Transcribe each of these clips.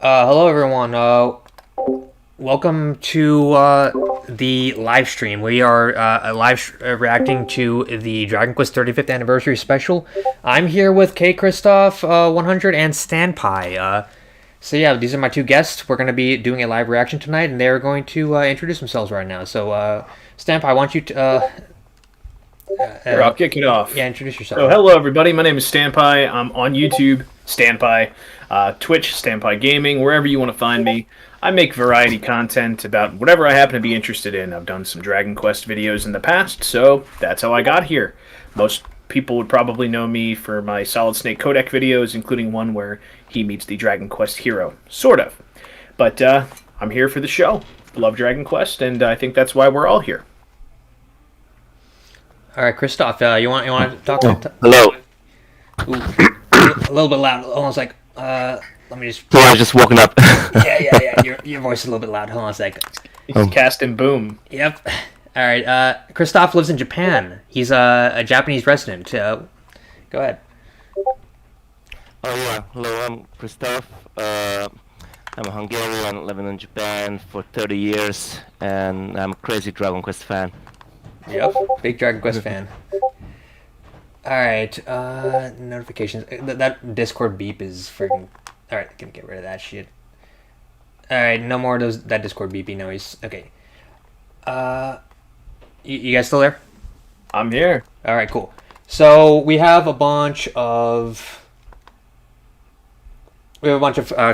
Hello everyone. Welcome to the live stream. We are reacting to the Dragon Quest 35th anniversary special. I'm here with K. Christoph 100 and Stanpai. So yeah, these are my two guests. We're going to be doing a live reaction tonight, and they're going to introduce themselves right now. So Stanpai, why don't you Here, I'll kick it off. yeah, introduce yourself. So, hello everybody. My name is Stanpai. I'm on YouTube, Stanpai, Twitch, Stanpai Gaming, wherever you want to find me. I make variety content about whatever I happen to be interested in. I've done some Dragon Quest videos in the past, so that's how I got here. Most people would probably know me for my Solid Snake Codec videos, including one where he meets the Dragon Quest hero, sort of. But I'm here for the show. Love Dragon Quest, and I think that's why we're all here. All right, Christoph, you want to talk? Hello. Ooh, a little bit loud. Almost like let me just. So I was just woken up. Yeah. Your voice is a little bit loud. Hold on a sec. He's casting boom. Yep. All right. Christoph lives in Japan. He's a Japanese resident. Go ahead. Oh yeah. Hello, I'm Christoph. I'm a Hungarian living in Japan for 30 years, and I'm a crazy Dragon Quest fan. Yep. Big Dragon Quest fan. All right. Notifications. That Discord beep is freaking. All right. Gonna get rid of that shit. All right. No more of those. That Discord beepy noise. Okay. You guys still there? I'm here. All right. Cool. So we have a bunch of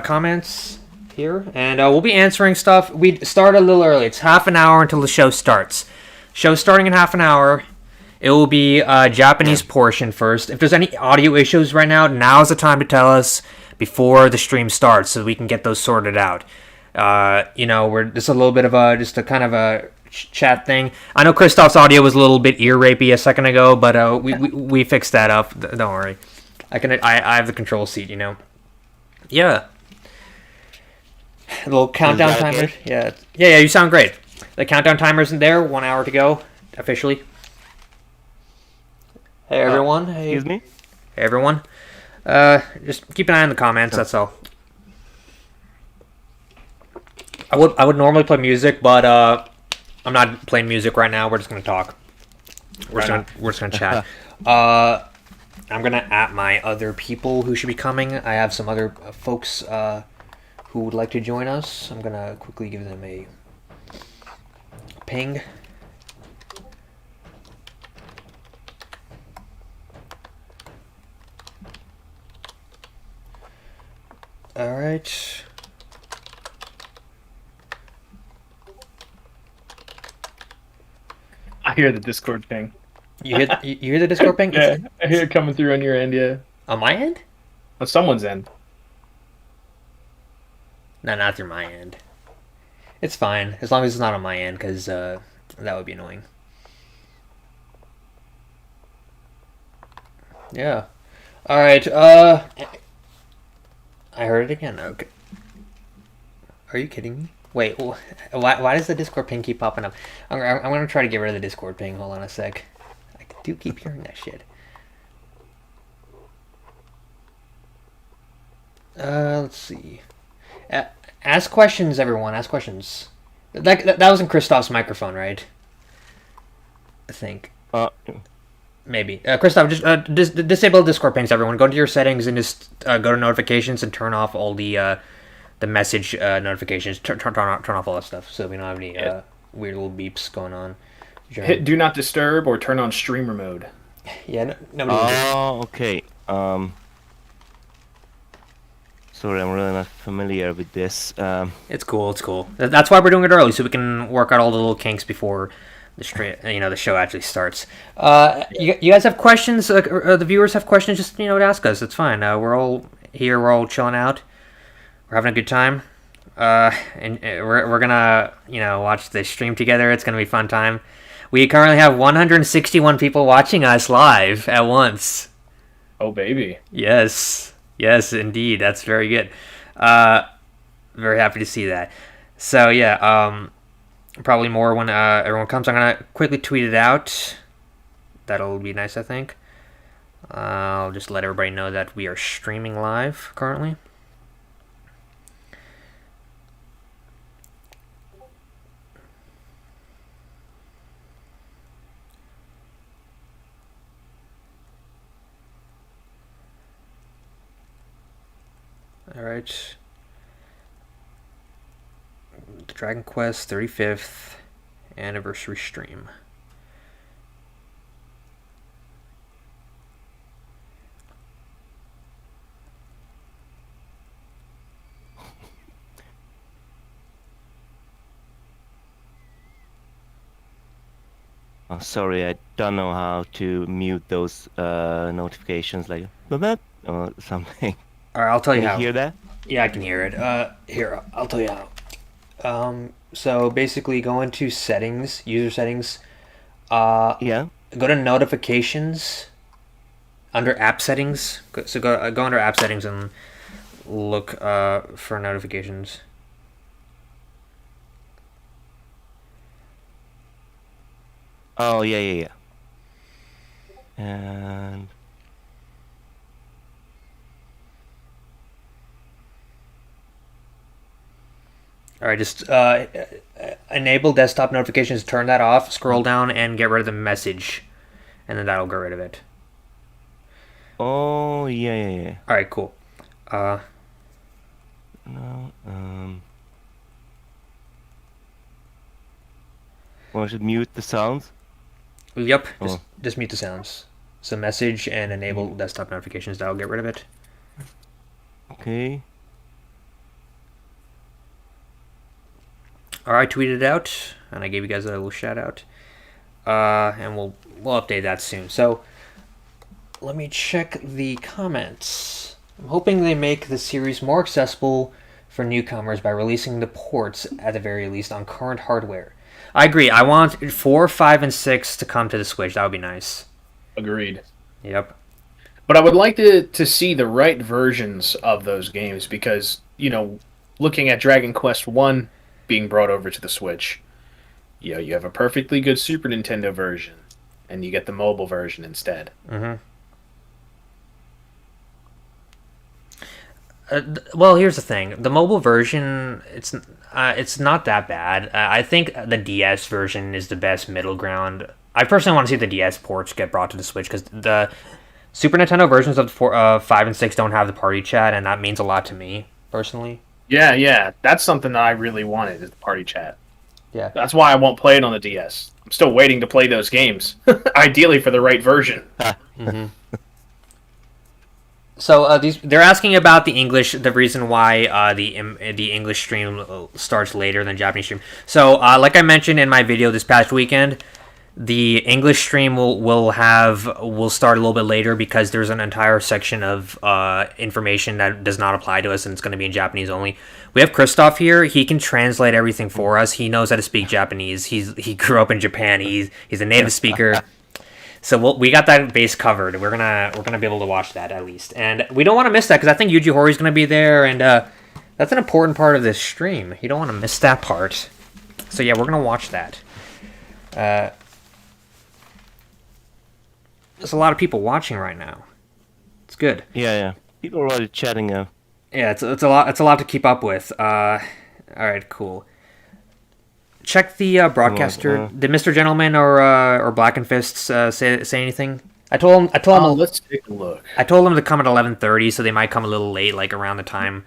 comments here, and we'll be answering stuff. We start a little early. It's half an hour until the show starts. Show starting in half an hour. It will be a Japanese portion first. If there's any audio issues right now, now's the time to tell us before the stream starts so we can get those sorted out. We're just a little bit of a kind of a chat thing. I know Christoph's audio was a little bit ear rapey a second ago, but we fixed that up. Don't worry. I have the control seat, you know. Yeah. A little countdown timer. Okay? Yeah. You sound great. The countdown timer's in there. 1 hour to go, officially. Hey everyone. Hey. Excuse me? Hey everyone. Just keep an eye on the comments. That's all. I would normally play music, but I'm not playing music right now. We're just gonna talk. We're just gonna chat. I'm gonna at my other people who should be coming. I have some other folks who would like to join us. I'm gonna quickly give them a ping. All right. I hear the Discord ping. You hear the Discord ping? Yeah, I hear it coming through on your end, yeah. On my end? On someone's end. No, not through my end. It's fine, as long as it's not on my end, because that would be annoying. Yeah. Alright, I heard it again. Okay. Are you kidding me? Wait, why does the Discord ping keep popping up? I'm going to try to get rid of the Discord ping. Hold on a sec. I do keep hearing that shit. Let's see. Ask questions, everyone. Ask questions. That was in Christoph's microphone, right? I think. Maybe. Christoph, just disable Discord pings, everyone. Go to your settings and just go to notifications and turn off all the message notifications. Turn off all that stuff so we don't have any weird little beeps going on. Hit do not disturb or turn on streamer mode. Yeah, nobody. Oh, okay. Sorry, I'm really not familiar with this. It's cool. It's cool. That's why we're doing it early, so we can work out all the little kinks before the show actually starts. You guys have questions? The viewers have questions? Just ask us. It's fine. We're all here. We're all chilling out. We're having a good time. And we're gonna watch the stream together. It's gonna be a fun time. We currently have 161 people watching us live at once. Oh baby. Yes, indeed. That's very good. Very happy to see that. So yeah, probably more when everyone comes. I'm gonna quickly tweet it out. That'll be nice, I think. I'll just let everybody know that we are streaming live currently. All right. Dragon Quest 35th anniversary stream. Oh, sorry, I don't know how to mute those notifications like "Blah, blah," or something. All right, I'll tell you Can you how. hear that? Yeah, I can hear it. Here, I'll tell you how. So basically, go into settings, user settings. Yeah. Go to notifications. Under app settings, so go under app settings and look for notifications. Oh, yeah. And All right, just enable desktop notifications. Turn that off. Scroll down and get rid of the message, and then that'll get rid of it. oh, yeah. All right, cool. No. Want to mute the sounds? Yep. Oh. Just mute the sounds. So message and enable desktop notifications. That'll get rid of it. Okay. All right, tweeted it out, and I gave you guys a little shout out. And we'll update that soon. So let me check the comments. I'm hoping they make the series more accessible for newcomers by releasing the ports at the very least on current hardware. I agree. I want 4, 5, and 6 to come to the Switch. That would be nice. Agreed. Yep. But I would like to see the right versions of those games because, looking at Dragon Quest 1 being brought over to the Switch, you have a perfectly good Super Nintendo version, and you get the mobile version instead. Mm-hmm. Well, here's the thing. The mobile version, it's not that bad. I think the DS version is the best middle ground. I personally want to see the DS ports get brought to the Switch because the Super Nintendo versions of 5 and 6 don't have the party chat, and that means a lot to me, personally. Yeah. That's something that I really wanted, is the party chat. Yeah. That's why I won't play it on the DS. I'm still waiting to play those games, ideally for the right version. Mm-hmm. So they're asking about the English, the reason why the English stream starts later than Japanese stream. So like I mentioned in my video this past weekend, the English stream will start a little bit later because there's an entire section of information that does not apply to us and it's going to be in Japanese only. We have Christoph here. He can translate everything for us. He knows how to speak Japanese. He grew up in Japan. He's a native speaker. So we got that base covered. We're gonna be able to watch that at least, and we don't want to miss that because I think Yuji Horii gonna be there, and that's an important part of this stream. You don't want to miss that part. So yeah, we're gonna watch that. There's a lot of people watching right now. It's good. Yeah. People are already chatting now. Yeah, it's a lot. It's a lot to keep up with. All right, cool. Check the broadcaster. Did Mr. Gentleman or Blackenfist say anything? I told him. Let's take a look. I told them to come at 11:30, so they might come a little late, like around the time.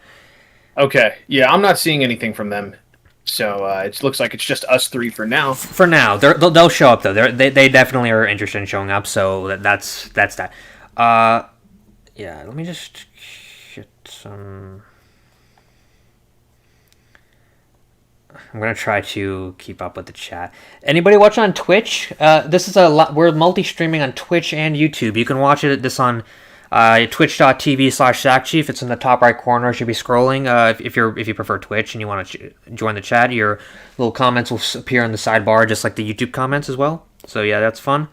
Okay. Yeah, I'm not seeing anything from them. So it looks like it's just us three for now. For now, they'll show up though. They definitely are interested in showing up. So that's that. Yeah. Let me just get some. I'm gonna try to keep up with the chat. Anybody watching on Twitch? This is we're multi-streaming on Twitch and YouTube. You can watch this on twitch.tv/sackchief. It's in the top right corner. It should be scrolling. If you prefer Twitch and you want to join the chat, your little comments will appear on the sidebar, just like the YouTube comments as well. So yeah, that's fun.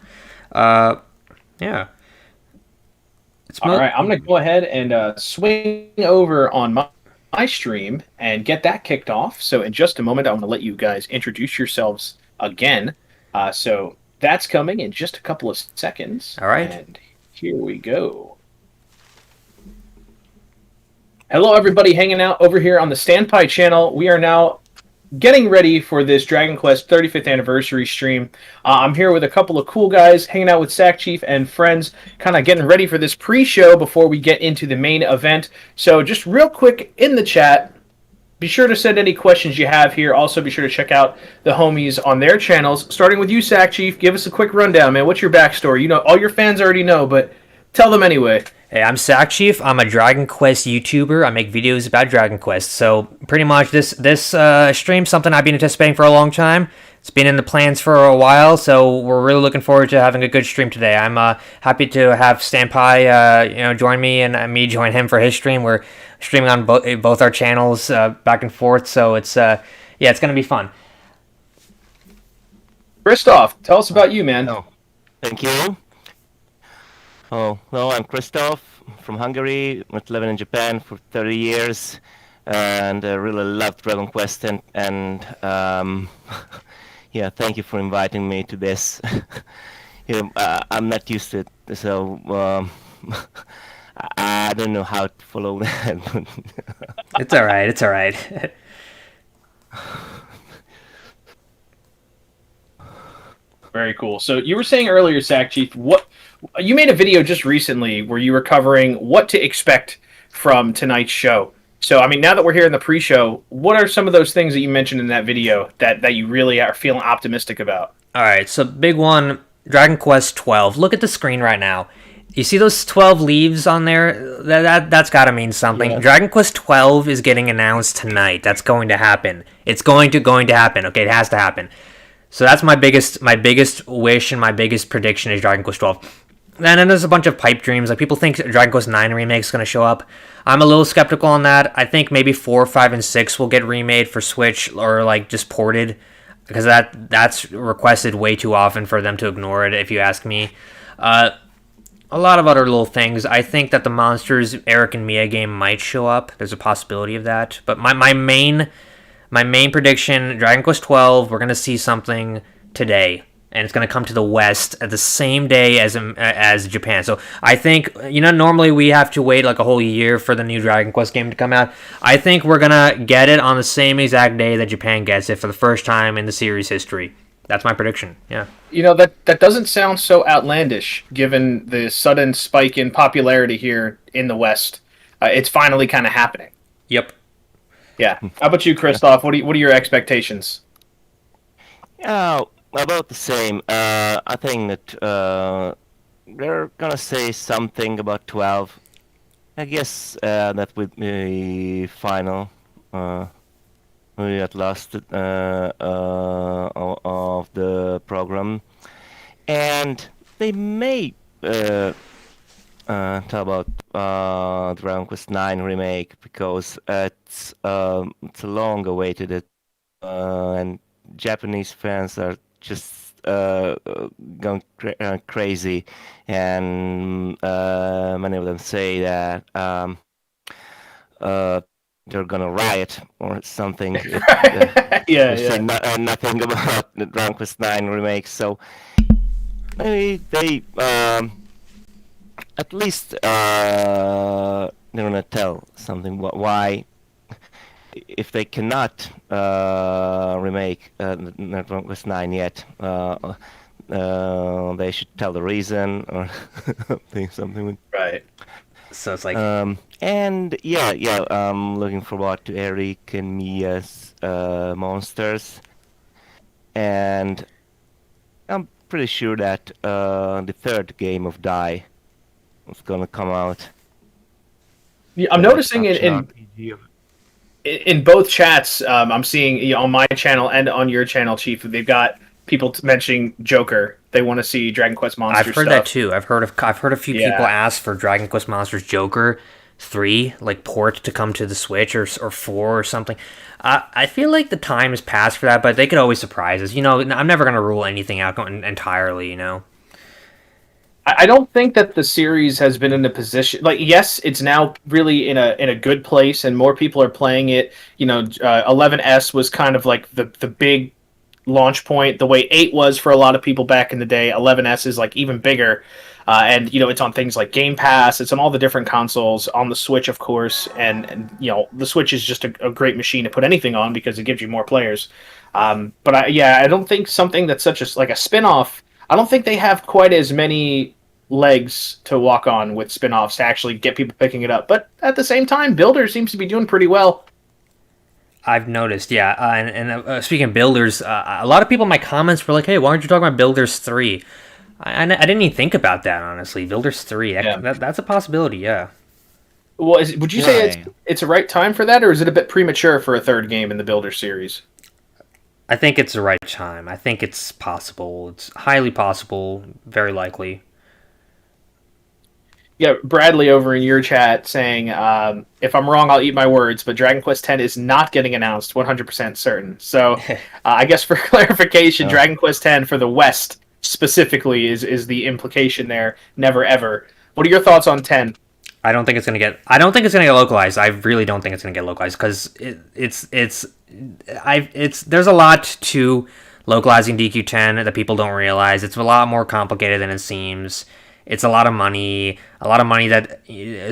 Yeah. All right, I'm gonna go ahead and swing over on my stream and get that kicked off. So in just a moment, I'm going to let you guys introduce yourselves again. So that's coming in just a couple of seconds. All right. And here we go. Hello, everybody hanging out over here on the Stanpai channel. We are now getting ready for this Dragon Quest 35th anniversary stream. I'm here with a couple of cool guys, hanging out with sackchief and friends, kind of getting ready for this pre-show before we get into the main event. So just real quick in the chat, be sure to send any questions you have here. Also, be sure to check out the homies on their channels. Starting with you, sackchief, give us a quick rundown, man. What's your backstory? You know, all your fans already know, but tell them anyway. Hey, I'm sackchief. I'm a Dragon Quest YouTuber. I make videos about Dragon Quest. So pretty much this stream's something I've been anticipating for a long time. It's been in the plans for a while, so we're really looking forward to having a good stream today. I'm happy to have Stanpai join me and me join him for his stream. We're streaming on both our channels back and forth, so it's it's gonna be fun. Christoph, tell us about you, man. Oh, thank you. Oh, well, I'm Christoph from Hungary. I've living in Japan for 30 years, and I really love Dragon Quest. And yeah, thank you for inviting me to this. I'm not used to it, so I don't know how to follow that. It's all right. It's all right. Very cool. So you were saying earlier, sackchief, you made a video just recently where you were covering what to expect from tonight's show. So, I mean, now that we're here in the pre-show, what are some of those things that you mentioned in that video that you really are feeling optimistic about? All right, so big one, Dragon Quest 12. Look at the screen right now. You see those 12 leaves on there? That's got to mean something. Yeah. Dragon Quest 12 is getting announced tonight. That's going to happen. It's going to happen. Okay, it has to happen. So that's my biggest wish and my biggest prediction is Dragon Quest 12. And then there's a bunch of pipe dreams. Like, people think Dragon Quest 9 remake is going to show up. I'm a little skeptical on that. I think maybe 4, 5, and 6 will get remade for Switch or like just ported, because that's requested way too often for them to ignore it, if you ask me. A lot of other little things. I think that the Monsters Eric and Mia game might show up. There's a possibility of that. But my main prediction, Dragon Quest 12, we're going to see something today. And it's going to come to the West at the same day as Japan. So I think, normally we have to wait like a whole year for the new Dragon Quest game to come out. I think we're going to get it on the same exact day that Japan gets it for the first time in the series history. That's my prediction, yeah. That doesn't sound so outlandish, given the sudden spike in popularity here in the West. It's finally kind of happening. Yep. Yeah. How about you, Christoph? What are your expectations? About the same. I think that they're gonna say something about 12. I guess that would be final. At last of the program, and they may talk about Dragon Quest 9 remake, because it's a long awaited, and Japanese fans are just going crazy, and many of them say that they're gonna riot or something. Yeah. Nothing about the Dragon Quest 9 remake, so maybe they at least they're gonna tell something why. If they cannot remake Dragon Quest 9 yet, they should tell the reason or something. Right. So it's like, and I'm looking forward to Eric and Mia's monsters, and I'm pretty sure that the third game of Die is gonna come out. Yeah, I'm noticing in both chats, I'm seeing on my channel and on your channel, Chief, they've got people mentioning Joker. They want to see Dragon Quest Monsters. I've heard that too. I've heard a few people ask for Dragon Quest Monsters Joker 3 like port to come to the Switch or 4 or something. I feel like the time has passed for that, but they could always surprise us. I'm never gonna rule anything out entirely. I don't think that the series has been in a position, like, yes, it's now really in a good place and more people are playing it. 11S was kind of like the big launch point, the way 8 was for a lot of people back in the day. 11S is like even bigger. And it's on things like Game Pass. It's on all the different consoles, on the Switch, of course. And the Switch is just a great machine to put anything on because it gives you more players. But I don't think something that's such like a spin-off. I don't think they have quite as many legs to walk on with spin-offs to actually get people picking it up. But at the same time, Builder seems to be doing pretty well. I've noticed, yeah. And speaking of Builders, a lot of people in my comments were like, "Hey, why aren't you talking about Builders 3?" I didn't even think about that, honestly. Builders 3, that's a possibility, yeah. Well, would you say it's a right time for that, or is it a bit premature for a third game in the Builder series? I think it's the right time. I think it's possible. It's highly possible, very likely. Yeah, Bradley over in your chat saying, if I'm wrong, I'll eat my words, but Dragon Quest X is not getting announced, 100% certain. So I guess for clarification, Dragon Quest X for the West specifically is the implication there. Never ever. What are your thoughts on 10? I don't think it's gonna get localized. I really don't think it's gonna get localized because there's a lot to localizing DQ10 that people don't realize. It's a lot more complicated than it seems. It's a lot of money that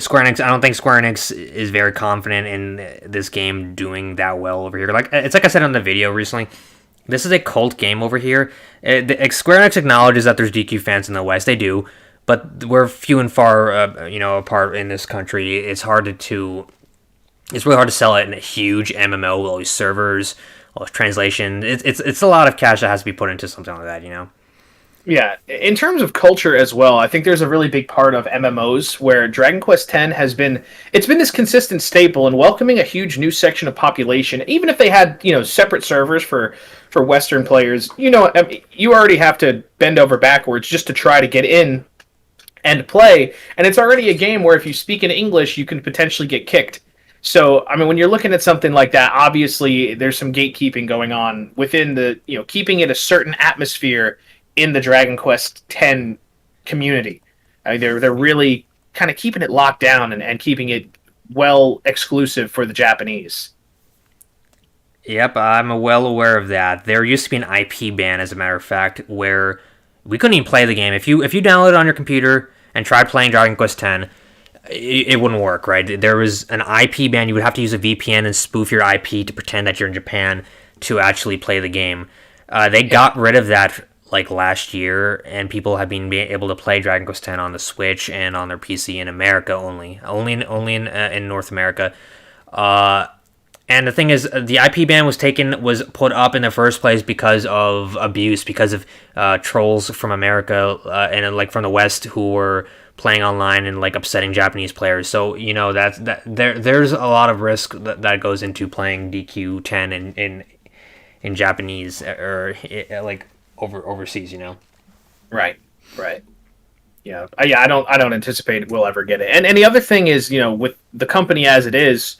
Square Enix. I don't think Square Enix is very confident in this game doing that well over here. It's like I said on the video recently. This is a cult game over here. Square Enix acknowledges that there's DQ fans in the West. They do, but we're few and far, apart in this country. It's really hard to sell it in a huge MMO with all these servers, all this translation. It's a lot of cash that has to be put into something like that, Yeah, in terms of culture as well, I think there's a really big part of MMOs where Dragon Quest X has been this consistent staple in welcoming a huge new section of population. Even if they had, separate servers for Western players, you already have to bend over backwards just to try to get in and play. And it's already a game where if you speak in English, you can potentially get kicked. So, I mean, when you're looking at something like that, obviously there's some gatekeeping going on within the, keeping it a certain atmosphere in the Dragon Quest X community. I mean, they're really kind of keeping it locked down and keeping it well exclusive for the Japanese. Yep, I'm well aware of that. There used to be an IP ban, as a matter of fact, where we couldn't even play the game. If you download it on your computer and tried playing Dragon Quest X, it wouldn't work, right? There was an IP ban. You would have to use a VPN and spoof your IP to pretend that you're in Japan to actually play the game. They got rid of that last year, and people have been able to play Dragon Quest X on the Switch and on their PC in America only in North America. And the thing is, the IP ban was put up in the first place because of abuse, because of trolls from America and from the West who were playing online and upsetting Japanese players. So there's a lot of risk that goes into playing DQ10 in Japanese or overseas. Right. Yeah. I don't anticipate we'll ever get it. And the other thing is, with the company as it is,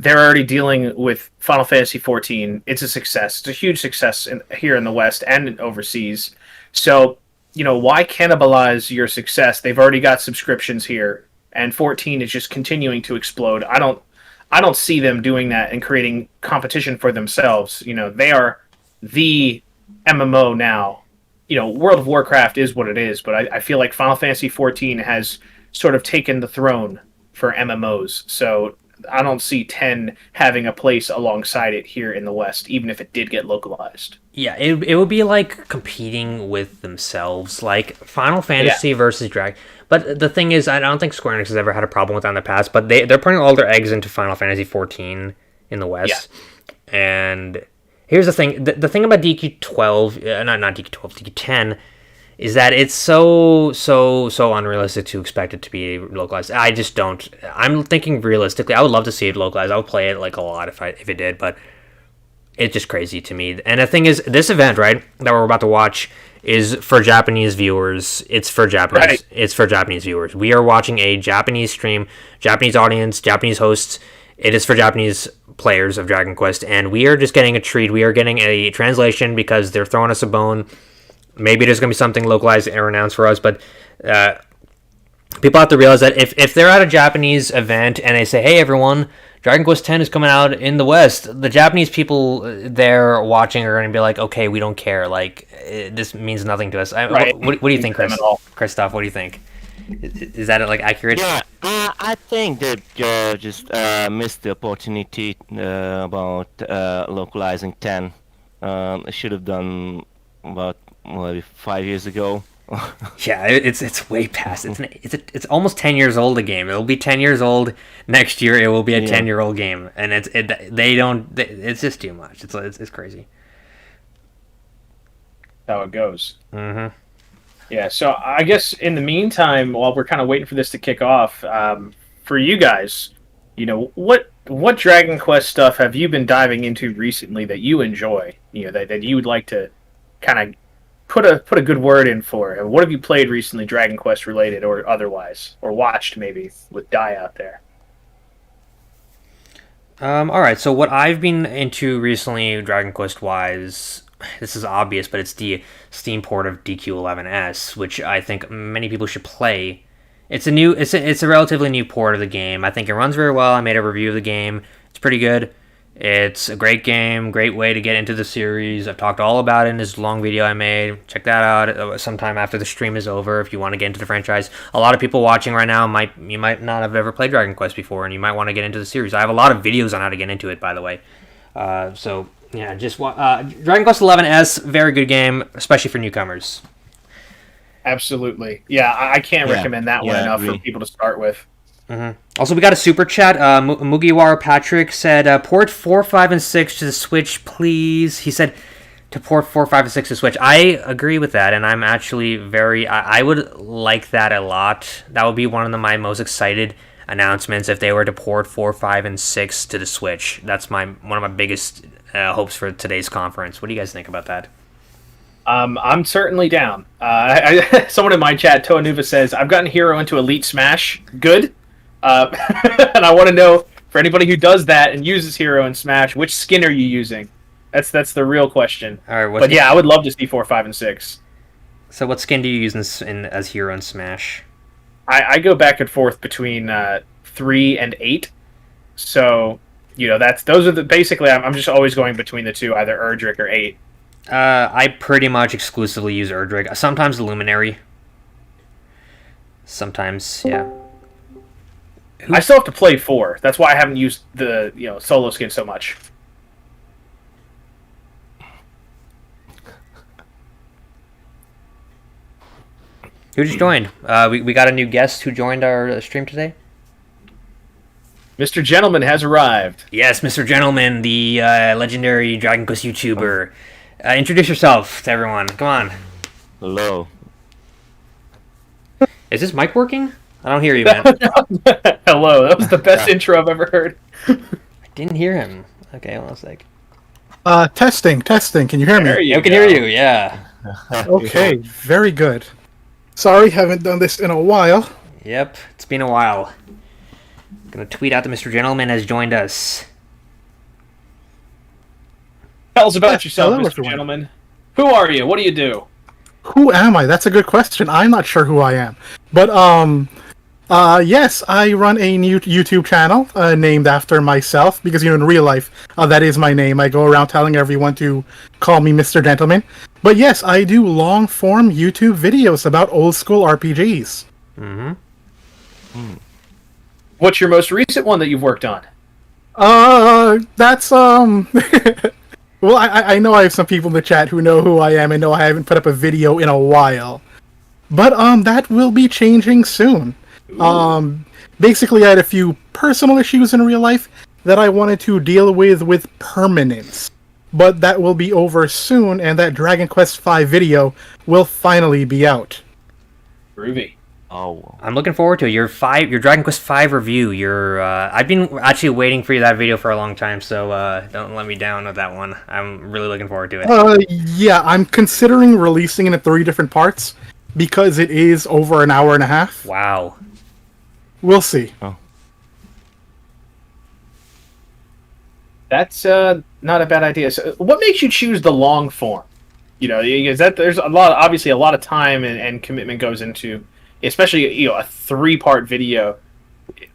they're already dealing with Final Fantasy XIV. It's a success. It's a huge success here in the West and overseas. So, why cannibalize your success? They've already got subscriptions here, and 14 is just continuing to explode. I don't see them doing that and creating competition for themselves. They are the MMO now. World of Warcraft is what it is, but I feel like Final Fantasy XIV has sort of taken the throne for MMOs. So I don't see 10 having a place alongside it here in the West, even if it did get localized. Yeah, it would be competing with themselves, like Final Fantasy versus Dragon. But the thing is, I don't think Square Enix has ever had a problem with that in the past, but they're putting all their eggs into Final Fantasy XIV in the West. Yeah. And here's the thing. The thing about DQ12, not DQ12, DQ10, is that it's so unrealistic to expect it to be localized. I just don't. I'm thinking realistically. I would love to see it localized. I would play it a lot if it did, but it's just crazy to me. And the thing is, this event, right, that we're about to watch is for Japanese viewers. It's for Japanese. Right. It's for Japanese viewers. We are watching a Japanese stream, Japanese audience, Japanese hosts. It is for Japanese players of Dragon Quest, and we are just getting a treat. We are getting a translation because they're throwing us a bone. Maybe there's going to be something localized or announced for us, but people have to realize that if they're at a Japanese event and they say, hey, everyone, Dragon Quest X is coming out in the West. The Japanese people there watching are going to be like, okay, we don't care. Like, this means nothing to us. Right. What do you think, Christoph? What do you think? Is that like accurate? Yeah, I think they just missed the opportunity about localizing 10. It should have done about maybe 5 years ago. Yeah, it's way past. It's almost 10 years old. The game. It'll be 10 years old next year. It will be a 10-year-old game, and it's just too much. It's crazy. How it goes. Mm-hmm. Yeah, so I guess in the meantime, while we're kind of waiting for this to kick off, for you guys, what Dragon Quest stuff have you been diving into recently that you enjoy? That you would like to kind of put a good word in for. And what have you played recently, Dragon Quest related or otherwise, or watched maybe with Dai out there? All right. So what I've been into recently, Dragon Quest wise, this is obvious, but it's the Steam port of DQ11S, which I think many people should play. It's a relatively new port of the game. I think it runs very well. I made a review of the game. It's pretty good. It's a great game, great way to get into the series. I've talked all about it in this long video I made. Check that out sometime after the stream is over if you want to get into the franchise. A lot of people watching right now might not have ever played Dragon Quest before, and you might want to get into the series. I have a lot of videos on how to get into it, by the way. So yeah, Dragon Quest XI-S, very good game, especially for newcomers. Absolutely. Yeah, I can't recommend that one enough for people to start with. Mm-hmm. Also, we got a super chat. Mugiwara Patrick said, port 4, 5, and 6 to the Switch, please. He said to port 4, 5, and 6 to Switch. I agree with that, and I'm actually I would like that a lot. That would be one of my most excited announcements if they were to port 4, 5, and 6 to the Switch. That's one of my biggest hopes for today's conference. What do you guys think about that? I'm certainly down. Someone in my chat, Toa Nuva, says, I've gotten Hero into Elite Smash. Good. And I want to know, for anybody who does that and uses Hero in Smash, which skin are you using? That's the real question. All right, but yeah, I would love to see 4, 5, and 6. So what skin do you use as Hero in Smash? I go back and forth between 3 and 8. So, those are basically, I'm just always going between the two, either Erdrick or 8. I pretty much exclusively use Erdrick. Sometimes Luminary. Sometimes, yeah. I still have to play 4. That's why I haven't used the solo skin so much. Who just joined? We got a new guest who joined our stream today. Mr. Gentleman has arrived. Yes, Mr. Gentleman, the legendary Dragon Quest YouTuber. Introduce yourself to everyone. Come on. Hello. Is this mic working? I don't hear you, man. Hello. That was the best intro I've ever heard. I didn't hear him. Okay, hold on a sec. Testing. Can you hear me? I can hear you, yeah. Okay, very good. Sorry, haven't done this in a while. Yep, it's been a while. Gonna tweet out that Mr. Gentleman has joined us. Tell us about yourself, Mr. Everyone. Gentleman. Who are you? What do you do? Who am I? That's a good question. I'm not sure who I am. But, yes, I run a new YouTube channel named after myself, because, in real life, that is my name. I go around telling everyone to call me Mr. Gentleman. But yes, I do long-form YouTube videos about old-school RPGs. Mm-hmm. What's your most recent one that you've worked on? That's, well, I know I have some people in the chat who know who I am and know I haven't put up a video in a while. But, that will be changing soon. Basically, I had a few personal issues in real life that I wanted to deal with permanence. But that will be over soon, and that Dragon Quest V video will finally be out. Groovy. Oh, I'm looking forward to it. Your Dragon Quest V review. I've been actually waiting for that video for a long time, so don't let me down with that one. I'm really looking forward to it. Yeah, I'm considering releasing it in 3 different parts because it is over an hour and a half. Wow. We'll see. Oh. That's not a bad idea. So, what makes you choose the long form? Because there's obviously a lot of time and commitment goes into, especially a 3-part video.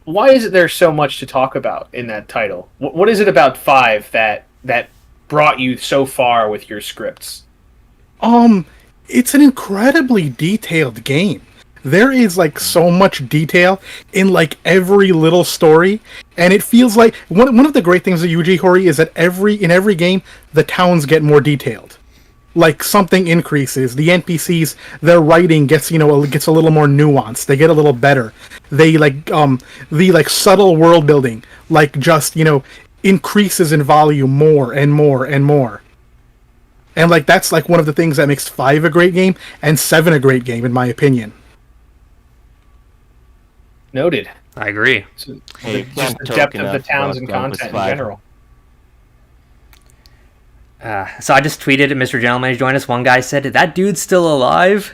why is it there's so much to talk about in that title? What is it about 5 that brought you so far with your scripts? It's an incredibly detailed game. There is like so much detail in like every little story, and it feels like one of the great things of Yuji Horii is that in every game the towns get more detailed. Like something increases. The NPCs, their writing gets a little more nuanced. They get a little better. They the subtle world building just increases in volume more and more and more. And that's one of the things that makes 5 a great game and 7 a great game in my opinion. Noted. I agree. So, Hey, just the depth of the towns and content in general. So I just tweeted at Mr. Gentleman to join us. One guy said, "That dude's still alive."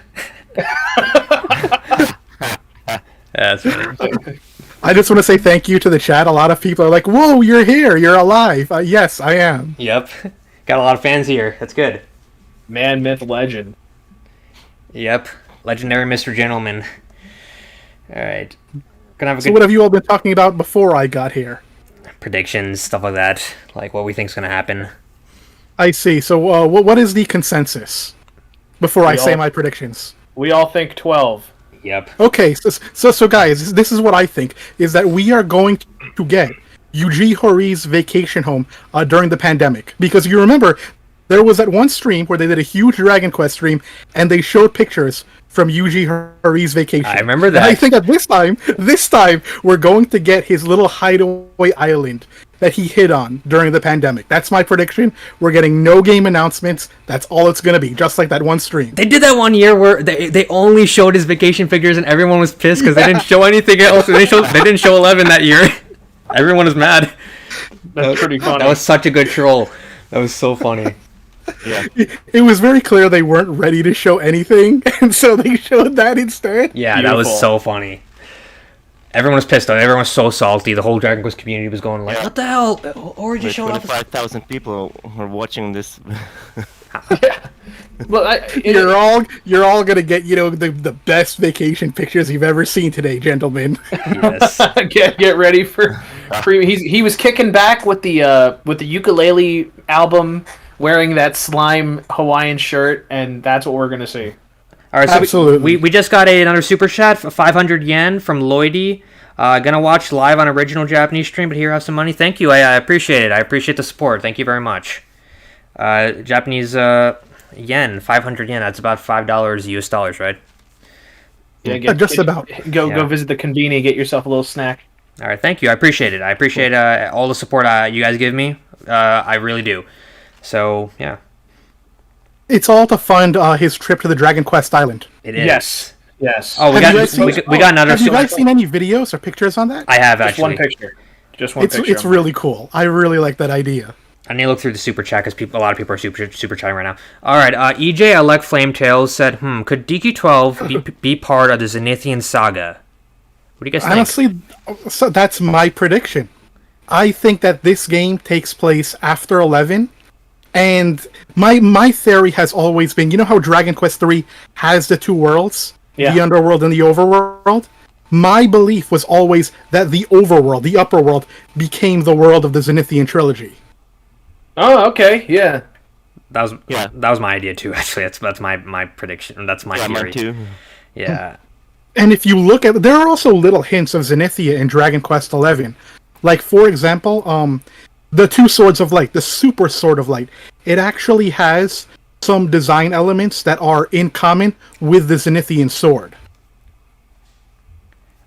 That's funny. I just want to say thank you to the chat. A lot of people are like, "Whoa, you're here! You're alive!" Yes, I am. Yep, got a lot of fans here. That's good. Man, myth, legend. Yep, legendary Mr. Gentleman. All right, gonna have a So good what have you all been talking about before I got here? predictions, stuff like that, like what we think's gonna happen. I see. So what is the consensus before I say all- my predictions? We all think 12. Yep. Okay, so guys, this is what I think, is that we are going to get Yuji Horii's vacation home during the pandemic. Because you remember, there was that one stream where they did a huge Dragon Quest stream, and they showed pictures from Yuji Horii's vacation. I remember that. And I think that this time, we're going to get his little hideaway island that he hid on during the pandemic. That's my prediction. We're getting no game announcements. That's all it's going to be, just like that one stream. They did that one year where they only showed his vacation figures and everyone was pissed because they didn't show anything else. They didn't show 11 that year. Everyone was mad. That's pretty funny. That was such a good troll. That was so funny. Yeah. It was very clear they weren't ready to show anything, and so they showed that instead. Yeah, that was Beautiful. so funny. Everyone was pissed off. Everyone was so salty. The whole Dragon Quest community was going like, "What the hell? Origin With showing off." 25,000 people were watching this. Well, You're all gonna get the best vacation pictures you've ever seen today, gentlemen. Yes. get ready for. He was kicking back with the ukulele album, wearing that slime Hawaiian shirt, and that's what we're gonna see. All right, so Absolutely. we just got another super chat for 500 yen from Lloydie. Gonna watch live on original Japanese stream, but here I have some money. Thank you. I appreciate it. I appreciate the support. Thank you very much. Japanese yen, 500 yen. That's about $5 US dollars, right? Yeah, Just about. Go visit the convenience, get yourself a little snack. All right, thank you. I appreciate it. I appreciate all the support you guys give me. I really do. So yeah, It's all to fund his trip to the Dragon Quest Island. it is. Yes. Oh, we Have you guys seen- we got another. Have you guys seen any videos or pictures on that? I have Just actually. one picture. Just one picture. It's really cool. I really like that idea. I need to look through the super chat because a lot of people are super chatting right now. All right, EJ Elect Flame Tales said, could DQ12 be part of the Zenithian saga? What do you guys think? Honestly, so that's my prediction. I think that this game takes place after 11, and my theory has always been, you know how Dragon Quest 3 has the two worlds? Yeah. The underworld and the overworld? My belief was always that the overworld, the upper world, became the world of the Zenithian trilogy. Oh, okay. Yeah. That was my idea too. Actually, that's my prediction. That's my theory. Mine too. Yeah. And if you look at, there are also little hints of Zenithia in Dragon Quest 11. Like, for example, the two swords of light, the super sword of light, it actually has some design elements that are in common with the Zenithian sword.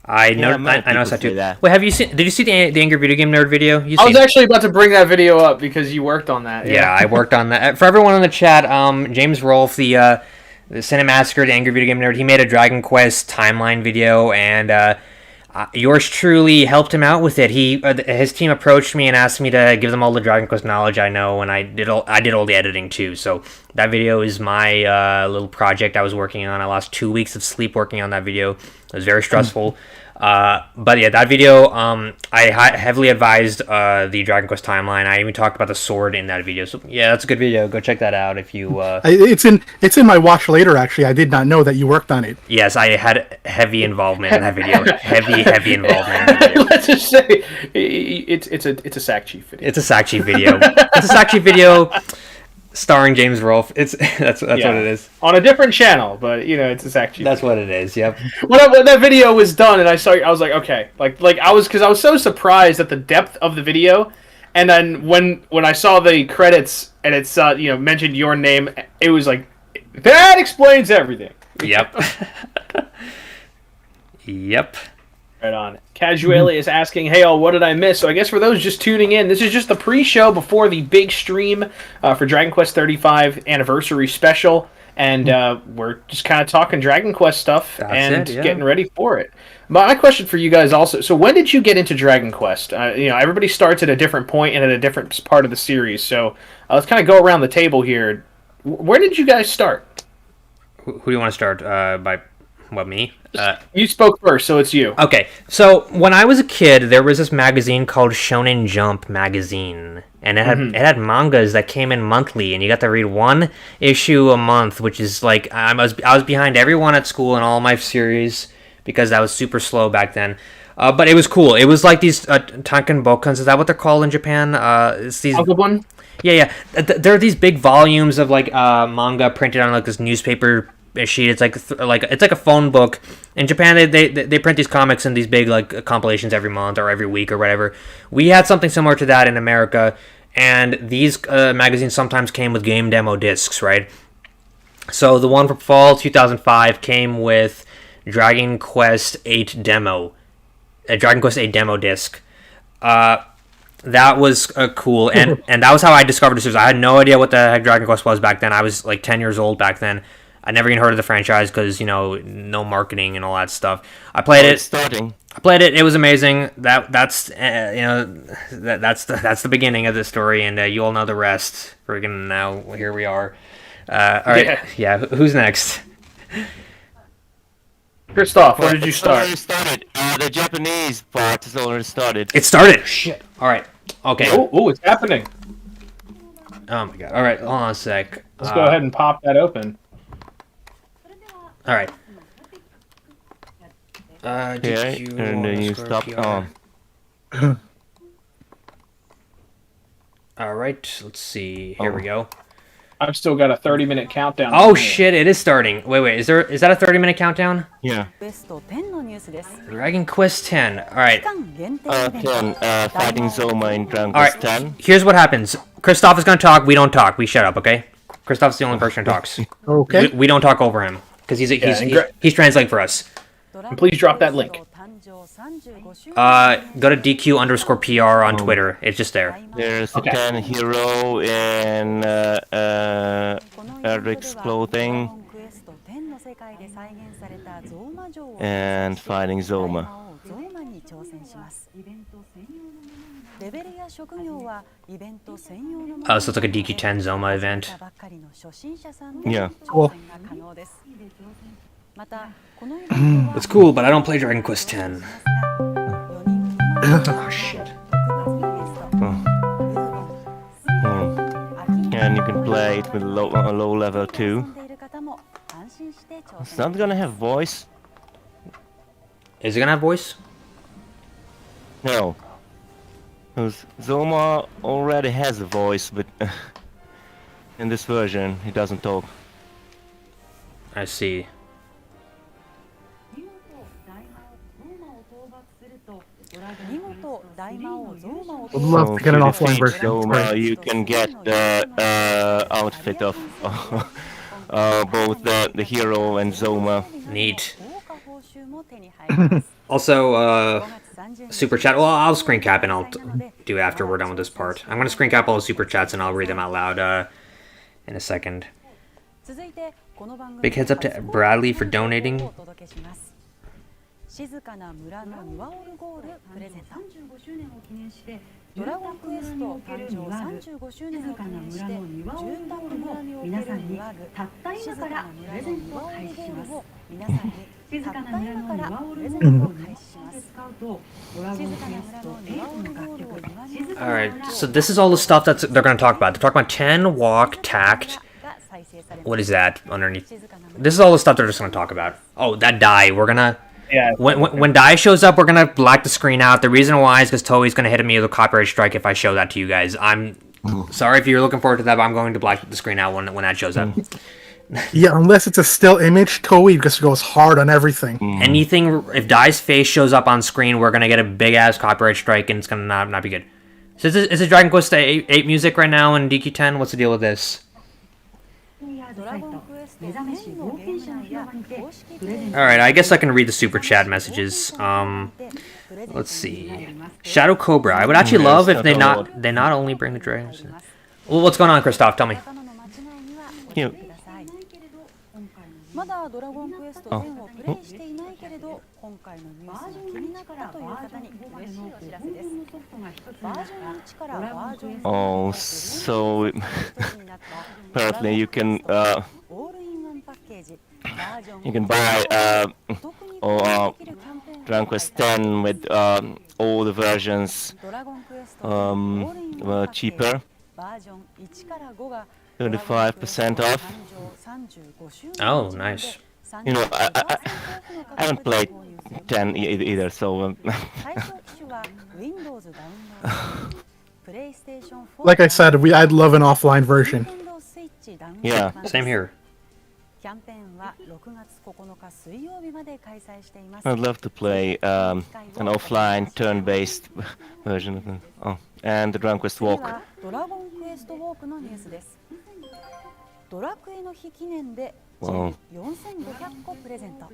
I many noticed that people too. say that. Wait, have you seen? Did you see the Angry Video Game Nerd video? I was actually about to bring that video up because you worked on that. Yeah, I worked on that. For everyone in the chat, James Rolfe, the Cinemassacre, the Angry Video Game Nerd, he made a Dragon Quest timeline video, and yours truly helped him out with it. His team approached me and asked me to give them all the Dragon Quest knowledge I know, and I did all the editing too. So that video is my little project I was working on. I lost 2 weeks of sleep working on that video. It was very stressful. But yeah, that video, I heavily advised the Dragon Quest timeline. I even talked about the sword in that video. So yeah, that's a good video. Go check that out if you. It's in my watch later. Actually, I did not know that you worked on it. Yes, I had heavy involvement in that video. heavy involvement in that video. Let's just say it's a sackchief video. It's a sackchief video. It's a sackchief video starring James Rolfe. That's what it is. On a different channel, but you know, it's a sackchief. That's what it is. Yep. When that video was done, and I was like, okay, like I was so surprised at the depth of the video, and then when I saw the credits and it mentioned your name, it was like that explains everything. Yep. Yep. Right on. Casually is asking, hey all, what did I miss? So I guess for those just tuning in, this is just the pre-show before the big stream for Dragon Quest 35 anniversary special, and we're just kind of talking Dragon Quest stuff getting ready for it. My question for you guys also, so when did you get into Dragon Quest? Everybody starts at a different point and at a different part of the series, so let's kind of go around the table here. Where did you guys start? Who do you want to start by? What, me? You spoke first, so it's you. Okay, so when I was a kid, there was this magazine called Shonen Jump magazine, and it had mangas that came in monthly, and you got to read one issue a month, which is like I was behind everyone at school in all my series because I was super slow back then. But it was cool. It was like these tankenbokans. Is that what they're called in Japan? It's these. One? Yeah. There are these big volumes of like manga printed on like this newspaper sheet. It's like it's like a phone book. In Japan, they print these comics in these big like compilations every month or every week or whatever. We had something similar to that in America, and these magazines sometimes came with game demo discs, right? So the one for fall 2005 came with Dragon Quest 8 demo, a Dragon Quest 8 demo disc. That was cool, and that was how I discovered the series. I had no idea what the heck Dragon Quest was back then. I was like 10 years old back then. I never even heard of the franchise because no marketing and all that stuff. I played it. Starting. I played it. It was amazing. That's the beginning of the story, and you all know the rest. Friggin' now here we are. All right, yeah. Who's next? Christoph, where did you start? Already started. The Japanese part has already started. It started. Shit. All right. Okay. Oh, it's happening. Oh my god. All right. Hold on a sec. Let's go ahead and pop that open. All right. And then you stop. All right. Let's see. Here we go. I've still got a 30-minute countdown. Oh shit! It is starting. Wait. Is that a 30-minute countdown? Yeah. Dragon Quest 10. All right. 10. Fighting Zoma in Dragon Quest 10. Here's what happens. Christoph is gonna talk. We don't talk. We shut up. Okay. Christoph's the only person who talks. Okay. We don't talk over him because he's translating for us. And please drop that link. Go to DQ_PR on Twitter. It's just there. There's a 10 hero in Erdrick's clothing and fighting Zoma. So it's like a DQ10 Zoma event. Yeah. Cool. It's cool, but I don't play Dragon Quest 10. Oh shit. And you can play it with a low level too. It's not gonna have voice. Is it gonna have voice? No. Because Zoma already has a voice, but in this version he doesn't talk. I see. Would love to get an if you offline defeat version. Zoma, you can get the outfit of both the hero and Zoma. Neat. Also, super chat. Well, I'll screen cap and I'll do it after we're done with this part. I'm gonna screen cap all the super chats and I'll read them out loud in a second. Big heads up to Bradley for donating. 静かな村の庭オルゴールプレゼント35周年を記念してドラゴンクエスト誕生35周年を記念して住宅村における庭具静かな村の庭オルゴールを皆さんにたった今からプレゼントを開始します。静かな村の庭を登る庭に All right, so this is all the stuff that they're going to talk about. They're talking about 10, walk, tact. が再生されます。 What is that underneath? This is all the stuff they're just going to talk about. Oh, that die. We're going to... Yeah. When die shows up, we're going to black the screen out. The reason why is because Toei's going to hit me with a copyright strike if I show that to you guys. I'm sorry if you're looking forward to that, but I'm going to black the screen out when that shows up. Yeah, unless it's a still image, Toei just goes hard on everything. Anything, if Dai's face shows up on screen, we're going to get a big-ass copyright strike, and it's going to not be good. So is it Dragon Quest 8 music right now in DQ10? What's the deal with this? ドラゴンクエスト10のゲーム内や公式プレゼント Alright, I guess I can read the super chat messages. Let's see. Shadow Cobra. I would actually love if they not only bring the dragons. Well, what's going on, Christoph? Tell me. 他の間違いにはお気をつけください。まだドラゴンクエスト10をプレイしていないけれど、今回のニュースが気になったという方に嬉しいお知らせです。バージョン1からバージョン Oh, so になった apparently you can オールインワンパッケージバージョン you can buy 特に or できるキャンペーン Dragon Quest 10 with all the versions ドラゴンクエスト10オールインワン were パッケージ cheaper, バージョン1から5が 25% off. Oh, nice. You know, I haven't played 10 either, so 対象機種は Windows ダウンロード PlayStation 4 Like I said, I'd love an offline version. Nintendo Switch ダウンロード Yeah. 版です Same here. キャンペーンは6月9日水曜日まで開催しています。 I'd love to play an offline turn-based version of it. Oh, and the Dragon Quest 次 Walk. はドラゴンクエストウォークのニュースです。ドラクエの日記念で Wow. 4500個プレゼント。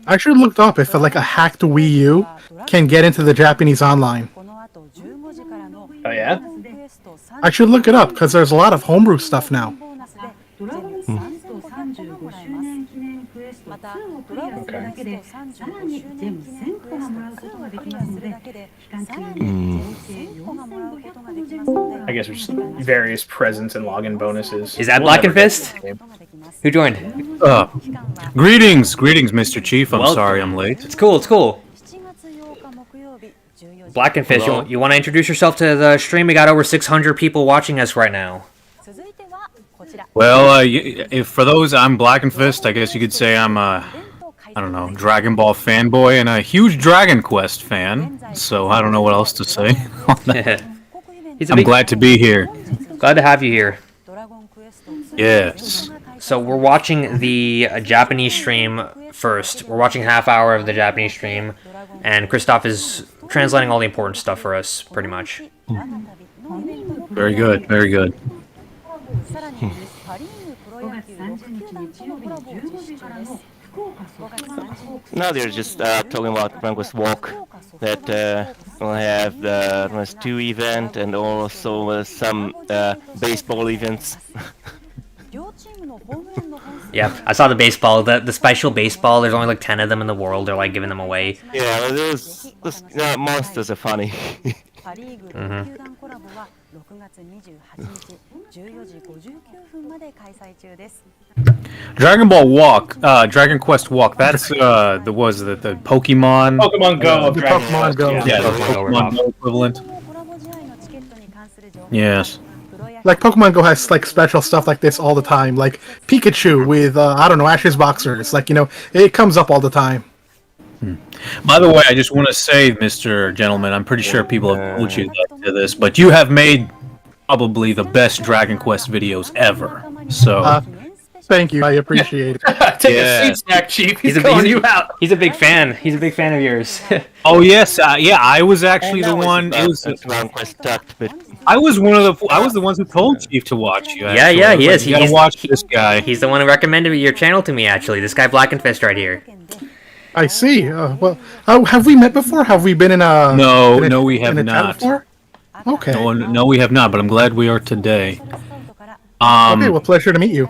I actually looked up if like a hacked Wii U can get into the Japanese online. この後15時からの Oh, yeah? ドラゴンクエスト I should look it up because there's a lot of homebrew stuff now. ボーナスで全3500個がもらえます。またドラゴンクエスト35周年記念クエスト2をクリアするだけでさらに1000個がもらうことができますので I guess there's various presents and login bonuses. Is that We'll never get Blackenfist? this game. Who joined? Greetings, Mr. Chief. I'm Well- sorry I'm late. It's cool. It's cool. 7月8日木曜日14時 Blackenfist, Hello. you want to introduce yourself to the stream? We got over 600 people watching us right now. 続いてはこちら Well, if for those, I'm Blackenfist. I guess you could say I'm I don't know, Dragon Ball fanboy and a huge Dragon Quest fan. So I don't know what else to say. He's a I'm big, glad to be here. glad to have you here. ドラゴンクエスト2 Yes. So we're watching the Japanese stream first. We're watching half hour of the Japanese stream, and Christoph is translating all the important stuff for us, pretty much. Very good. Very good. さらにパ・リーグプロ野球6球団とのコラボを実施中です。5月30日 Now they're just talking about Dragon Quest Walk, that will have the Dragon Quest 2 event and also some baseball events. 両チームのホームランの本数 Yep, I saw the baseball, the special baseball. There's only like 10 of them in the world. They're like giving them away. Yeah, those monsters are funny. パ・リーグ6球団コラボは6月28日14時59分まで開催中です。 Dragon Ball Walk, Dragon Quest Walk. That's the Pokemon. Pokemon Go of The Dragon Pokemon Quest, Go. yeah. Yeah, the Pokemon Pokemon Go equivalent. コラボ試合のチケットに関する情報 Yes. プロ野球 Like Pokemon Go has like special stuff like this all the time. Like Pikachu with I don't know Ash's boxers. Like it comes up all the time. By the way, I just want to say, Mr. Gentleman, I'm pretty sure people have told you this, but you have made probably the best Dragon Quest videos ever. So, Thank you, I appreciate it. Take Yeah. a seat, Sackchief. He's He's a, calling he's, you out. he's a big fan. He's a big fan of yours. oh yes, yeah, I was actually the one. It was, Dragon Quest Tucked, but I was the ones who told Chief to watch you. Yeah, actually. yeah, I was he like, is. You gotta He's- watch this guy. He's the one who recommended your channel to me, actually. This guy Blackenfist right here. I see. Well, have we met before? Have we been in a No, in a- no, we have in a chat not. before? Okay. No, we have not. But I'm glad we are today. Okay, well, pleasure to meet you.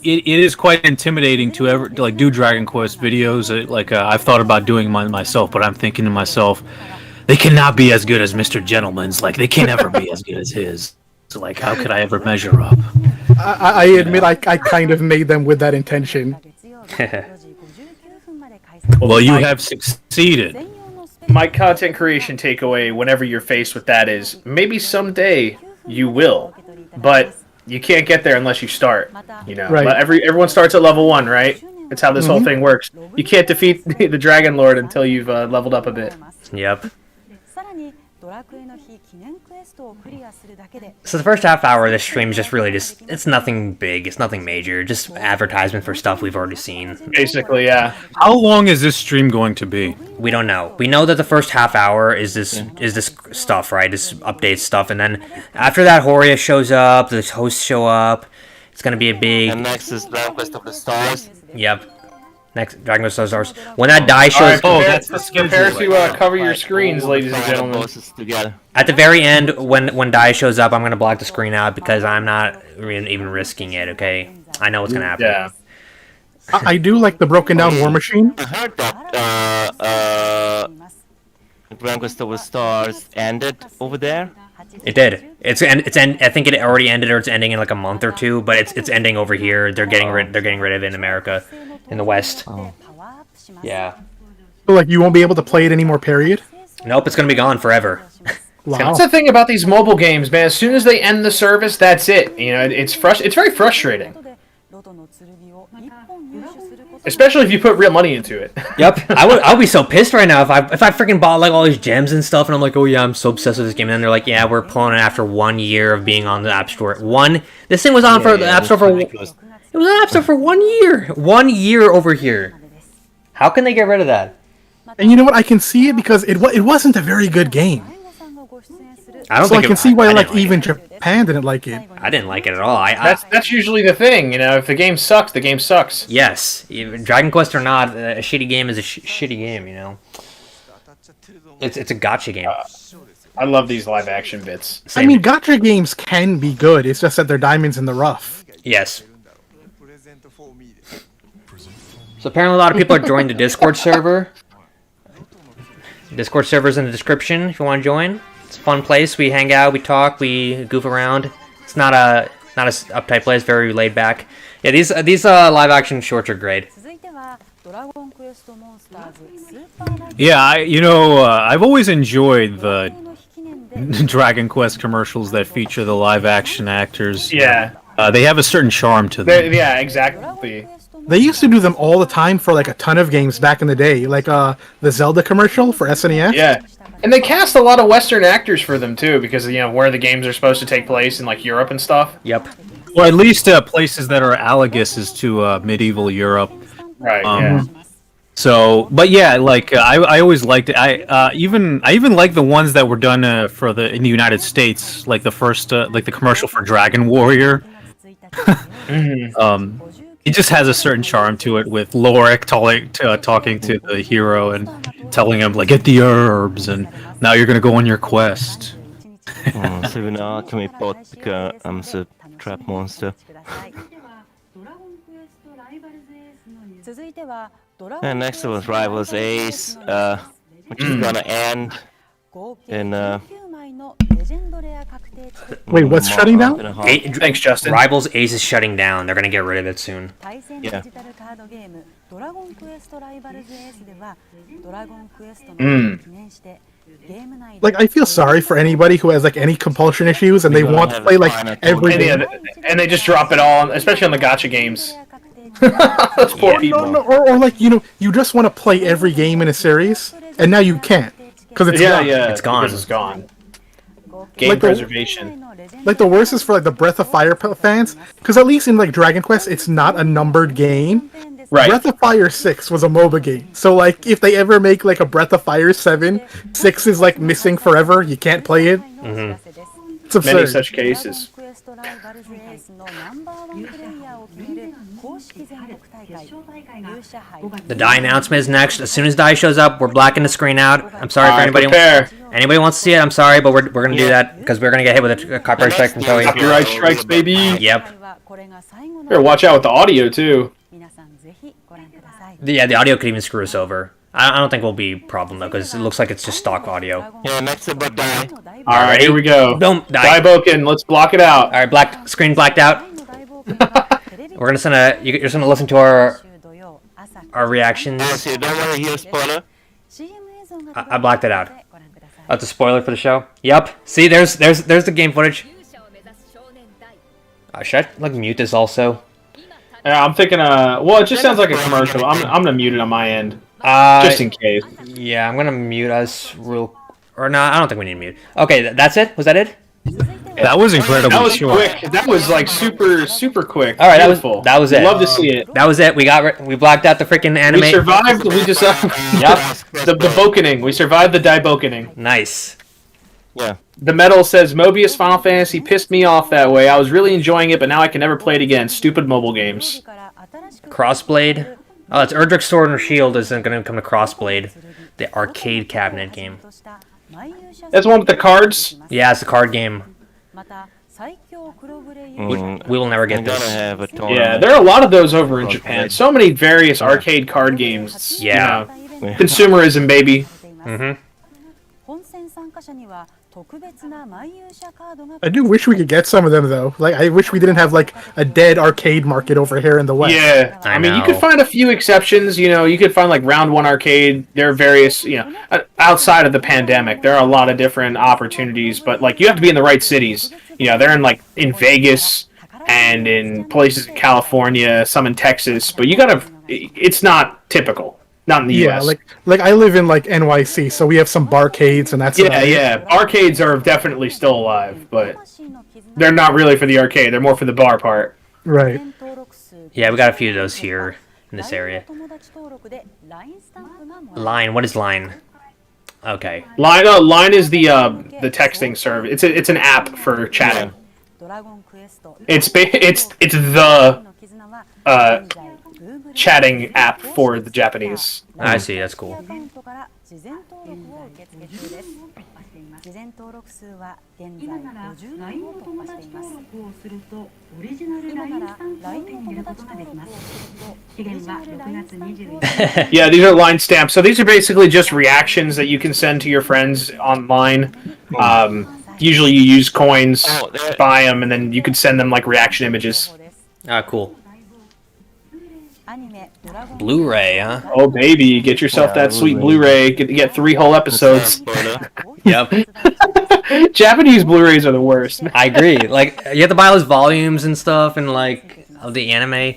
It is quite intimidating to ever like do Dragon Quest videos. I've thought about doing mine myself, but I'm thinking to myself, they cannot be as good as Mr. Gentleman's. Like they can never be as good as his. So like, how could I ever measure up? I admit I kind of made them with that intention. Well, you have succeeded. My content creation takeaway whenever you're faced with that is maybe someday you will, but you can't get there unless you start. You know, Right. everyone starts at level 1, right? That's how this whole thing works. You can't defeat the Dragon Lord until you've leveled up a bit. Yep. So the first half hour of this stream is just really it's nothing big, it's nothing major, just advertisement for stuff we've already seen. Basically, yeah. How long is this stream going to be? We don't know. We know that the first half hour is this stuff, right? This update stuff, and then after that, Horia shows up, the hosts show up. It's gonna be a big. And next is Dragon Quest of the Stars. Yep. Next, Dragon Quest of the Stars. When that die shows. Alright, Oh, that's the prepare schedule. to cover your screens, ladies and gentlemen. Bosses together. At the very end, when die shows up, I'm gonna block the screen out because I'm not even risking it. Okay, I know what's gonna happen. Yeah. I do like the broken down War Machine. I heard that Dragon Quest of the Stars ended over there. It did. I think it already ended, or it's ending in like a month or two. But it's ending over here. They're getting rid of it in America, in the West. Oh. Yeah. So, like, you won't be able to play it anymore, period? Nope. It's gonna be gone forever. Wow. That's the thing about these mobile games, man. As soon as they end the service, that's it. You know, it's very frustrating. Especially if you put real money into it. Yep. I'll be so pissed right now if I freaking bought like all these gems and stuff, and I'm like, oh yeah, I'm so obsessed with this game, and then they're like, yeah, we're pulling it after 1 year of being on the App Store. This thing was on for the App Store for. It was on the App Store for 1 year. 1 year over here. How can they get rid of that? And you know what? I can see it because it wasn't a very good game. I don't So I think can see why, I like, didn't even it. Japan didn't like it. I didn't like it at all. That's usually the thing, you know. If the game sucks, the game sucks. Yes, even Dragon Quest or not, a shitty game is a shitty game. You know, it's a gotcha game. I love these live action bits. I mean, gacha games can be good. It's just that they're diamonds in the rough. Yes. So apparently, a lot of people are joining the Discord server. Discord server's in the description if you want to join. It's a fun place. We hang out, we talk, we goof around. It's not a uptight place. Very laid back. Yeah, these live action shorts are great. Yeah, I've always enjoyed the Dragon Quest commercials that feature the live action actors. Yeah. They have a certain charm to them. Yeah, exactly. They used to do them all the time for like a ton of games back in the day, like the Zelda commercial for SNES. Yeah. And they cast a lot of Western actors for them too, because you know where the games are supposed to take place in like Europe and stuff. Yep. Or at least places that are analogous to medieval Europe. Right. Yeah. So, but yeah, like I always liked it. I even like the ones that were done in the United States, like the first like the commercial for Dragon Warrior. It just has a certain charm to it, with Lorik talking to the hero and telling him like, get the herbs, and now you're gonna go on your quest. So now can we bot because I'm a trap monster. And next was Rivals Ace, which is gonna end in Wait, what's shutting down? Thanks, Justin. Rivals Ace is shutting down. They're gonna get rid of it soon. Yeah. Like, I feel sorry for anybody who has like any compulsion issues and they want to play like every game. And they just drop it all, especially on the gacha games. Those poor people. No, or like, you know, you just want to play every game in a series, and now you can't because it's gone. It's gone. Because it's gone. Game Like the- preservation. Like, the worst is for like the Breath of Fire fans, because at least in like Dragon Quest, it's not a numbered game. Right. Breath of Fire 6 was a MOBA game, so like if they ever make like a Breath of Fire 7, 6 is like missing forever. You can't play it. It's absurd. Many such cases. The Die announcement is next. As soon as Die shows up, we're blacking the screen out. I'm sorry for anybody. Prepare. Anybody wants to see it? I'm sorry, but we're gonna do that because we're gonna get hit with a copyright strike from Toei. Copyright strikes, baby. Yep. Better watch out with the audio too. The audio could even screw us over. I don't think we'll be a problem though, because it looks like it's just stock audio. Yeah, next about Die. All right, here we go. Boom, Die. Daiboken, let's block it out. All right, screen blacked out. We're gonna you're just gonna listen to our our reactions. So you don't want to hear spoiler? I blacked it out. Oh, it's a spoiler for the show. Yep. See, there's the game footage. Should I like mute this also? Yeah, I'm thinking. Well, it just sounds like a commercial. I'm gonna mute it on my end, just in case. Yeah, I'm gonna mute us real. Or no, I don't think we need to mute. Okay, that's it. Was that it? That was incredibly That was short. quick. That was like super quick. All right, Beautiful. that was it. Love to see it. That was it. We blacked out the freaking anime. We survived. We just Yep. the bokening. We survived the die bokening. Nice. Yeah. The medal says Mobius Final Fantasy pissed me off that way. I was really enjoying it, but now I can never play it again. Stupid mobile games. Crossblade. Oh, it's Erdrick's Sword and Shield isn't going to come to Crossblade, the arcade cabinet game. That's the one with the cards. Yeah, it's a card game. We will never get I'm gonna this. have a tournament. Yeah, there are a lot of those over in Japan. So many various arcade card games. It's, Yeah. you know, consumerism, baby. Mm-hmm. I do wish we could get some of them though. Like, I wish we didn't have like a dead arcade market over here in the West. Yeah, I I mean, you know. could find a few exceptions. You know, you could find like Round One Arcade. There are various, you know, outside of the pandemic, there are a lot of different opportunities. But like, you have to be in the right cities. You know, they're in Vegas and in places in California, some in Texas. But you gotta, it's not typical. Not in the Yeah, U.S. like I live in like NYC, so we have some barcades and that's about it. Yeah. Arcades are definitely still alive, but they're not really for the arcade. They're more for the bar part. Right. Yeah, we got a few of those here in this area. Line. What is Line? Okay. Line is the texting service. It's an app for chatting. It's the chatting app for the Japanese. I see. That's cool. Yeah, these are line stamps. So these are basically just reactions that you can send to your friends online. Usually you use coins, buy them, and then you can send them like reaction images. Ah, cool. Blu-ray, huh? Oh baby, get yourself that sweet Blu-ray. Get 3 whole episodes. Spoiler. Yep. Japanese Blu-rays are the worst. I agree. Like, you have to buy those volumes and stuff, and like of the anime.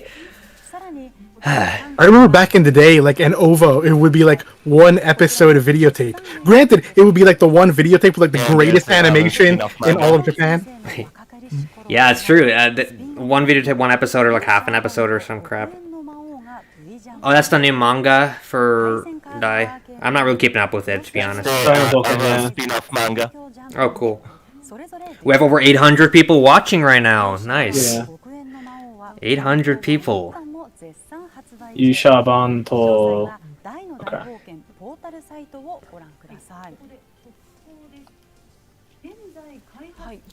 I remember back in the day, like an OVA, it would be like one episode of videotape. Granted, it would be like the one videotape with like the Yeah, greatest yes, animation enough in manga. all of Japan. Yeah, it's true. One videotape, one episode, or like half an episode, or some crap. Oh, that's the new manga for Dai. I'm not really keeping up with it, to be honest. A spin-off manga. Oh, cool. We have over 800 people watching right now. Nice. Yeah. 800 people. Yushabanto. Okay.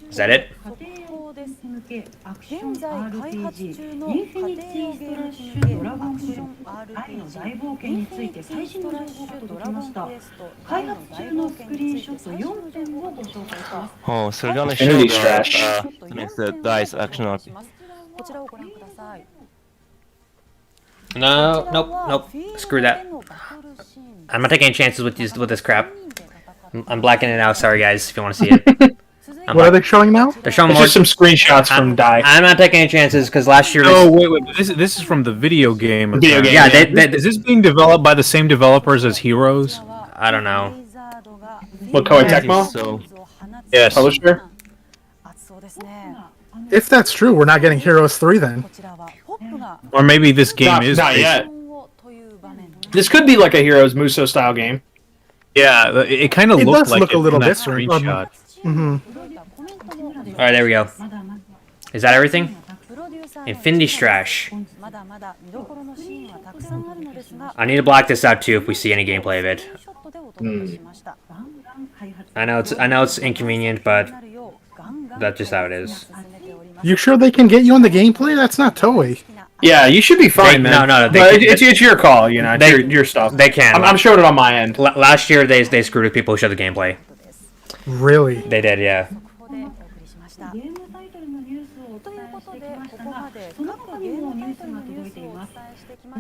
Is that it? 現在開発中の家庭用ゲーム機向けアクション RPG インフィニティストラッシュドラゴンクエスト開発中のスクリーンショット4点をご紹介します。 Oh, so we're gonna show Infinity the, Trash. means the dice action RPG. こちらをご覧ください。 No, nope. Screw that. I'm not taking any chances with this crap. I'm blacking it out. Sorry, guys, if you want to see it. What are they showing now? They're showing It's more. just some screenshots from Dai. I'm not taking any chances because last year. Oh wait. This is from the video game. Video game. Yeah, Is this being developed by the same developers as Heroes? I don't know. What, Koei Tecmo? So, Yes. Publisher? If that's true, we're not getting Heroes 3 then. Or maybe this game Not, is not based- yet. This could be like a Heroes Muso style game. Yeah, it kind of It looked does like look it a little in that different. screenshot. All right, there we go. Is that everything? Infinity Strash. I need to block this out too if we see any gameplay of it. I know it's inconvenient, but that's just how it is. You sure they can get you on the gameplay? That's not Toei. Yeah, you should be fine, They- man. no, they- But it's your call, you know. It's They- your stuff. They can. I'm showing it on my end. Last year they screwed with people who showed the gameplay. Really? They did, yeah. ゲームタイトルのニュースをお伝えしてきましたが、その他にもニュースが届いています。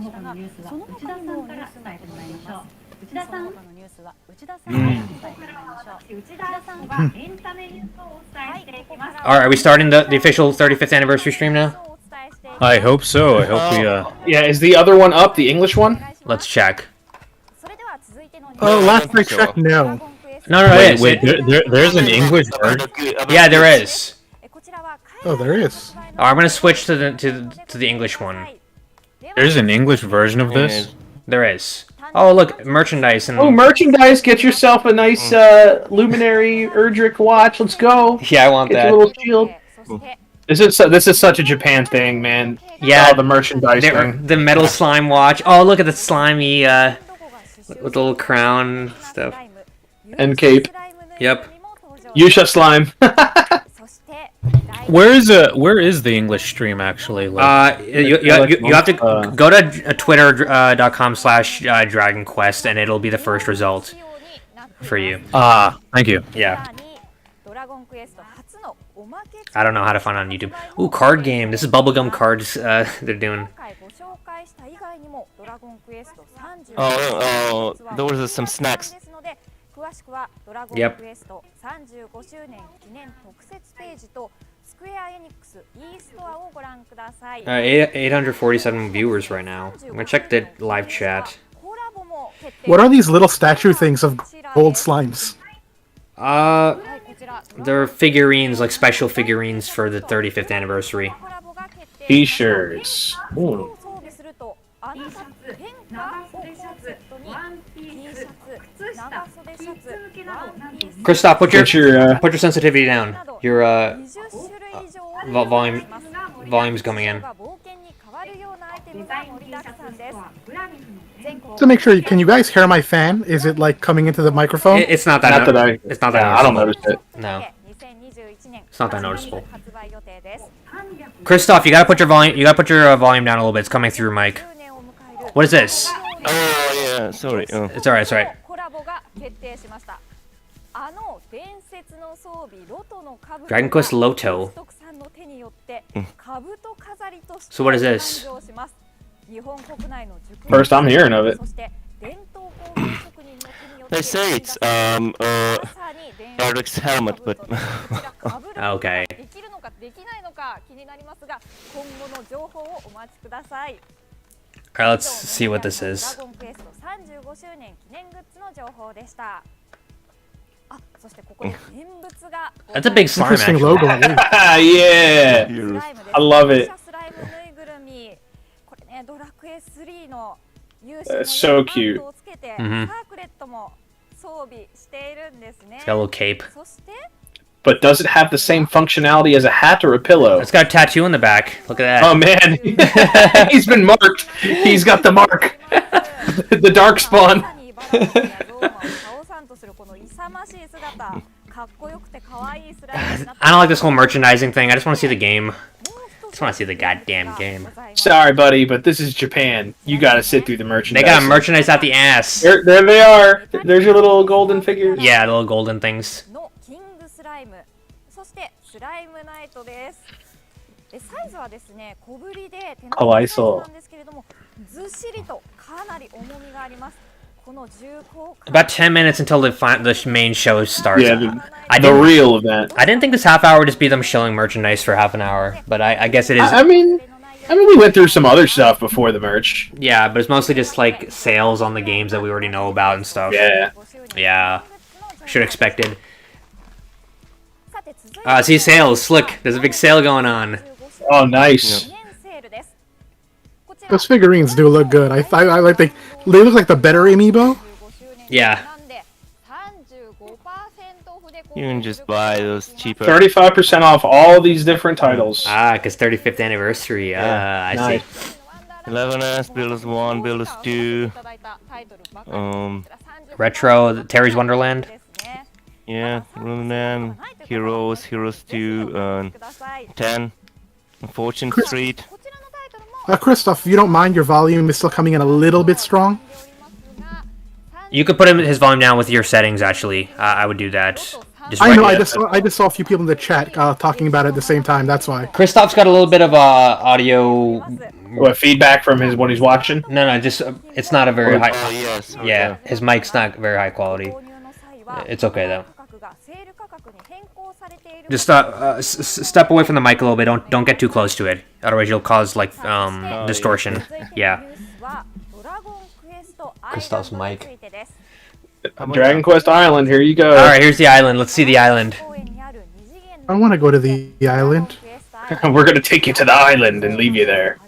他のニュースは内田さんから伝えてもらいましょう。内田さん。他のニュースは内田さんから伝えてもらいましょう。内田さんはエンタメニュースをお伝えしていきます。 All right, are we starting the official 35th anniversary stream now? I hope so. I hope we Yeah, is the other one up? The English one? Let's check. それでは続いてのニュース Oh, last I checked, no. No, no, it is. wait. There's an English version. Yeah, there is. こちらは Oh, there is. Oh, I'm gonna switch to the English one. There's an English version of this. There is. Oh, look, merchandise and Oh, merchandise! Get yourself a nice Luminary Erdrick watch. Let's go. yeah, I want Get that. your little shield. This is such a Japan thing, man. Yeah, Oh, the merchandise thing. the metal slime watch. Oh, look at the slimy with the little crown stuff. And cape. Yep. Yusha slime. Where is the English stream actually? Like, You have to go to twitter.com/Dragon Quest and it'll be the first result for you. thank you. Yeah. I don't know how to find it on YouTube. Ooh, card game. This is bubblegum cards they're doing. Oh, those are some snacks. Yep. 35周年記念特設ページとスクエアエニックス e ストアをご覧ください。847 viewers right now. I'm gonna check the live chat. What are these little statue things of gold slimes? They're figurines, like special figurines for the 35th anniversary. T-shirts. Ooh. Christoph, put your sensitivity down. Your volume's coming in. To make sure, can you guys hear my fan? Is it like coming into the microphone? It's not that. It's not that. I don't notice it. No. It's not that noticeable. Christoph, you gotta put your volume. You gotta put your volume down a little bit. It's coming through, Mike. What is this? Oh yeah, sorry. It's alright. It's alright. Dragon Quest Loto. So what is this? First I'm hearing of it. They say it's Eric's helmet, but Okay. Alright, let's see what this is. That's a big slime, Interesting actually. logo. At least. Yeah. I love it. That's so cute. Mhm. It's got a little cape. But does it have the same functionality as a hat or a pillow? It's got a tattoo in the back. Look at that. Oh man, he's been marked. He's got the mark. The dark spawn. I don't like this whole merchandising thing. I just want to see the game. I just want to see the goddamn game. Sorry, buddy, but this is Japan. You gotta sit through the merchandise. They got merchandise out the ass. There they are. There's your little golden figures. Yeah, the little golden things. About 10 minutes until the main show starts. Yeah, the real event. I didn't think this half hour would just be them showing merchandise for half an hour, but I guess it is. I mean, we went through some other stuff before the merch. Yeah, but it's mostly just like sales on the games that we already know about and stuff. Yeah. Yeah. Should have expected. See sales. Look, there's a big sale going on. Oh, nice. Those figurines do look good. I like they look like the better amiibo. Yeah. you can just buy those cheaper. 35% off all these different titles. Ah, because 35th anniversary. I nice. see. 11S, Builders 1, Builders 2. Retro, Terry's Wonderland. Yeah, Runeman, Heroes, Heroes 2, 10, Fortune Street. Christoph, if you don't mind, your volume is still coming in a little bit strong. You could put his volume down with your settings, actually. I would do that. Just I know. right- I just saw a few people in the chat talking about it at the same time. That's why. Christoph's got a little bit of audio. What feedback from his what he's watching? No, just it's not a very high. Oh yes. Oh, Yeah, his mic's not very high quality. It's okay though. Just step away from the mic a little bit. Don't get too close to it. Otherwise, you'll cause like distortion. Yeah. Christoph's mic. Dragon Quest Island. Here you go. All right, here's the island. Let's see the island. I want to go to the island. We're gonna take you to the island and leave you there.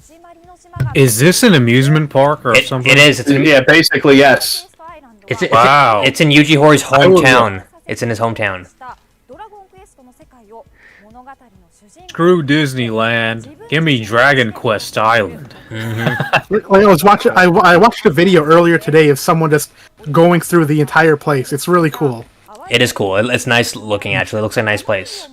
Is this an amusement park or something? It is. Yeah, basically yes. Wow. It's in Yuji Hoari's hometown. It's in his hometown. Screw Disneyland. Give me Dragon Quest Island. Like, I was watching. I watched a video earlier today of someone just going through the entire place. It's really cool. It is cool. It's nice looking. Actually, it looks like a nice place.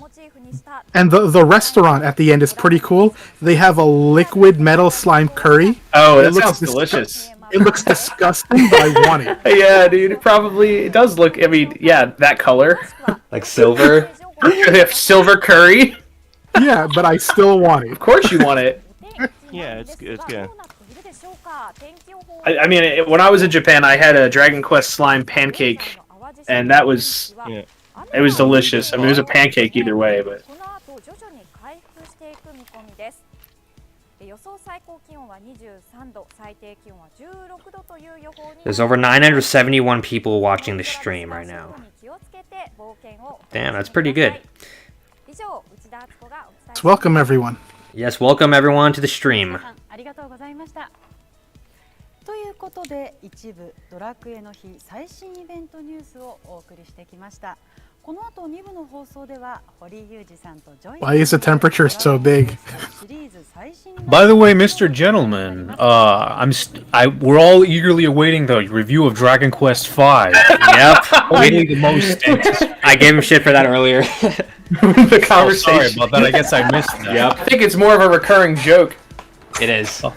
And the restaurant at the end is pretty cool. They have a liquid metal slime curry. Oh, that It looks sounds dis- delicious. It looks disgusting, but I want it. Yeah, dude. It does look. I mean, yeah, that color. Like silver. They have silver curry. Yeah, but I still want it. Of course you want it. Yeah, it's good. It's good. I mean, when I was in Japan, I had a Dragon Quest slime pancake, and that was Yeah. it was delicious. I mean, it was a pancake either way, but There's over 971 people watching the stream right now. Damn, that's pretty good. Let's welcome everyone. Yes, welcome everyone to the stream. ありがとうございました。ということで、一部ドラクエの日最新イベントニュースをお送りしてきました。この後2部の放送では堀井雄二さんとジョイ Why is the temperature so big? シリーズ最新 By the way, Mr. Gentleman, we're all eagerly awaiting the review of Dragon Quest V. Yep. Probably the most. I gave him shit for that earlier. the Oh, conversation. sorry about that. I guess I missed that. Yep. I think it's more of a recurring joke. It is. Oh,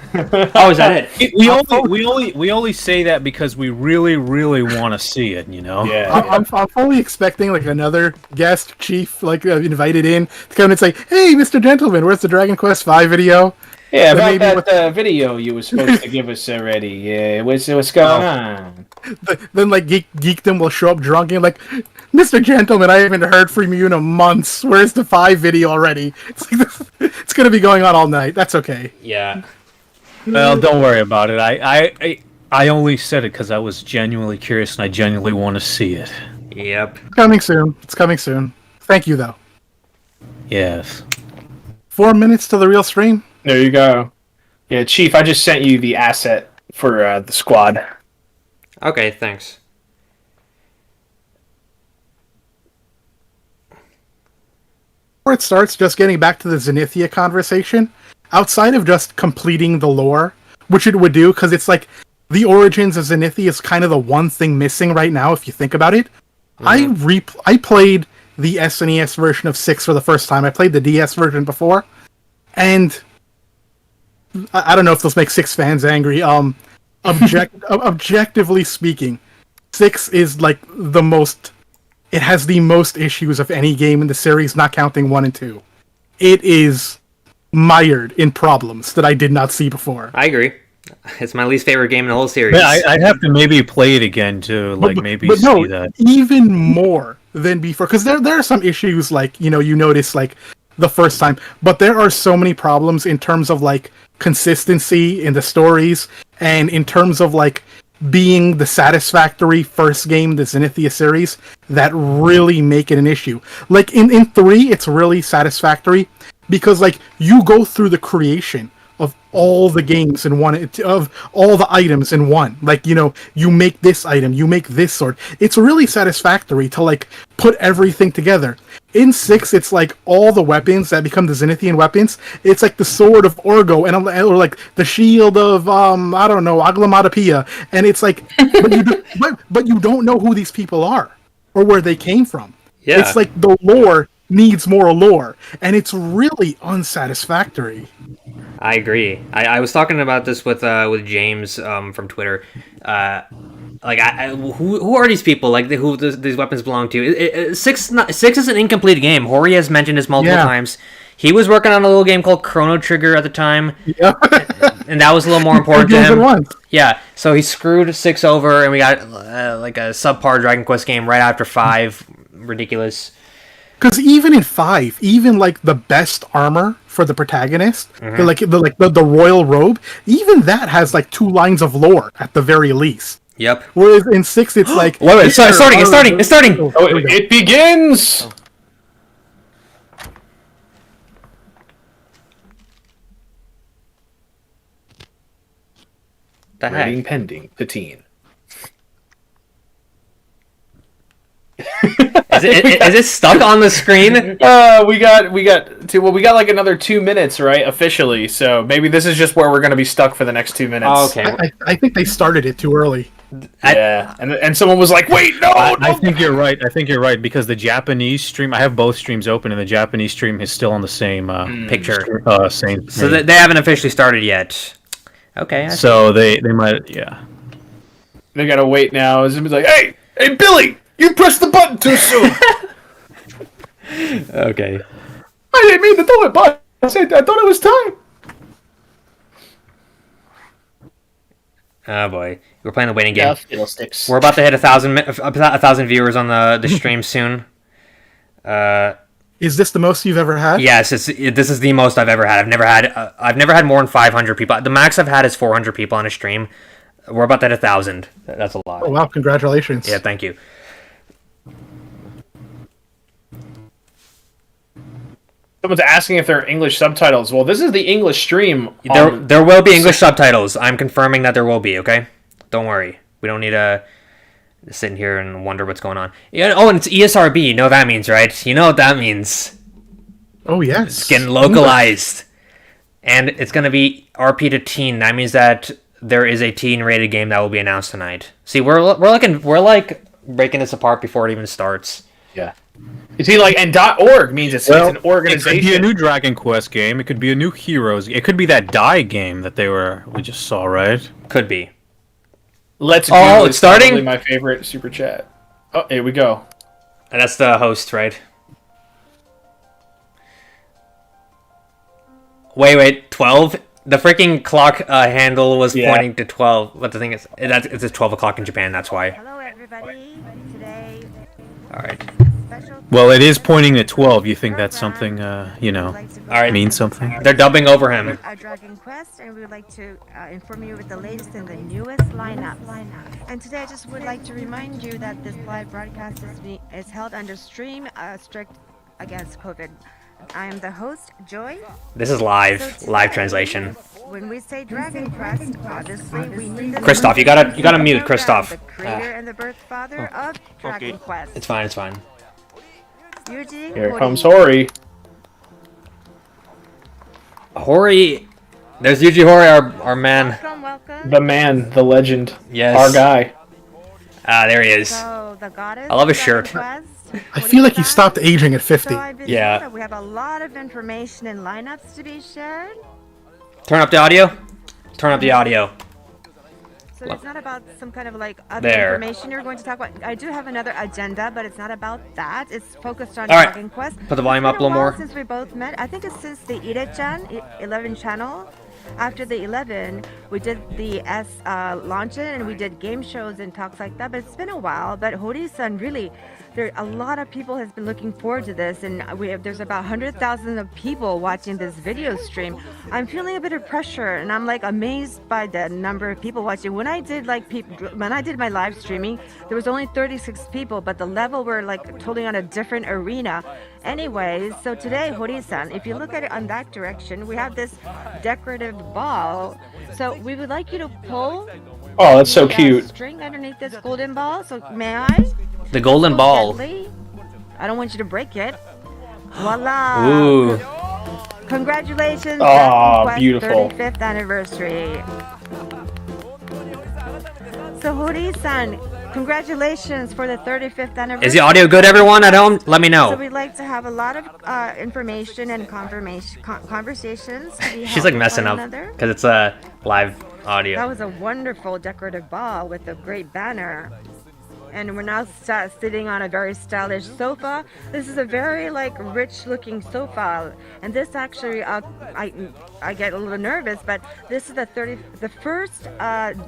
is that it? We only say that because we really want to see it, you know. Yeah. I'm fully expecting like another guest chief like invited in to come and say, "Hey, Mr. Gentleman, where's the Dragon Quest V video?" Yeah, But about maybe that with- video you were supposed to give us already. Yeah, what's going on? Then like Geekdom will show up drunk and like, "Mr. Gentleman, I haven't heard from you in a month. Where's the 5 video already?" It's like it's gonna be going on all night. That's okay. Yeah. Well, don't worry about it. I only said it because I was genuinely curious and I genuinely want to see it. Yep. It's coming soon. It's coming soon. Thank you though. Yes. 4 minutes to the real stream. There you go. Yeah, Chief, I just sent you the asset for the squad. Okay, thanks. Before it starts, just getting back to the Zenithia conversation, outside of just completing the lore, which it would do, because it's like the origins of Zenithia is kind of the one thing missing right now, if you think about it. I played the SNES version of 6 for the first time. I played the DS version before, and I don't know if this makes 6 fans angry. Objectively speaking, 6 is like the most. It has the most issues of any game in the series, not counting 1 and 2. It is mired in problems that I did not see before. I agree. It's my least favorite game in the whole series. Yeah, I'd have to maybe play it again to see that. Even more than before, because there are some issues like you notice like the first time, but there are so many problems in terms of like consistency in the stories and in terms of like being the satisfactory first game in the Zenithia series that really make it an issue. Like in 3, it's really satisfactory because like you go through the creation of all the games in one, of all the items in one. Like, you make this item, you make this sword. It's really satisfactory to like put everything together. In 6, it's like all the weapons that become the Zenithian weapons. It's like the sword of Orgo or like the shield of I don't know, Aglamatopia, and it's like, but you don't know who these people are or where they came from. Yeah. It's like the lore needs more lore, and it's really unsatisfactory. I agree. I was talking about this with James from Twitter. Like, who are these people? Like, who these weapons belong to? Six is an incomplete game. Hori has mentioned this multiple times. He was working on a little game called Chrono Trigger at the time, and that was a little more important to him. Yeah, so he screwed 6 over, and we got like a subpar Dragon Quest game right after 5. Ridiculous. Because even in 5, even like the best armor for the protagonist, the royal robe, even that has like 2 lines of lore at the very least. Yep. Whereas in 6, it's like wait, it's starting! Oh, it begins. The heck? Rating pending. Patine. Is it stuck on the screen? We got like another 2 minutes, right? Officially, so maybe this is just where we're gonna be stuck for the next 2 minutes. Oh, okay. I think they started it too early. Yeah, and someone was like, "Wait, no!" I think you're right. I think you're right because the Japanese stream. I have both streams open, and the Japanese stream is still on the same picture. Same. So they haven't officially started yet. Okay. So they might, yeah. They gotta wait now. It's like, hey, Billy, you pressed the button too soon. Okay. I didn't mean to throw it, but I thought it was time. Oh boy, we're playing the waiting game. Yeah, fiddlesticks. We're about to hit 1,000 viewers on the stream soon. Is this the most you've ever had? Yes, this is the most I've ever had. I've never had more than 500 people. The max I've had is 400 people on a stream. We're about to hit 1,000. That's a lot. Oh wow! Congratulations. Yeah, thank you. Someone's asking if there are English subtitles. Well, this is the English stream. There will be English subtitles. I'm confirming that there will be, okay? Don't worry. We don't need to sit in here and wonder what's going on. Yeah, and it's ESRB. You know what that means, right? You know what that means. Oh, yes. It's getting localized. And it's going to be RP to teen. That means that there is a teen-rated game that will be announced tonight. See, we're like breaking this apart before it even starts. Yeah. You see, like, and .org means it's an organization. It could be a new Dragon Quest game. It could be a new Heroes. It could be that Die game that we just saw, right? Could be. Let's Go. Oh, it's starting? Probably my favorite super chat. Oh, here we go. And that's the host, right? Wait, 12? The freaking clock handle was pointing to 12. But the thing is, it's 12 o'clock in Japan, that's why. Hello, everybody. Today, Alright. Well, it is pointing at 12. You think that's something, Alright. means something? They're dubbing over him. Dragon Quest, and we would like to inform you with the latest and the newest lineup. And today, I just would like to remind you that this live broadcast is held under strict against COVID. I am the host, Joy. This is live translation. When we say Dragon Quest, obviously we need Christoph, you gotta mute Christoph. The creator and the birth father of Dragon Quest. It's fine. Yuji, Here comes Hori. Hori, there's Yuji Hori, our man. Welcome. The man, the legend. Yes. Our guy. Ah, there he is. So, the goddess I love his of shirt. Dragon Quest, I feel like he stopped aging at 50. So I believe Yeah. that we have a lot of information and lineups to be shared. Turn up the audio. Turn up the audio. So it's not about some kind of like other There. information you're going to talk about. I do have another agenda, but it's not about that. It's focused on All right. Dragon Quest. Put the volume up a little more. Since we both met, I think it's since the Ida-chan 11 channel. After the 11, we did the launch it, and we did game shows and talks like that. But it's been a while. But Hori-san, really, a lot of people has been looking forward to this, and there's about 100,000 of people watching this video stream. I'm feeling a bit of pressure, and I'm like amazed by the number of people watching. When I did my live streaming, there was only 36 people, but the level were like totally on a different arena. Anyways, so today, Hori-san, if you look at it on that direction, we have this decorative ball. So we would like you to pull Oh, that's so the cute. string underneath this golden ball. So may I? The golden ball. Gently. I don't want you to break it. Voila! Ooh. Congratulations! Aw, Dragon Quest beautiful. 35th anniversary. So Hori-san, congratulations for the 35th anniversary. Is the audio good, everyone at home? Let me So know. we'd like to have a lot of information and conversations. To be She's held like with messing one up another. because it's a live audio. That was a wonderful decorative ball with a great banner. And we're now sitting on a very stylish sofa. This is a very like rich looking sofa, and this actually I get a little nervous, but this is the first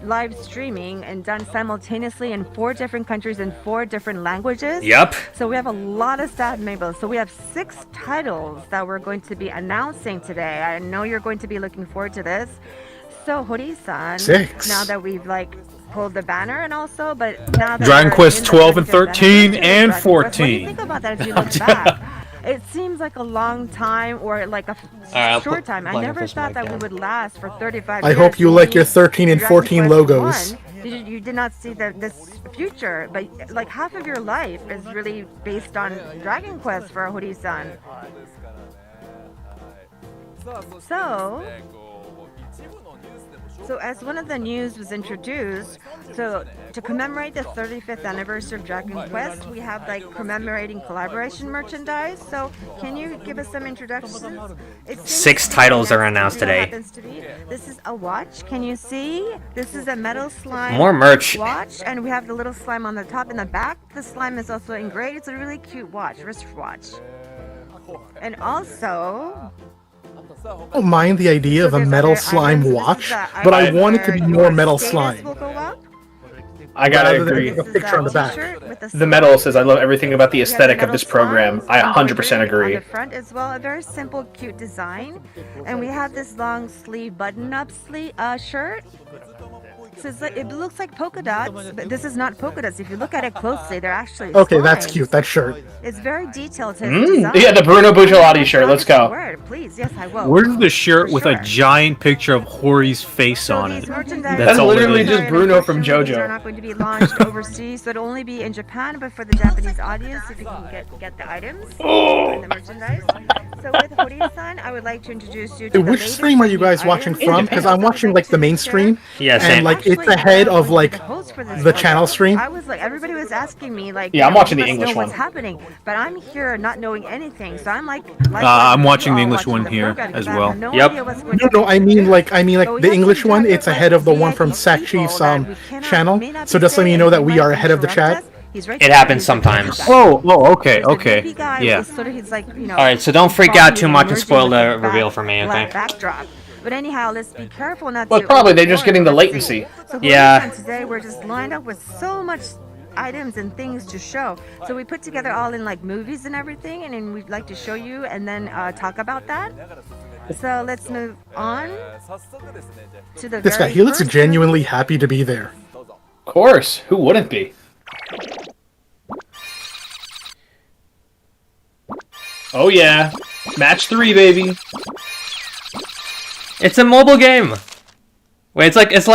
live streaming and done simultaneously in 4 different countries in 4 different languages. Yep. So we have a lot of staff members. So we have 6 titles that we're going to be announcing today. I know you're going to be looking forward to this. So Hori-san, 6. now that we've like pulled the banner and also, but now that Dragon we're Quest in the 12 and 35th 13 anniversary and of Dragon Quest, what do you 14. think about that as you look back? It seems like a long time or like a I'll short put time. I never Blackenfist thought mic that we down. would last for 35 I years. hope you like your Maybe 13 and Dragon 14 Quest logos. 1, you did not see this future, but like half of your life is really based on Dragon Quest for Hori-san. So as one of the news was introduced, so to commemorate the 35th anniversary of Dragon Quest, we have like commemorating collaboration merchandise. So can you give us some introductions? It seems 6 to be titles the are next announced video today. happens to be- This is a watch. Can you see? This is a metal slime More merch. watch, and we have the little slime on the top. In the back, the slime is also engraved. It's a really cute watch, wristwatch. And also, I don't mind the idea of a there's metal other slime items. This watch, is the but I item want it to where be more your metal status slime. will go up. I gotta Rather than agree. a This is picture on the back. t-shirt with The metal says I love everything about the We have aesthetic of metal this program. slimes I 100% embroidered agree. On the front as well, a very simple, cute design, and we have this long sleeve button-up shirt. So it's like, it looks like polka dots, but this is not polka dots. If you look at it closely, they're actually Okay, that's slimes. cute. That shirt. It's very detailed. To his design. Yeah, the Bruno Bugelati shirt. Let's go. Word, please. Yes, I will. Where's the shirt For with sure. a giant picture of Hori's face So on these it? merchandise That's all it literally is. just Bruno from Unfortunately, these JoJo. are not going to be launched overseas, so it'll only be in Japan. But for the Japanese audience, if you can get the items and the merchandise. So with Hori-san, I would like to introduce you to Hey, the which latest stream are you new guys watching items. from? Because I'm watching like the main stream, Yeah, and same. like it's Actually, ahead I was of like the host for this the one. channel stream. I was like, everybody was asking me like, Yeah, I'm you know, watching the let us English know what's one. happening, but I'm here not knowing anything, so I'm like I'm watching the you all English watching one the here program, as because I well. have no Yep. idea what's going No, to no, I mean like But we the have English some one. Dragon It's ahead of the one from VIP sackchief's people that we cannot- channel. may not So be just letting you saying, know that he we might are ahead of the correct chat. us. He's right It there. happens He's right there. sometimes. Oh, okay, There's the okay. VIP guy Yeah. is sort of, he's like, you know, Alright, so don't freak out too much and emerging spoil with the back- reveal for me, black okay? Backdrop. But anyhow, let's be careful not Well, to. probably they're just getting the overpower everything. latency. So Yeah. Hori-san, today we're just lined up with so much items and things to show. So we put together all in like movies and everything, and then we'd like to show you and then talk about that. So let's move on to the This guy, very he looks first genuinely happy to be there. Of course. Who wouldn't be? Oh yeah. Match 3, baby. It's a mobile game. Wait, it's like It's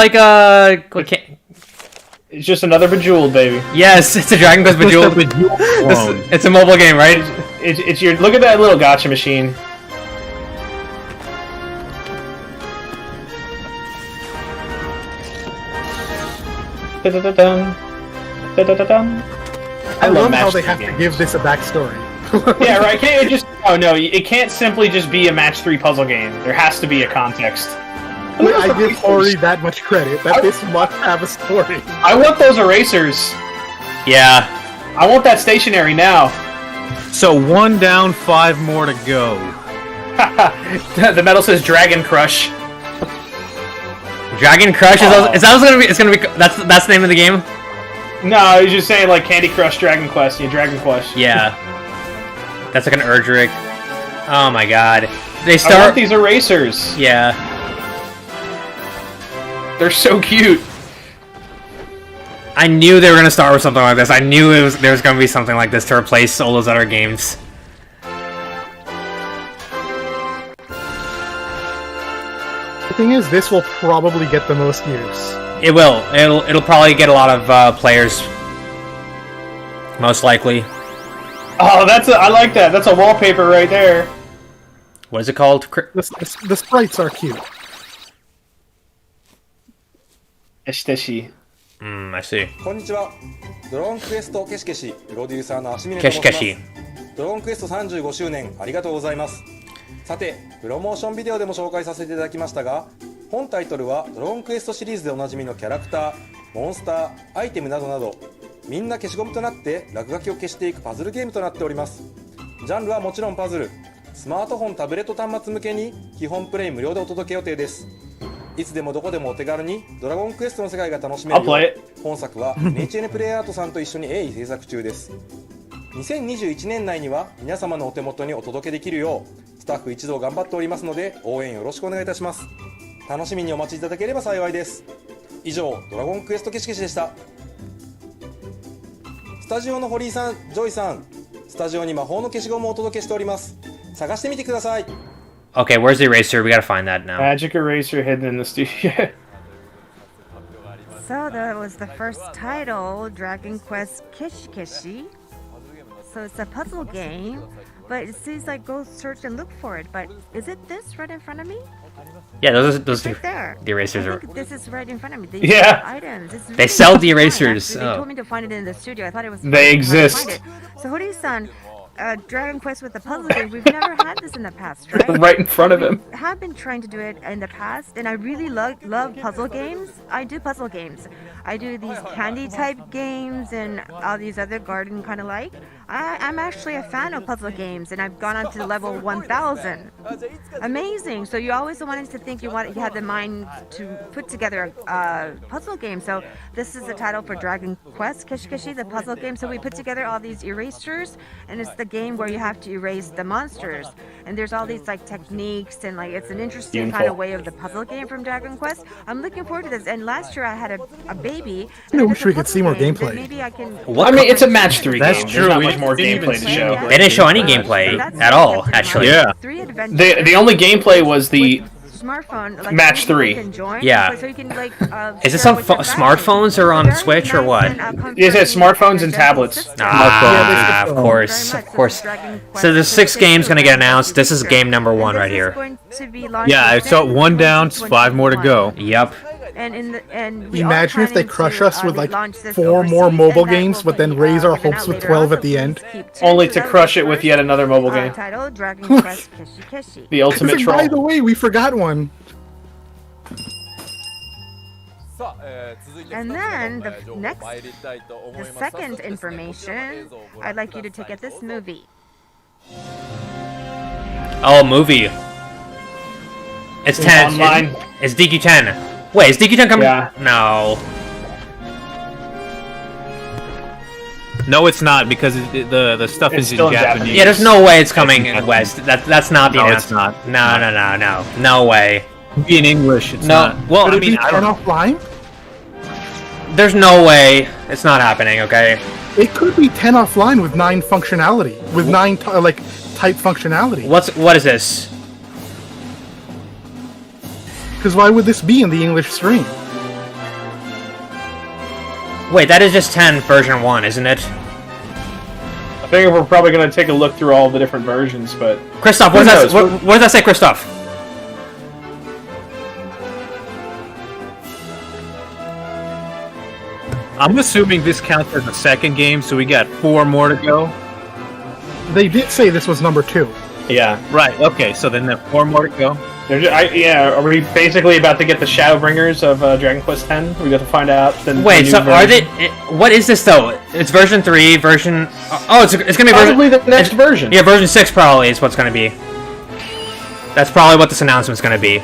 just another Bejeweled, baby. yes, it's a Dragon Quest Bejeweled. Clone. It's a mobile game, right? It's your look at that little gotcha machine. Da-da-da-dum. Da-da-da-dum. I love match how they 3 have to games. give this a backstory. Yeah, right. Can't it just? Oh no, it can't simply just be a match 3 puzzle game. There has to be a context. I give Hori that much credit that this must have a story. I want those erasers. Yeah. I want that stationery now. So 1 down, 5 more to go. The medal says Dragon Crush. Dragon Crush is that what's gonna be? It's gonna be. That's the name of the game. No, I was just saying like Candy Crush, Dragon Quest, yeah, Dragon Quest. Yeah. That's like an Erdrick. Oh my god. They I want start. these erasers. Yeah. They're so cute. I knew they were gonna start with something like this. I knew there was gonna be something like this to replace all those other games. The thing is, this will probably get the most use. It will. It'll probably get a lot of players. Most likely. Oh, I like that. That's a wallpaper right there. What is it called? The sprites are cute. Esteshi. I see. こんにちは。ドラゴンクエストケシケシプロデューサーの足峰と申します。ケシケシ。ドラゴンクエスト35周年ありがとうございます。さて、プロモーションビデオでも紹介させていただきましたが、本タイトルはドラゴンクエストシリーズでおなじみのキャラクター、モンスター、アイテムなどなどみんな消しゴムとなって落書きを消していくパズルゲームとなっております。ジャンルはもちろんパズル。スマートフォン、タブレット端末向けに基本プレイ無料でお届け予定です。いつでもどこでもお手軽にドラゴンクエストの世界が楽しめるよ I'll play う本作は NHN プレイアートさんと一緒に鋭意制作中です。2021年内には皆様のお手元にお届けできるようスタッフ一同頑張っておりますので応援よろしくお願いいたします。楽しみにお待ちいただければ幸いです。以上、ドラゴンクエストけしけしでした。スタジオの堀井さん、ジョイさん、スタジオに魔法の消しゴムをお届けしております。探してみてください。 Okay, where's the eraser? We gotta find that now. Magic eraser hidden in the studio. So that was the first title, Dragon Quest Kishi Kishi. So it's a puzzle game, but it seems like go search and look for it. But is it this right in front of me? Yeah, those Right there. the erasers I are. think this is right in front of me. These Yeah. items. It's They really sell the fun, erasers. actually. They Oh. told me to find it in the studio. I thought it was. They fun to find exist. it. So Hori-san, Dragon Quest with the puzzle game. We've never had this in the past, right? Right in front of him. I have been trying to do it in the past, and I really love puzzle games. I do puzzle games. I do these candy type games and all these other garden kind of like. I'm actually a fan of puzzle games, and I've gone on to level 1000. Amazing! So you always wanted to think you had the mind to put together a puzzle game. So this is the title for Dragon Quest Kishi Kishi, the puzzle game. So we put together all these erasers, and it's the game where you have to erase the monsters. And there's all these like techniques, and like it's an interesting kind of way of the puzzle game from Dragon Quest. I'm looking forward to this. And last year I had a baby. I and wish it's a we could puzzle see more game, then gameplay. Maybe I can. I mean, it's a match 3 That's game. true. There's not We much more didn't even gameplay to see show. They didn't show any gameplay at all, actually. Yeah. The only gameplay was the smartphone, like, Match people 3. can join, Yeah. so you can, like, Is this share on with your smartphones family. or on Very Switch or nice what? and, Yes, it's comforting smartphones and gentle tablets. system. Ah, of Very course, much. of course. Dragon Quest So there's 6 is games gonna get very announced. This is future. game number 1 And right this here. is going to be launched Yeah, I saw in one down, 5 more to go. Yep. And we are Imagine if they planning crush to, us with like relaunch this 4 more overseas, mobile and that games, will but then be, raise our given hopes out with later 12 on, at the so end. please keep tuned. only So to that was crush the it with first, yet another mobile game. title, Dragon Quest Kishi Kishi. The ultimate troll. By the way, we forgot one. And then the second information, I'd like you to take at this movie. Oh, movie. It's 10. online. It's DQ10. Wait, is DQ10 coming? Yeah. No. No, it's not because the stuff It's is in still in Japanese. Japanese. Yeah, there's no way it's coming in West. That's not the No, it's announcement. not. No way. It'd be in English. It's No. not. Well, Could I it be mean, 10 offline? there's no way it's not happening. Okay. It could be 10 offline with 9 functionality, with 9 like type functionality. What is this? Because why would this be in the English stream? Wait, that is just 10 version 1, isn't it? I think we're probably going to take a look through all the different versions, but Christoph, Who what knows? does that say, Christoph? I'm assuming this counts as a second game, so we got 4 more to go. They did say this was number 2. yeah. Right. Okay. So then there are 4 more to go. Are we basically about to get the Shadowbringers of Dragon Quest X? We got to find out. Wait, so are they? What is this though? It's version 3, version. Oh, it's gonna be Probably version. the next version. Yeah, version 6 probably is what's gonna be. That's probably what this announcement's gonna be.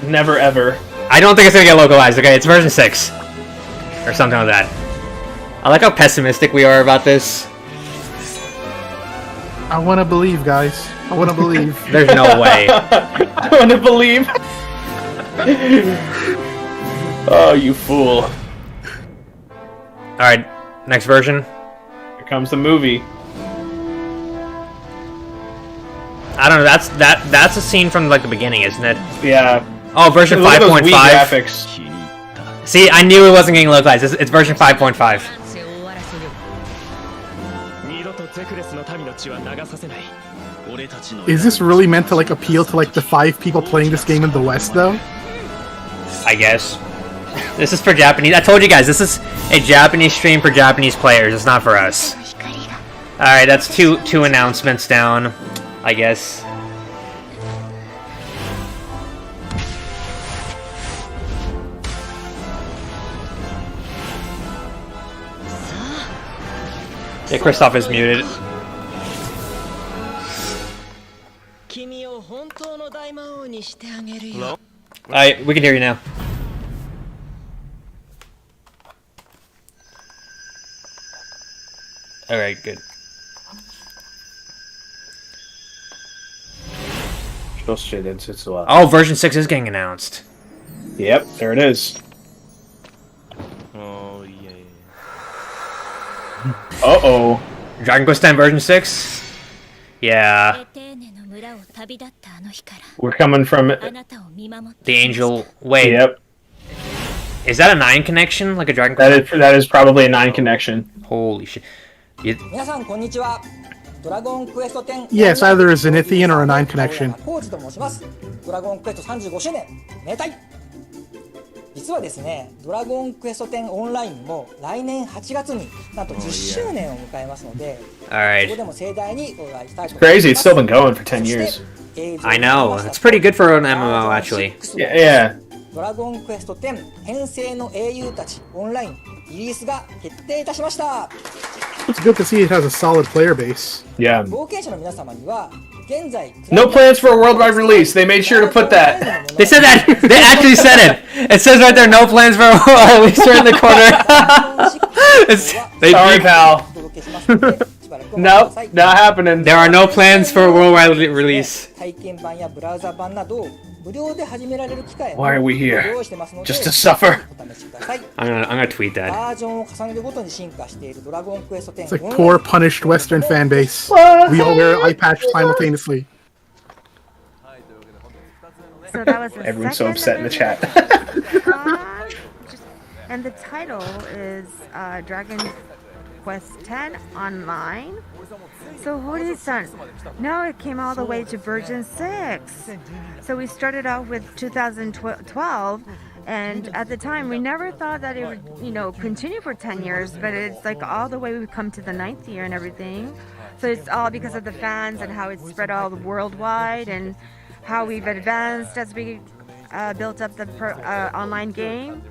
Never ever. I don't think it's gonna get localized. Okay, it's version 6 or something like that. I like how pessimistic we are about this. I want to believe, guys. I want to believe. There's no way. I want to believe. Oh, you fool. All right, next version. Here comes the movie. I don't know. That's a scene from like the beginning, isn't it? Yeah. Oh, version Look at those 5.5. Wii graphics. See, I knew it wasn't getting localized. It's version 5.5. Is this really meant to like appeal to like the 5 people playing this game in the West, though? I guess. This is for Japanese. I told you guys, this is a Japanese stream for Japanese players. It's not for us. Alright, that's two announcements down, I guess. Yeah, Kristoff is muted. Hello? Alright, we can hear you now. Alright, good. Oh, version 6 is getting announced. Yep, there it is. Oh, yeah. Uh-oh. Dragon Quest X version 6? Yeah. We're coming from... The Angel... Wait. Yep. Is that a 9 connection? Like a Dragon Quest? That is probably a 9 connection. Holy shit. Yes, either a Zenithian or a 9 connection. 実はですね、ドラゴンクエスト10オンラインも来年8月になんと10周年を迎えますので、そこでも盛大にお祝いしたいと思います。Crazy, it's still been going for 10 years. I know, it's pretty good for an MMO actually. Yeah. ドラゴンクエスト10編成の英雄たちオンラインリリースが決定いたしました。It's good to see it has a solid player base. Yeah. 冒険者の皆様には現在 No plans for a worldwide release. They made sure to put that. They said that. They actually said it. It says right there, no plans for a release in the corner. Sorry, pal. Nope, not happening. There are no plans for a worldwide release. 体験版やブラウザ版など無料で始められる機会を Why are we ご here? 用意してますので Just to suffer. お試しください。 I'm gonna tweet that. バージョンを重ねるごとに進化しているドラゴンクエスト10 It's like poor, punished Western fan base. We all wear eye patch simultaneously. So that was the Everyone's so second upset in the chat. And the title is Dragon Quest X Online. So Hori-san, now it came all the way to version 6. So we started off with 2012, and at the time we never thought that it would, continue for 10 years, but it's like all the way we've come to the 9th year and everything. So it's all because of the fans and how it's spread all worldwide and how we've advanced as we built up the online game.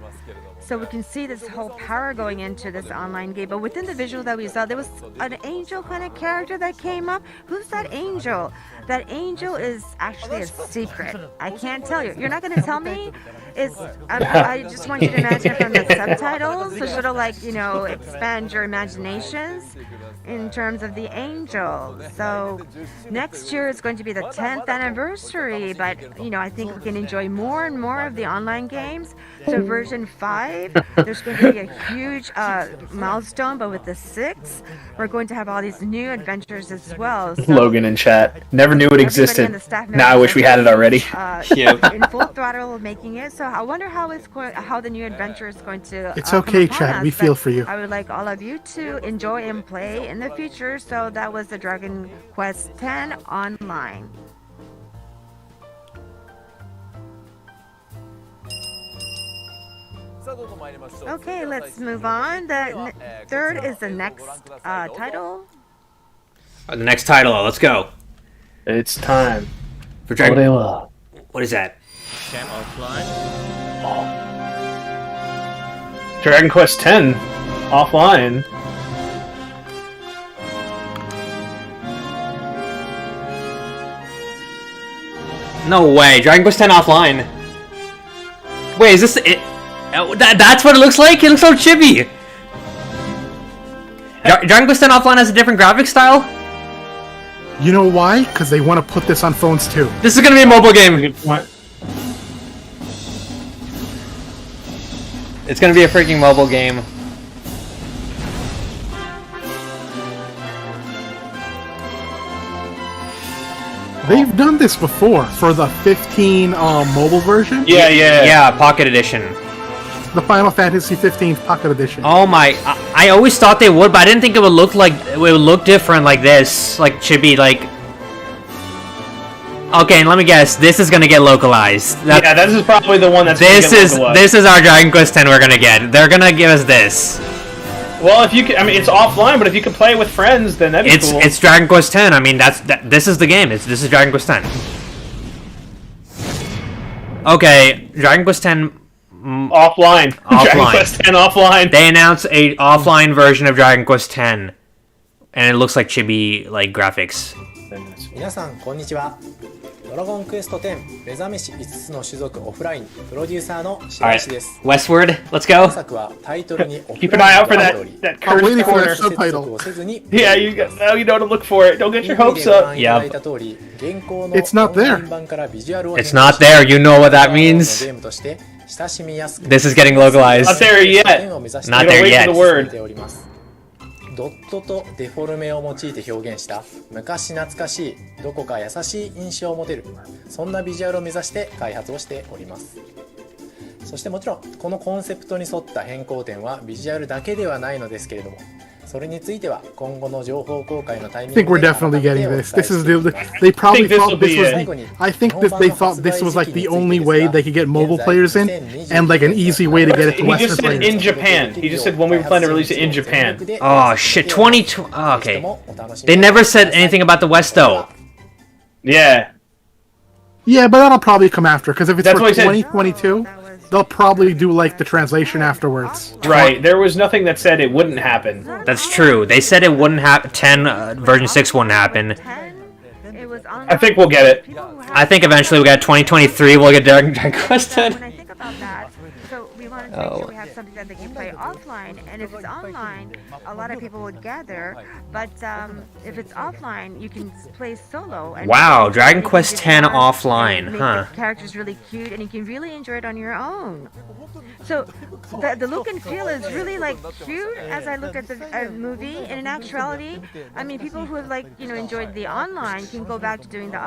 So we can see this whole power going into this online game. But within the visual that we saw, there was an angel kind of character that came up. Who's that angel? That angel is actually a secret. I can't tell you. You're not going to tell me? I just want you to imagine from the subtitles to sort of like, expand your imaginations in terms of the angel. So next year is going to be the 10th anniversary, but I think we can enjoy more and more of the online games. So version 5, there's going to be a huge milestone, but with the 6, we're going to have all these new adventures as well. So Logan in chat. Never knew it existed. Now I wish we had it already. In full throttle making it. So I wonder how the new adventure is going to It's okay, come upon chat. us, We feel but for you. I would like all of you to enjoy and play in the future. So that was the Dragon Quest X Online. Okay, let's move on. The third is the next title. The next title, let's go. It's time. For Dragon... What is that? Cam offline. Dragon Quest X offline. No way, Dragon Quest X offline. Wait, is this it? That's what it looks like? It looks so chibi! Dragon Quest X offline has a different graphic style? You know why? Because they want to put this on phones too. This is gonna be a mobile game. What? It's gonna be a freaking mobile game. They've done this before for the 15 mobile version. Yeah. Yeah, Pocket Edition. The Final Fantasy 15 Pocket Edition. Oh my! I always thought they would, but I didn't think it would look like it would look different like this, like chibi, like. Okay, and let me guess. This is gonna get localized. Yeah, this is probably the one that's. This is our Dragon Quest X we're gonna get. They're gonna give us this. Well, if you can, it's offline, but if you can play it with friends, then that'd be cool. It's Dragon Quest X. I mean, this is the game. This is Dragon Quest X. Okay, Dragon Quest X. Offline. Dragon Quest X offline. They announced a offline version of Dragon Quest X. and it looks like chibi like graphics. 皆さんこんにちは。ドラゴンクエスト10目覚めし5つの種族オフラインプロデューサーの白石です。Westward, let's go. 本作はタイトルに Keep an eye out for that I'm waiting cursed for corner. that subtitle. Yeah, now you know to look for it. Don't get your hopes up. Yeah. It's not there. It's not there. You know what that means. This is getting localized. Not there yet. Not there yet. The word. ドットとデフォルメを用いて表現した昔懐かしいどこか優しい印象を持てるそんなビジュアルを目指して開発をしております。そしてもちろんこのコンセプトに沿った変更点はビジュアルだけではないのですけれどもそれについては今後の情報公開のタイミング I think we're definitely getting this. This is they probably thought this was I think that they thought this was like the only way they could get mobile players in and like an easy way to get it to He Western just said players. in Japan. He just said when we were planning to release it in Japan. Oh shit, 2020. Oh, okay. They never said anything about the West though. Yeah. Yeah, but that'll probably come after because if it's That's for what he said. 2022, they'll probably do like the translation afterwards. Right. There was nothing that said it wouldn't happen. That's true. They said it wouldn't happen. 10 version 6 wouldn't happen. I think we'll get it. I think eventually we'll get 2023. We'll get Dragon Quest 10. When I think about that, so we wanted to make sure we have something that they can play offline, and if it's online, a lot of people would gather. But if it's offline, you can play solo. And Wow, Dragon Quest 10 offline, make huh? the characters really cute, and you can really enjoy it on your own. So the look and feel is really like cute as I look at the movie. And in actuality, I mean, people who have like enjoyed the online can go back to doing the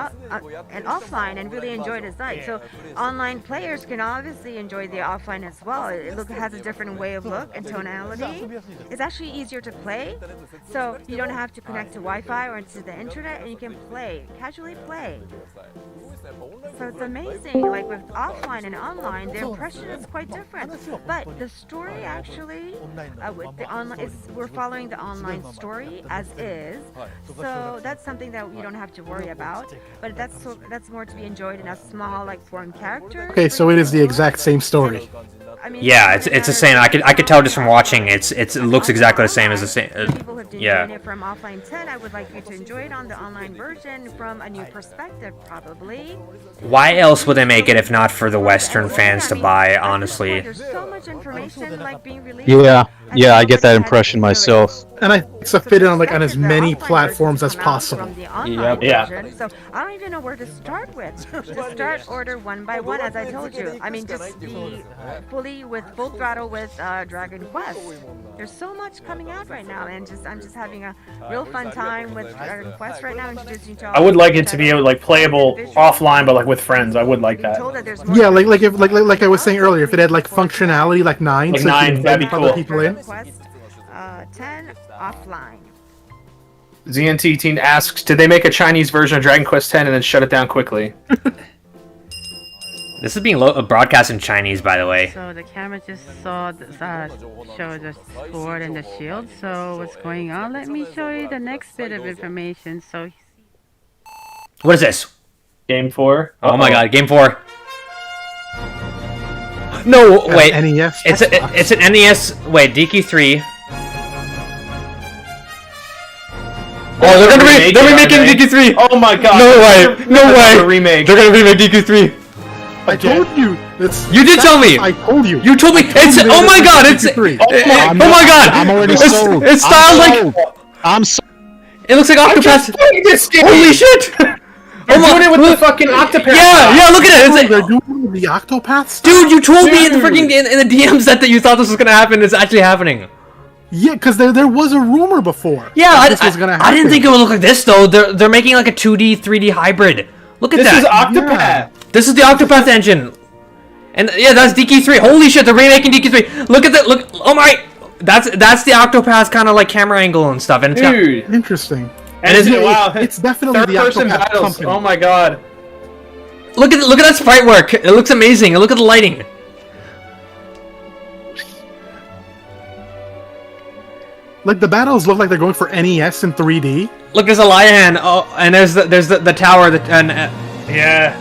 and offline and really enjoy it as like. So online players can obviously enjoy the offline as well. It has a different way of look and tonality. It's actually easier to play, so you don't have to connect to Wi-Fi or to the internet, and you can casually play. So it's amazing. Like with offline and online, the impression is quite different. But the story actually, with the online, we're following the online story as is. So that's something that you don't have to worry about. But that's more to be enjoyed in a small, like form character. Okay, so it is the exact same story. I mean, Yeah, it's the same. I could tell just from watching. It looks exactly the same as the same. People have been Yeah. doing it from offline 10. I would like you to enjoy it on the online version from a new perspective, probably. Why else would they make it if not for the Western fans to buy? Honestly. There's so much information like being released. Yeah, I get that impression myself. And I think to fit it on like on as many platforms as possible. Yep. Yeah. So I don't even know where to start with. Just start order one by one, as I told you. I mean, just be with full throttle with Dragon Quest. There's so much coming out right now, and I'm just having a real fun time with Dragon Quest right now. Introducing to I would like it to be like playable offline, but like with friends. I would like that. Yeah, like I was saying earlier, if it had like functionality like 9, Like so you 9, can that'd be invite other cool. people in. Quest 10 offline. ZNT Teen asks, did they make a Chinese version of Dragon Quest X and then shut it down quickly? This is being broadcast in Chinese, by the way. So the camera just show the sword and the shield. So what's going on? Let me show you the next bit of information. So What is this? Game 4. Oh my god, Game 4. No, wait. NES. It's an NES. Wait, DQ3. Oh, they're remaking DQ3. Oh my god. No way. No way. Remake. They're gonna remake DQ3. I told you. You did tell me. I told you. You told me. It's. Oh my god. It's. Oh my god. I'm already sold. It's styled like. I'm so. It looks like Octopath. This game. Holy shit. They're doing it with the fucking Octopath. Yeah, look at it. It's They're doing the Octopath. dude, you told me in the freaking in the DMs that you thought this was gonna happen. It's actually happening. Yeah, because there was a rumor before. Yeah, this was gonna happen. I didn't think it would look like this though. They're making like a 2D, 3D hybrid. Look at This that. is Octopath. Yeah. This is the Octopath engine. And yeah, that's DQ3. Holy shit, they're remaking DQ3. Look at that. Look. Oh my. That's the Octopath kind of like camera angle and stuff. And it's got, Dude. Interesting. And wow. It's definitely the Third-person Octopath battles. company. Oh my god. look at that sprite work. It looks amazing. And look at the lighting. Like the battles look like they're going for NES in 3D. Look, there's a lion. Oh, and there's the tower. Yeah.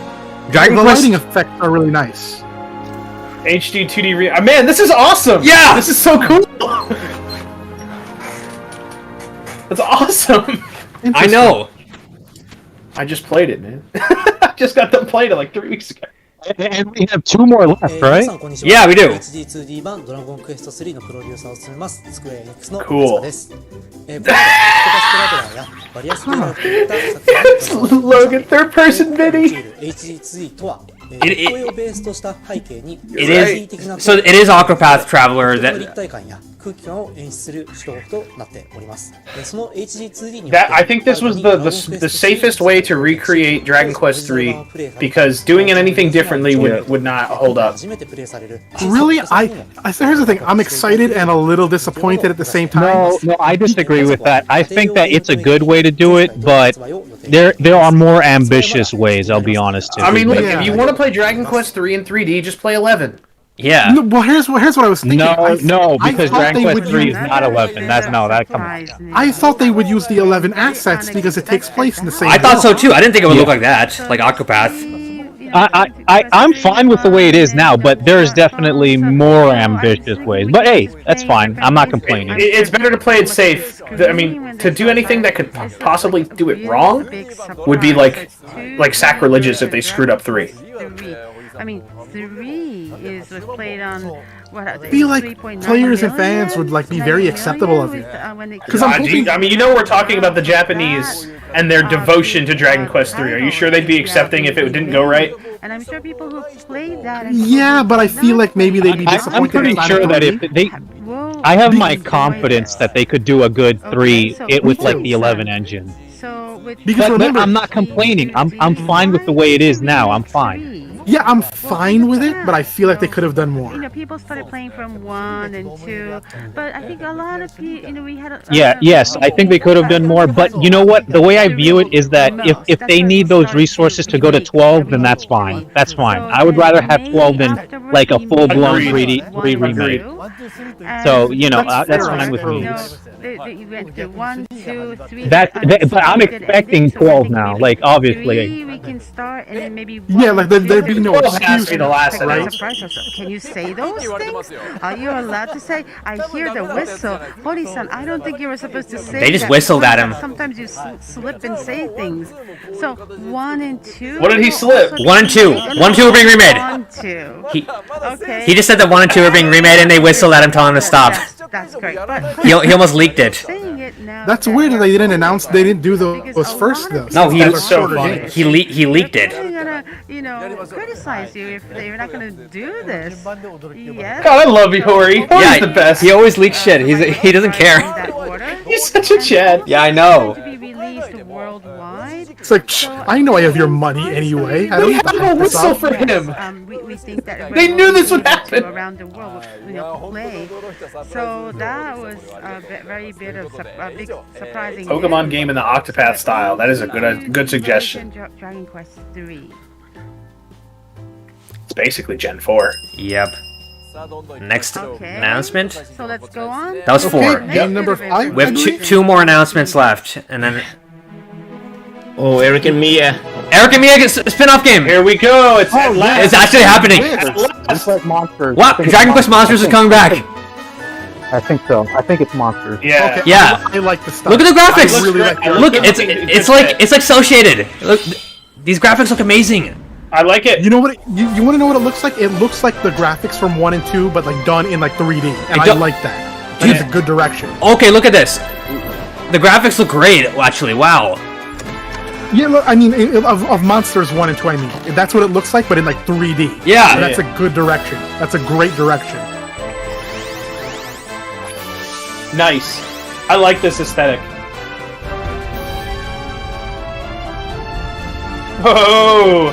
Dragon The Quest. lighting effects are really nice. HD 2D man, this is awesome. Yeah. This is so cool. That's awesome. I know. I just played it, man. I just got them played it like 3 weeks ago. And we have 2 more left, right? Yeah, we do. HD2D 版ドラゴンクエスト3のプロデューサーを務めますスクエアエニックスの Cool. です。これら人化ストラベラーやバリアスキルを含めた作品 Logan, third person Vinny. HD2D とは It- 声をベースとした背景に It is so. It is Octopath Traveler 立 that. 体感や空気感を演出する手法となっております。その HD2D に That I think this was the safest way to recreate Dragon Quest 3 because doing anything differently would not hold up. 初めてプレイされる Really, here's the thing. I'm excited and a little disappointed at the same time. No, I disagree with that. I think that it's a good way to do it, but there are more ambitious ways. I'll be honest. I mean, look, Yeah. if you want to play Dragon Quest 3 in 3D, just play 11. Yeah. No, well, here's what I was thinking. No, because thought Dragon they Quest would 3 use- is not 11. Come on. I thought they would use the 11 assets because it takes place in the same. I thought so world. too. I didn't think it would look like that, like Octopath. I'm fine with the way it is now, but there's definitely more ambitious ways. But hey, that's fine. I'm not complaining. It's better to play it safe. I mean, to do anything that could possibly do it wrong would be like sacrilegious if they screwed up 3. I mean, 3 was played on what? I feel like players and fans would like be very acceptable of it. Because I'm hoping. I mean, you know, we're talking about the Japanese and their devotion to Dragon Quest 3. Are you sure they'd be accepting if it didn't go right? And I'm sure people who played that. Yeah, but I feel like maybe they'd be disappointed. I'm pretty sure that if they, I have my confidence that they could do a good 3 with like the 11 engine. Because But remember, I'm not complaining. I'm fine with the way it is now. I'm fine. yeah, I'm fine with it, but I feel like they could have done more. You know, people started playing from 1 and 2, but I think a lot of people, you know, we had. Yes, I think they could have done more. But you know what? The way I view it is that if they need those resources to go to 12, then that's fine. That's fine. I would rather have 12 than like a full-blown 3D remake. So you know, that's fine with me. You went to 1, 2, 3. But I'm expecting 12 now. Like obviously. We can start and then maybe. Yeah, like there'd be no Well, it has to be excuse. the last right? Can you say those things? Are you allowed to say? I hear the whistle. Hori-san, I don't think you were supposed to say. They just that. whistled at him. Sometimes you slip and say things. So 1 and 2. What did he slip? 1 and 2. 1 and 2 are being remade. 1, 2. He Okay. he just said that 1 and 2 are being remade, and they whistled at him, telling him to stop. That's correct. But He almost leaked it. saying it now. That's weird that they didn't announce. They didn't do those first though. No, he That's so funny. he leaked it. They're gonna, you know, criticize you if they're not gonna do this. Yes. God, I love you, Hori. Hori's Yeah, the best. he always leaks shit. He doesn't In care. that order. He's such a Chad. Yeah, I know. To be released worldwide. It's like I know I have your money anyway. I They don't had have to a help this whistle out. for him. We think that They knew this would happen. around the world, you know, play. So that was a very bit of a big surprising. Pokemon game in the Octopath style. That is a good suggestion. Dragon Quest 3. It's basically Gen 4. Yep. Next Okay. announcement. So let's go on. That was 4. Okay, game number 5. We have two more announcements left, and then Oh, Eric and Mia. Eric and Mia spin-off game. Here we go. It's at last. It's actually happening. It's like Monsters. What? Dragon Quest Monsters is coming back. I think so. I think it's Monsters. Yeah. Okay, Yeah. I like the stuff. Look at the graphics. I really like the Look, it's like cel shaded. Look, these graphics look amazing. I like it. You know what? You want to know what it looks like? It looks like the graphics from 1 and 2, but like done in like 3D, and I like that. That's a good direction. Okay, look at this. The graphics look great. Actually, wow. Yeah, look, I mean, of Monsters 1 and 2, I mean, that's what it looks like, but in like 3D. Yeah. So that's a good direction. That's a great direction. Nice. I like this aesthetic. Oh.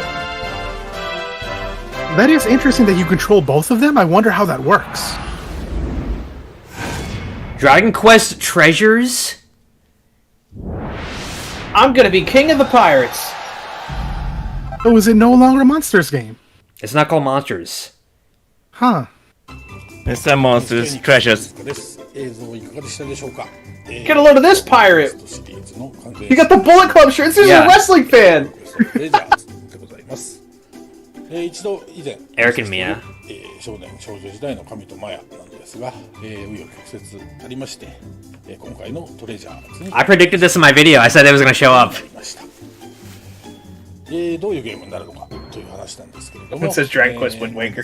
That is interesting that you control both of them. I wonder how that works. Dragon Quest Treasures. I'm gonna be king of the pirates. Oh, is it no longer a Monsters game? It's not called Monsters. Huh. It's a Monsters Treasures. Get a load of this pirate. You got the Bullet Club shirt. This is Yeah. a wrestling fan. Eric and Mia. 少年少女時代の神とマヤなんですが、紆余曲折ありまして、今回のトレジャーズに I predicted this in my video. I said it was going to show up. どういうゲームになるのかという話なんですけれども、 It says Dragon Quest Wind Waker.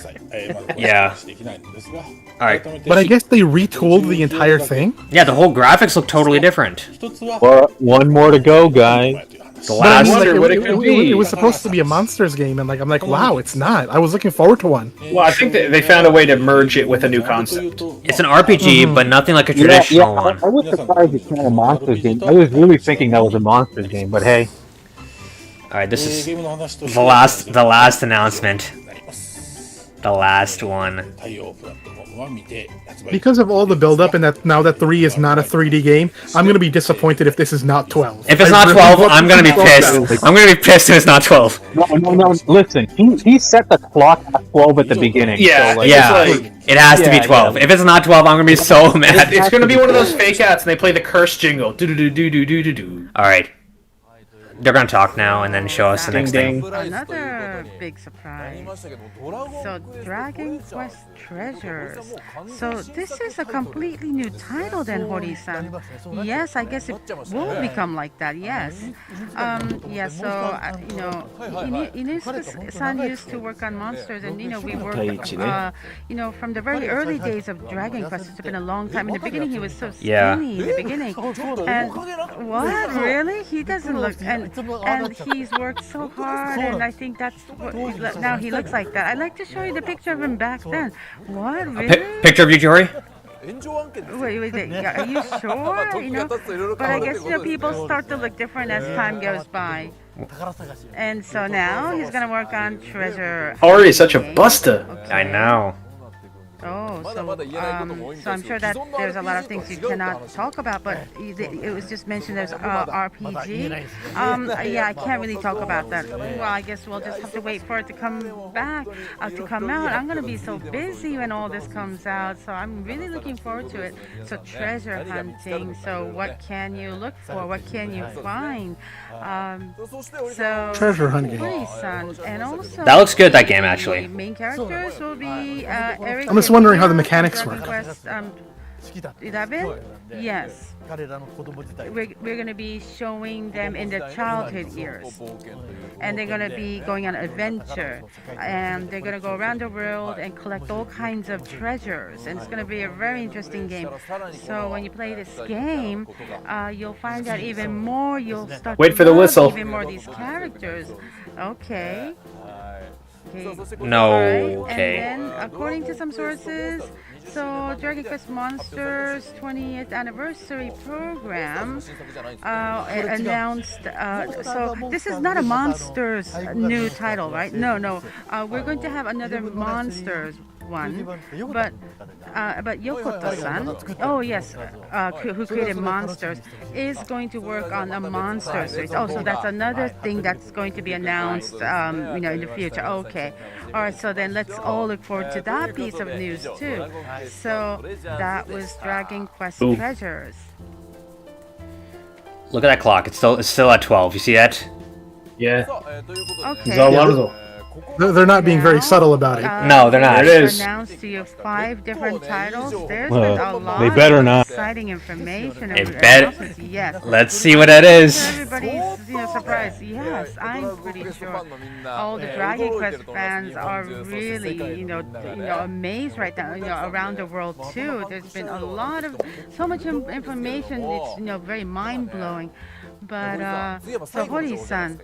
まだ Yeah. できないんですが、 Alright. But I guess they retooled the entire thing. Yeah, the whole graphics look totally different. 一つは One more to go, guys. The But I last. mean, like, wonder what it could be. it was supposed to be a monsters game, and like I'm like, wow, it's not. I was looking forward to one. Well, I think that they found a way to merge it with a new concept. It's an RPG, but nothing like a traditional one. I was surprised it's not a Monsters game. I was really thinking that was a Monsters game, but hey. Alright, this is ゲームの話として the last announcement. The last one. 太陽プラットフォームは未定発売 Because of all the build-up, and that now that 3 is not a 3D game, I'm gonna be disappointed if this is not 12. If it's not 12, I'm gonna be pissed. I'm gonna be pissed if it's not 12. No. Listen, he set the clock at 12 at the beginning. Yeah, so, like, Yeah, It's like- it has to be Yeah, 12. yeah. If it's not 12, I'm gonna be so mad. It's gonna be one of those fake outs, and they play the curse jingle. Do do do do do do do do. Alright. They're gonna talk now and then show us the Ding next ding. thing. Another big surprise. So, Dragon Quest Treasures. So, this is a completely new title then, Hori-san. Yes, I guess it will become like that, yes. Yeah, so, Inu-san used to work on monsters, and, we worked, from the very early days of Dragon Quest. It's been a long time. In the beginning, he was so skinny Yeah. in the beginning. And, what? Really? He doesn't look... And he's worked so hard, and I think that's what now he looks like that. I'd like to show you the picture of him back then. What, really? Picture of you, Jory? Wait, are you sure? But I guess, people start to look different as time goes by. And so now he's gonna work on Treasure. Ori is such a buster. I know. Oh, so I'm sure that there's a lot of things you cannot talk about, but it was just mentioned there's RPG. Yeah, I can't really talk about that. Well, I guess we'll just have to wait for it to come back, to come out. I'm gonna be so busy when all this comes out, so I'm really looking forward to it. So treasure hunting. So what can you look for? What can you find? So Treasure hunting. Hori-san, and also That looks good, that game, actually. the main characters will be Eric. I'm just wondering how the mechanics Dragon work. Quest, 11? Yes. We're going to be showing them in their childhood years. And they're going to be going on adventure. And they're going to go around the world and collect all kinds of treasures. And it's going to be a very interesting game. So when you play this game, you'll find out even more. You'll start Wait to for the love whistle. even more of these characters. Okay. No, Alright, okay. And then, according to some sources, so Dragon Quest Monsters 20th anniversary program announced. So this is not a Monsters new title, right? No. We're going to have another Monsters one, but Yokoto-san, oh yes, who created Monsters, is going to work on a Monster series. Oh, so that's another thing that's going to be announced, in the future. Okay, all right. So then let's all look forward to that piece of news too. So that was Dragon Quest Treasures. Look at that clock. It's still at 12. You see that? Yeah. Okay. They're not being very subtle about it. No, they're not. It is. Announced to you 5 different titles. There's been a lot they better of not. exciting information. They and bet- announcements. Yes. Let's see what that is. Everybody's surprised. Yes, I'm pretty sure all the Dragon Quest fans are really amazed right now. Around the world too. There's been so much information. It's very mind blowing. But so Hori-san,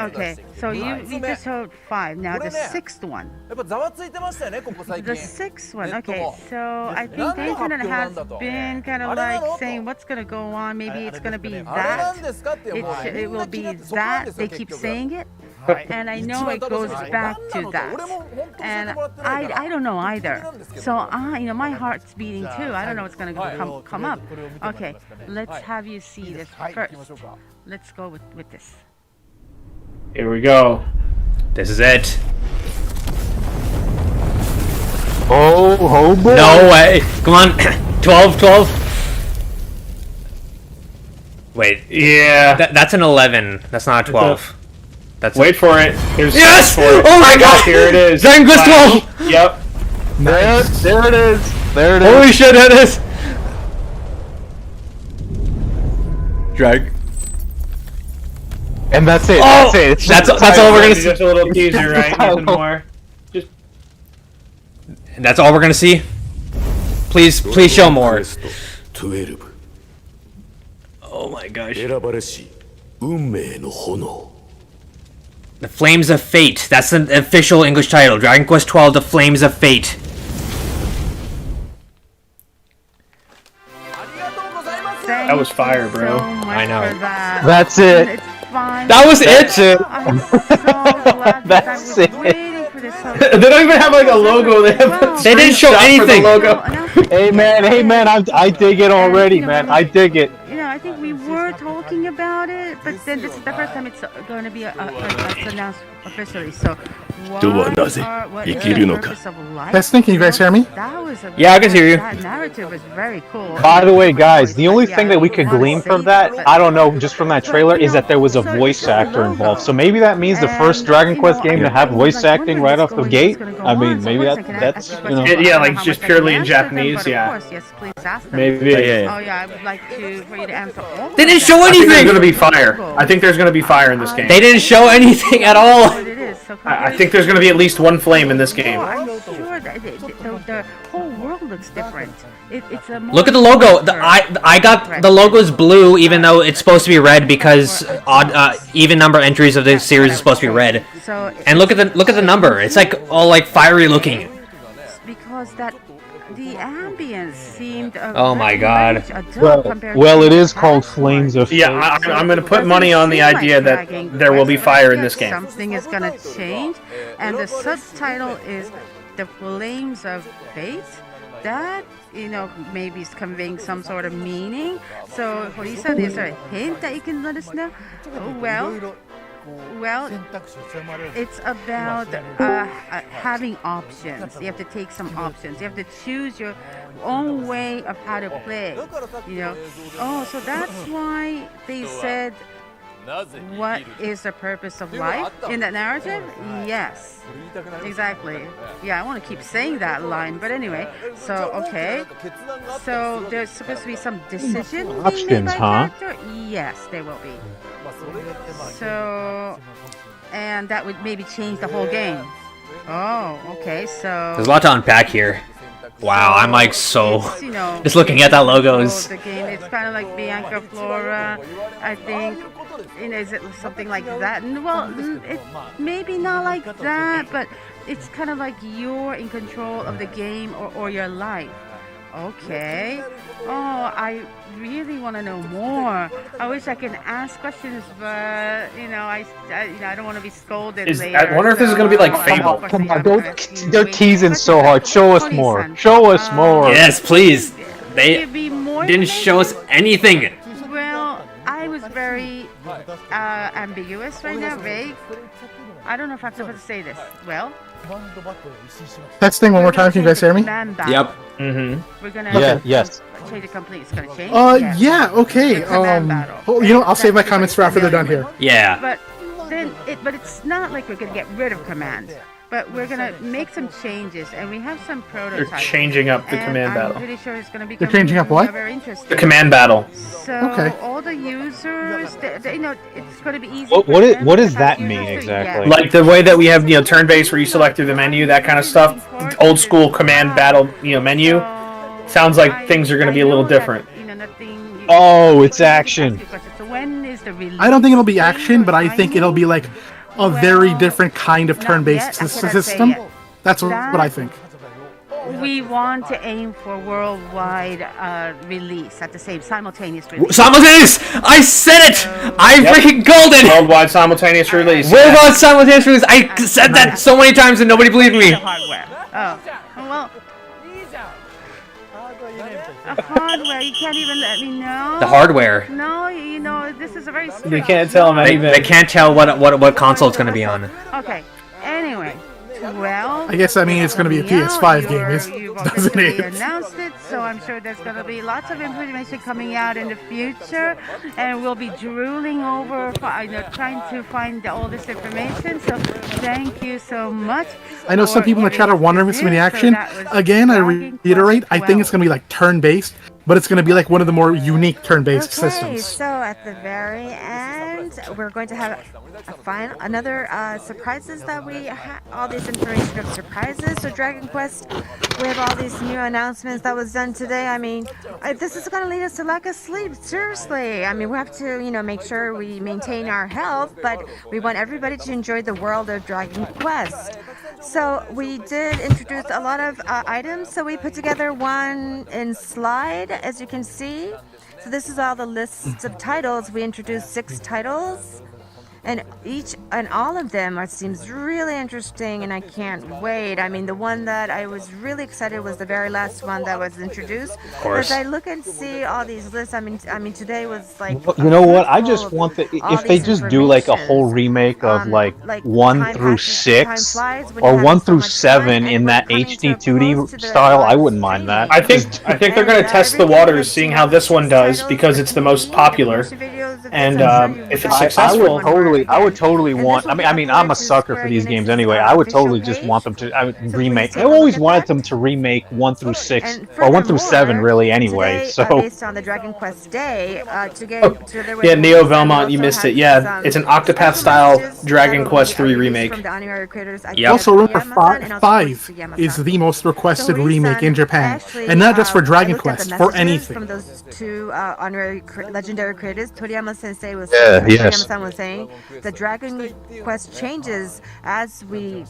okay, so we just showed 5. Now the 6th one. The 6th one, okay. So I think the internet has been kind of like saying what's gonna go on. Maybe it's gonna be that. It will be that. They keep saying it. And I know it goes back to that. And I don't know either. So my heart's beating too. I don't know what's gonna come up. Okay, let's have you see this first. Let's go with this. Here we go. This is it. Oh boy. No way. Come on. 12. Wait. Yeah. That's an 11. That's not a 12. That's Wait for it. Here's Yes! for it. Oh my god! Here it is. Dragon Quest 12! Yep. Nice. There it is. There it is. Holy shit, that is. Drag. And that's it. Oh! That's it. It's That's just all we're gonna see. Just a little teaser, right? Nothing more. Just That's all we're gonna see. Please show more. 12 Oh my gosh. 選ばれし運命の炎 The Flames of Fate. That's the official English title. Dragon Quest XII: The Flames of Fate. that was fire, bro. I know. That's it. It's fun. That was it. I'm so glad that I was waiting for this. They don't even have like a logo. They have They didn't show anything. logo. Hey man, I dig it already, man. I dig it. You know, I think we were talking about it, but then this is the first time it's going to be it's announced officially. So, what is the purpose of life? Testing, can you guys hear me? That was a Yeah, I can hear you. That narrative was very cool. By the way, guys, the only thing that we could glean from that, I don't know, just from that trailer, is that there was a voice actor involved. So maybe that means the first Dragon Quest game to have voice acting right off the gate. I mean, maybe that's you know. Yeah, like just purely in Japanese. Yeah. Yes, please ask them. Maybe. Oh yeah, I would like for you to answer all. They didn't show I think there's anything. gonna be fire. I think there's gonna be fire in this game. They didn't show anything at all. I think there's gonna be at least one flame in this game. I'm sure that the whole world looks different. It's a Look at the logo. I got the logo's blue, even though it's supposed to be red because even number entries of the series is supposed to be red. And look at the number. It's like all like fiery looking. Because the ambience seemed. Oh my god. Well, it is called Flames of Fate. Yeah, I'm gonna put money on the idea that there will be fire in this game. Something is gonna change, and the subtitle is "The Flames of Fate." That maybe is conveying some sort of meaning. So, Hori-san, is there a hint that you can let us know? Well, it's about having options. You have to take some options. You have to choose your own way of how to play. Oh, so that's why they said, what is the purpose of life in that narrative? Yes, exactly. Yeah, I want to keep saying that line, but anyway. So okay, so there's supposed to be some decision being made by character. Yes, there will be. So, and that would maybe change the whole game. Oh, okay. So There's a lot to unpack here. Wow, I'm like so just looking at that logos. The game, it's kind of like Bianca Flora, I think. Is it something like that? Well, it maybe not like that, but it's kind of like you're in control of the game or your life. Okay. Oh, I really want to know more. I wish I can ask questions, but I don't want to be scolded later. I wonder if this is gonna be like Fable. Come on, they're teasing so hard. Show us more. Show us more. Yes, please. They didn't show us anything. Well, I was very ambiguous right now, vague. I don't know if I'm supposed to say this. Well, Testing one more time. Can you guys hear me? Yep. We're gonna yes. change it completely. It's gonna change. Yeah. Okay. I'll save my comments for after they're done here. Yeah. But then, it's not like we're gonna get rid of command. But we're gonna make some changes, and we have some prototypes. They're changing up the command battle. I'm pretty sure it's gonna be. They're changing up what? Very interesting. The command battle. So all the users, it's gonna be easy. What does that mean exactly? Like the way that we have, turn-based where you select through the menu, that kind of stuff. Old school command battle, menu. Sounds like things are gonna be a little different. Oh, it's action. So when is the release? I don't think it'll be action, but I think it'll be like a very different kind of turn-based system. That's what I think. We want to aim for worldwide release at the same simultaneous release. Simultaneous! I said it! I freaking called it! Worldwide simultaneous release. Worldwide simultaneous release! I said that so many times and nobody believed me! Hardware. Oh, well. Hardware, you can't even let me know. The hardware. No, this is a very. They can't tell them anything. They can't tell what console it's going to be on. Okay. Anyway, Well, I guess that means it's going to be a PS5 game, doesn't it? Announced it, so I'm sure there's going to be lots of information coming out in the future, and we'll be drooling over, trying to find all this information. So thank you so much. I know some people in the chat are wondering if it's going to be action. Again, I reiterate, I think it's going to be like turn-based, but it's going to be like one of the more unique turn-based systems. So at the very end, we're going to have another surprises that we all this information of surprises. So Dragon Quest, we have all these new announcements that was done today. I mean, this is going to lead us to lack of sleep. Seriously, I mean, we have to make sure we maintain our health, but we want everybody to enjoy the world of Dragon Quest. So we did introduce a lot of items. So we put together one in slide, as you can see. So this is all the lists of titles. We introduced 6 titles, and all of them seems really interesting, and I can't wait. I mean, the one that I was really excited was the very last one that was introduced. Of course. As I look and see all these lists, I mean today was like. You know what? I just want if they just do like a whole remake of like 1 through 6 or 1 through 7 in that HD 2D style, I wouldn't mind that. I think they're going to test the waters, seeing how this one does, because it's the most popular. And if it's successful, I would totally want. I mean, I'm a sucker for these games anyway. I would totally just want them to remake. I always wanted them to remake 1 through 6 or 1 through 7, really. Anyway, so based on the Dragon Quest Day, Neo Velmont, you missed it. Yeah, it's an Octopath style Dragon Quest 3 remake. Also, remember 5 is the most requested remake in Japan, and not just for Dragon Quest, for anything. From those 2 honorary legendary creators, Toriyama Sensei was Toriyama-san was saying the Dragon Quest changes as we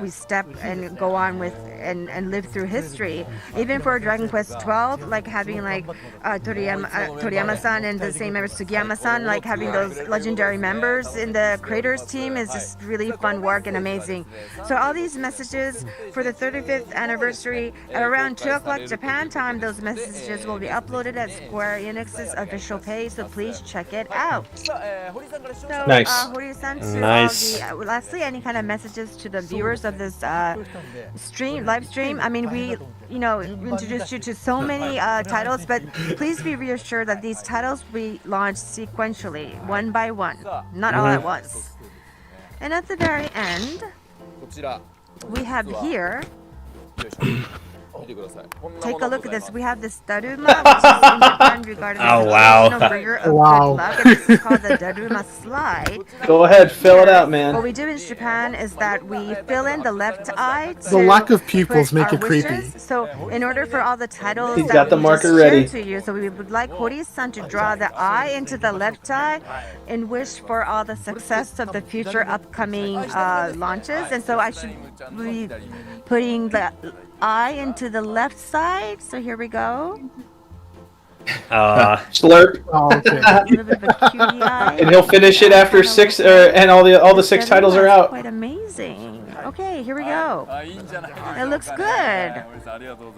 step and go on with and live through history. Even for Dragon Quest 12, like having like Toriyama-san and the same members Sugiyama-san, like having those legendary members in the creators team is just really fun work and amazing. So all these messages for the 35th anniversary at around 2 o'clock Japan time, those messages will be uploaded at Square Enix's official page, so please check it out. So, nice. Nice. Lastly, any kind of messages to the viewers of this live stream? I mean, we introduced you to so many titles, but please be reassured that these titles we launched sequentially, one by one, not all at once. And at the very end, we have here. Take a look at this. We have this Daruma, which is in Japan regarded as the bringer of good luck, and this is called the Daruma slide. Go ahead, fill it out, man. What we do in Japan is that we fill in the left eye. The lack of pupils make it creepy. So, in order for all the titles He's got the marker ready to you, so we would like Hori-san to draw the eye into the left eye and wish for all the success of the future upcoming launches. And so I should be putting the eye into the left side. So here we go. Slurp. Oh, okay. A little bit of a cutie eye. And he'll finish it after 6, and all the 6 titles are out. Quite amazing. Okay, here we go. It looks good.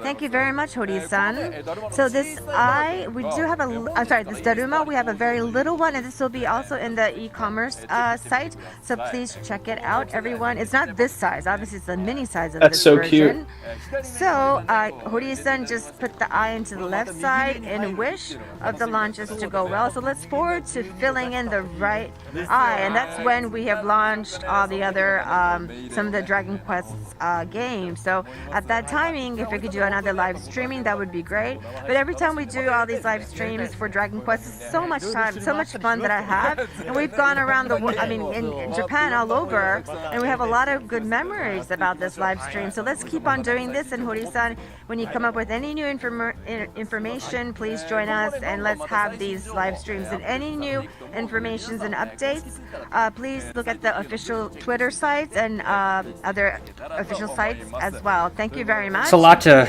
Thank you very much, Hori-san. So this eye, we do have this Daruma, we have a very little one, and this will be also in the e-commerce site. So please check it out, everyone. It's not this size. Obviously, it's the mini size of this version. Cute. So Hori-san just put the eye into the left side and wish of the launches to go well. So let's forward to filling in the right eye, and that's when we have launched all the other some of the Dragon Quest games. So at that timing, if we could do another live streaming, that would be great. But every time we do all these live streams for Dragon Quest, it's so much time, so much fun that I have, and we've gone around the world, I mean in Japan all over, and we have a lot of good memories about this live stream. So let's keep on doing this, and Hori-san, when you come up with any new information, please join us, and let's have these live streams. And any new informations and updates, please look at the official Twitter sites and other official sites as well. Thank you very much. It's a lot to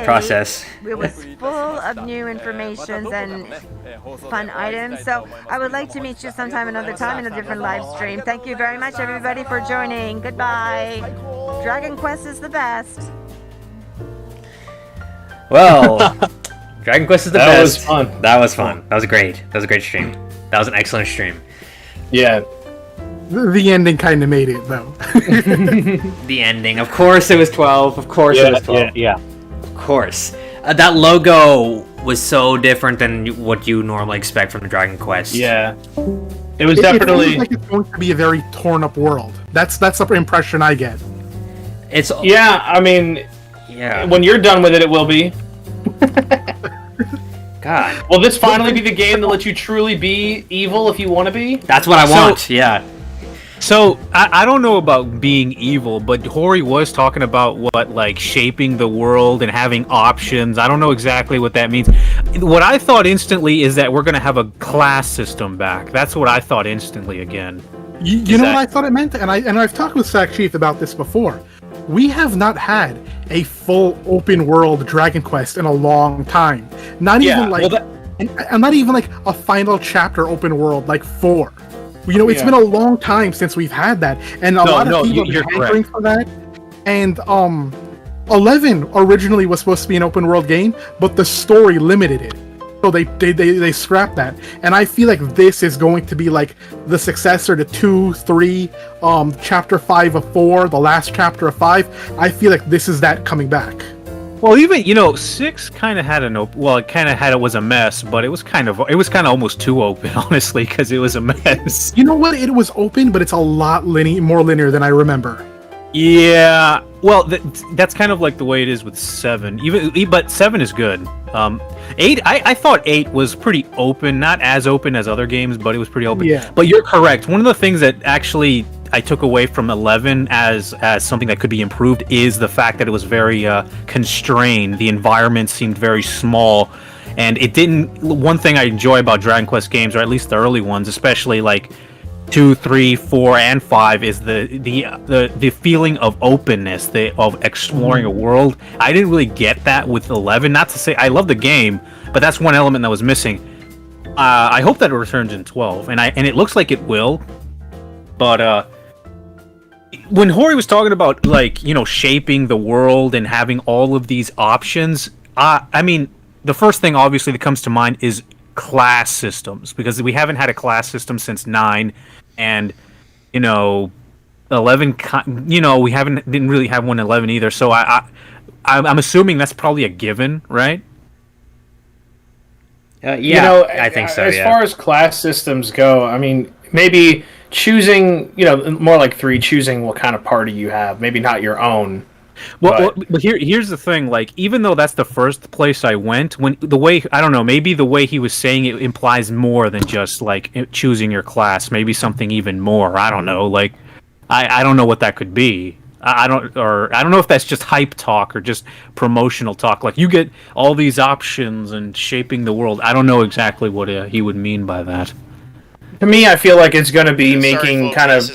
process. It was full of new information and fun items. So I would like to meet you sometime another time in a different live stream. Thank you very much, everybody, for joining. Goodbye. Dragon Quest is the best. Well, Dragon Quest is the best. Was fun. That was fun. That was great. That was a great stream. That was an excellent stream. Yeah. The ending kind of made it, though. The ending. Of course it was 12. Of course it was 12. Yeah. Of course. That logo was so different than what you normally expect from the Dragon Quest. Yeah. It was definitely... It feels like it's going to be a very torn-up world. That's the impression I get. Yeah, I mean... Yeah. When you're done with it, it will be. God. Will this finally be the game that lets you truly be evil if you want to be? That's what I want, yeah. So, I don't know about being evil, but Hori was talking about shaping the world and having options. I don't know exactly what that means. What I thought instantly is that we're going to have a class system back. That's what I thought instantly again. You know what I thought it meant? And I've talked with sackchief about this before. We have not had a full open world Dragon Quest in a long time. Not even not even like a final chapter open world like 4. It's been a long time since we've had that, and a lot of people are hankering for that. And 11 originally was supposed to be an open world game, but the story limited it, so they scrapped that. And I feel like this is going to be like the successor to 2, 3, chapter 5 of 4, the last chapter of 5. I feel like this is that coming back. Well, even 6 kind of had it was a mess, but it was kind of almost too open, honestly, because it was a mess. You know what? It was open, but it's a lot more linear than I remember. Yeah, well, that's kind of like the way it is with 7. But 7 is good. 8, I thought 8 was pretty open, not as open as other games, but it was pretty open. Yeah. But you're correct. One of the things that actually I took away from 11 as something that could be improved is the fact that it was very constrained. The environment seemed very small, and it didn't. One thing I enjoy about Dragon Quest games, or at least the early ones, especially like 2, 3, 4, and 5, is the feeling of openness, of exploring a world. I didn't really get that with 11. Not to say I love the game, but that's one element that was missing. I hope that it returns in 12, and it looks like it will. But when Hori was talking about shaping the world and having all of these options, I mean, the first thing obviously that comes to mind is class systems, because we haven't had a class system since 9, and 11 we didn't really have one in 11 either. So I'm assuming that's probably a given, right? Yeah, I think so. As far as class systems go, I mean, maybe choosing, more like 3, choosing what kind of party you have, maybe not your own. But here's the thing, even though that's the first place I went, maybe the way he was saying it implies more than just choosing your class, maybe something even more. I don't know, I don't know what that could be. I don't know if that's just hype talk or just promotional talk. You get all these options and shaping the world. I don't know exactly what he would mean by that. To me, I feel like it's going to be making kind of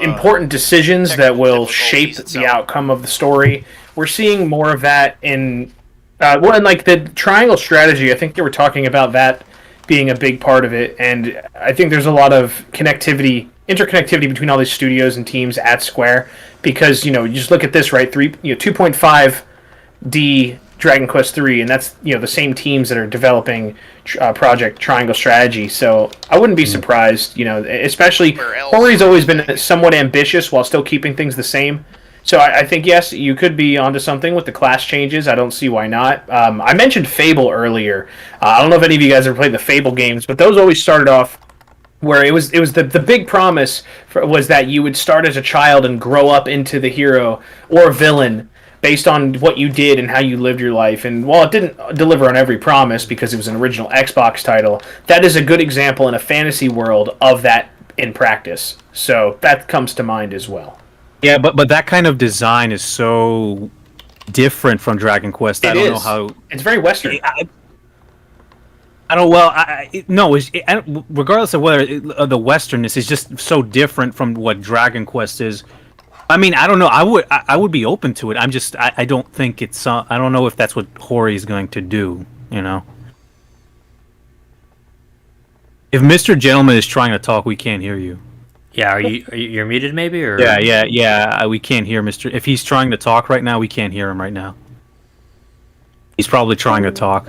important decisions that will shape the outcome of the story. We're seeing more of that in the triangle strategy. I think they were talking about that being a big part of it, and I think there's a lot of interconnectivity between all these studios and teams at Square, because you just look at this, right? 2.5D Dragon Quest 3, and that's the same teams that are developing Project Triangle Strategy. So I wouldn't be surprised, especially Hori's always been somewhat ambitious while still keeping things the same. So I think yes, you could be onto something with the class changes. I don't see why not. I mentioned Fable earlier. I don't know if any of you guys ever played the Fable games, but those always started off where it was the big promise was that you would start as a child and grow up into the hero or villain based on what you did and how you lived your life. And while it didn't deliver on every promise because it was an original Xbox title, that is a good example in a fantasy world of that in practice. So that comes to mind as well. Yeah, but that kind of design is so different from Dragon Quest. I don't know how. It's very Western. I don't. Well, regardless of whether the Westernness is just so different from what Dragon Quest is. I mean, I don't know. I would be open to it. I don't think it's. I don't know if that's what Hori is going to do. If Mr. Gentleman is trying to talk, we can't hear you. Yeah, you're muted maybe, or yeah. We can't hear Mr. If he's trying to talk right now, we can't hear him right now. He's probably trying to talk.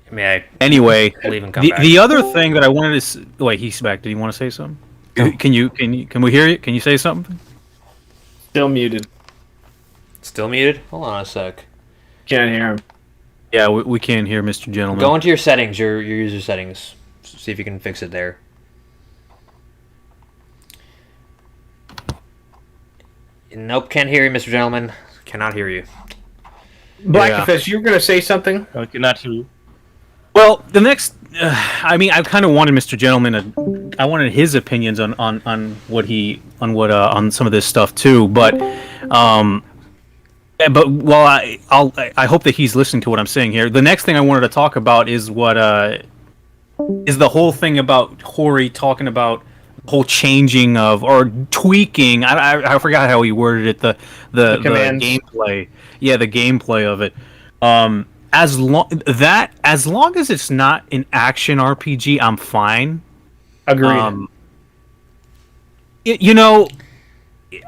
May I anyway, leave and come back? The other thing that I wanted to wait, he's back. Did you want to say something? Can we hear you? Can you say something? Still muted. Still muted? Hold on a sec. Can't hear him. Yeah, we can't hear Mr. Gentleman. Go into your settings, your user settings. See if you can fix it there. Nope, can't hear you, Mr. Gentleman. Cannot hear you. Blackenfist, you were going to say something? I cannot hear you. Well, the next, I mean, I kind of wanted Mr. Gentleman I wanted his opinions on some of this stuff too, but well, I hope that he's listening to what I'm saying here. The next thing I wanted to talk about is the whole thing about Hori talking about the whole changing of or tweaking. I forgot how he worded it. The gameplay. Yeah, the gameplay of it. As long as it's not an action RPG, I'm fine. Agreed.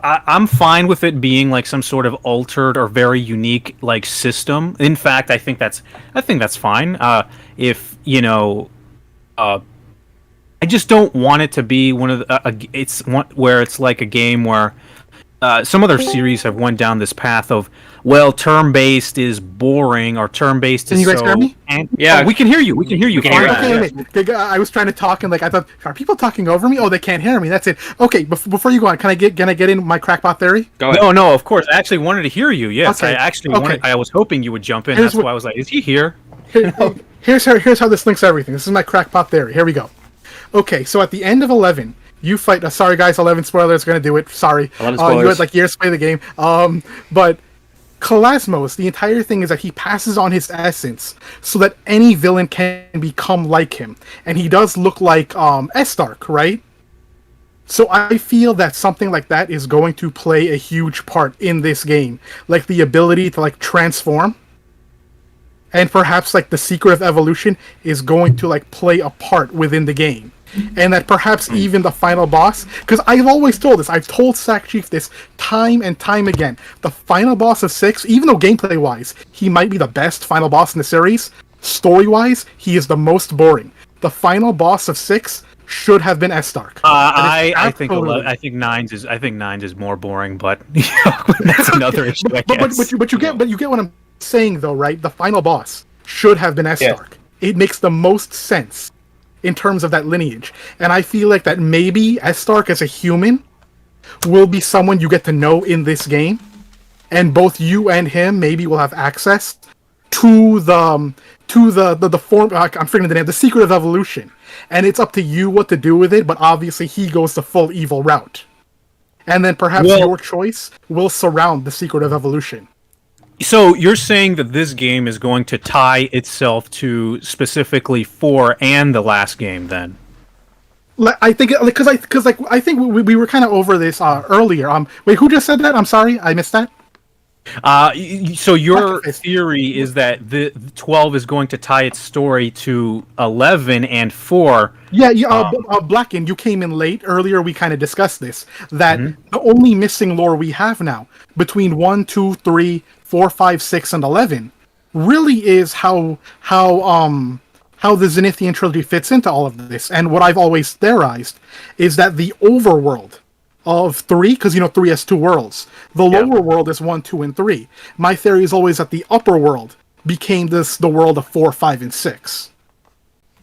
I'm fine with it being like some sort of altered or very unique like system. In fact, I think that's fine. If I just don't want it to be one of the, where it's like a game where some other series have went down this path of, well, turn-based is boring or turn-based is so... Can you guys hear me? Yeah, we can hear you. We can hear you. Okay, I was trying to talk and like I thought, are people talking over me? Oh, they can't hear me. That's it. Okay, before you go on, can I get in my crackpot theory? Go ahead. No, of course. I actually wanted to hear you. Yes, okay. I was hoping you would jump in. That's why I was like, is he here? Here's how this links everything. This is my crackpot theory. Here we go. Okay, so at the end of 11, you fight. Sorry, guys, 11 spoilers. Going to do it. Sorry. 11 spoilers. You had like years to play the game. But Kalasmos, the entire thing is that he passes on his essence so that any villain can become like him, and he does look like Estark, right? So I feel that something like that is going to play a huge part in this game, like the ability to like transform. And perhaps like the secret of evolution is going to like play a part within the game. And that perhaps even the final boss, because I've always told this, I've told sackchief this time and time again, the final boss of 6, even though gameplay-wise, he might be the best final boss in the series, story-wise, he is the most boring. The final boss of 6 should have been Estark. I think 9's is more boring, but that's another issue, I guess. But you get what I'm saying though, right? The final boss should have been Estark. Yeah. It makes the most sense in terms of that lineage. And I feel like that maybe Estark as a human will be someone you get to know in this game. And both you and him maybe will have access to the form, I'm forgetting the name, the secret of evolution. And it's up to you what to do with it, but obviously he goes the full evil route. And then perhaps your choice will surround the secret of evolution. So you're saying that this game is going to tie itself to specifically 4 and the last game, then? I think because I think we were kind of over this earlier. Wait, who just said that? I'm sorry, I missed that. So your theory is that the 12 is going to tie its story to 11 and 4. Yeah. Blacken, you came in late. Earlier, we kind of discussed this. That the only missing lore we have now between 1, 2, 3, 4, 5, 6, and 11 really is how the Zenithian trilogy fits into all of this. And what I've always theorized is that the overworld of 3, because 3 has 2 worlds. The lower world is 1, 2, and 3. My theory is always that the upper world became the world of 4, 5, and 6.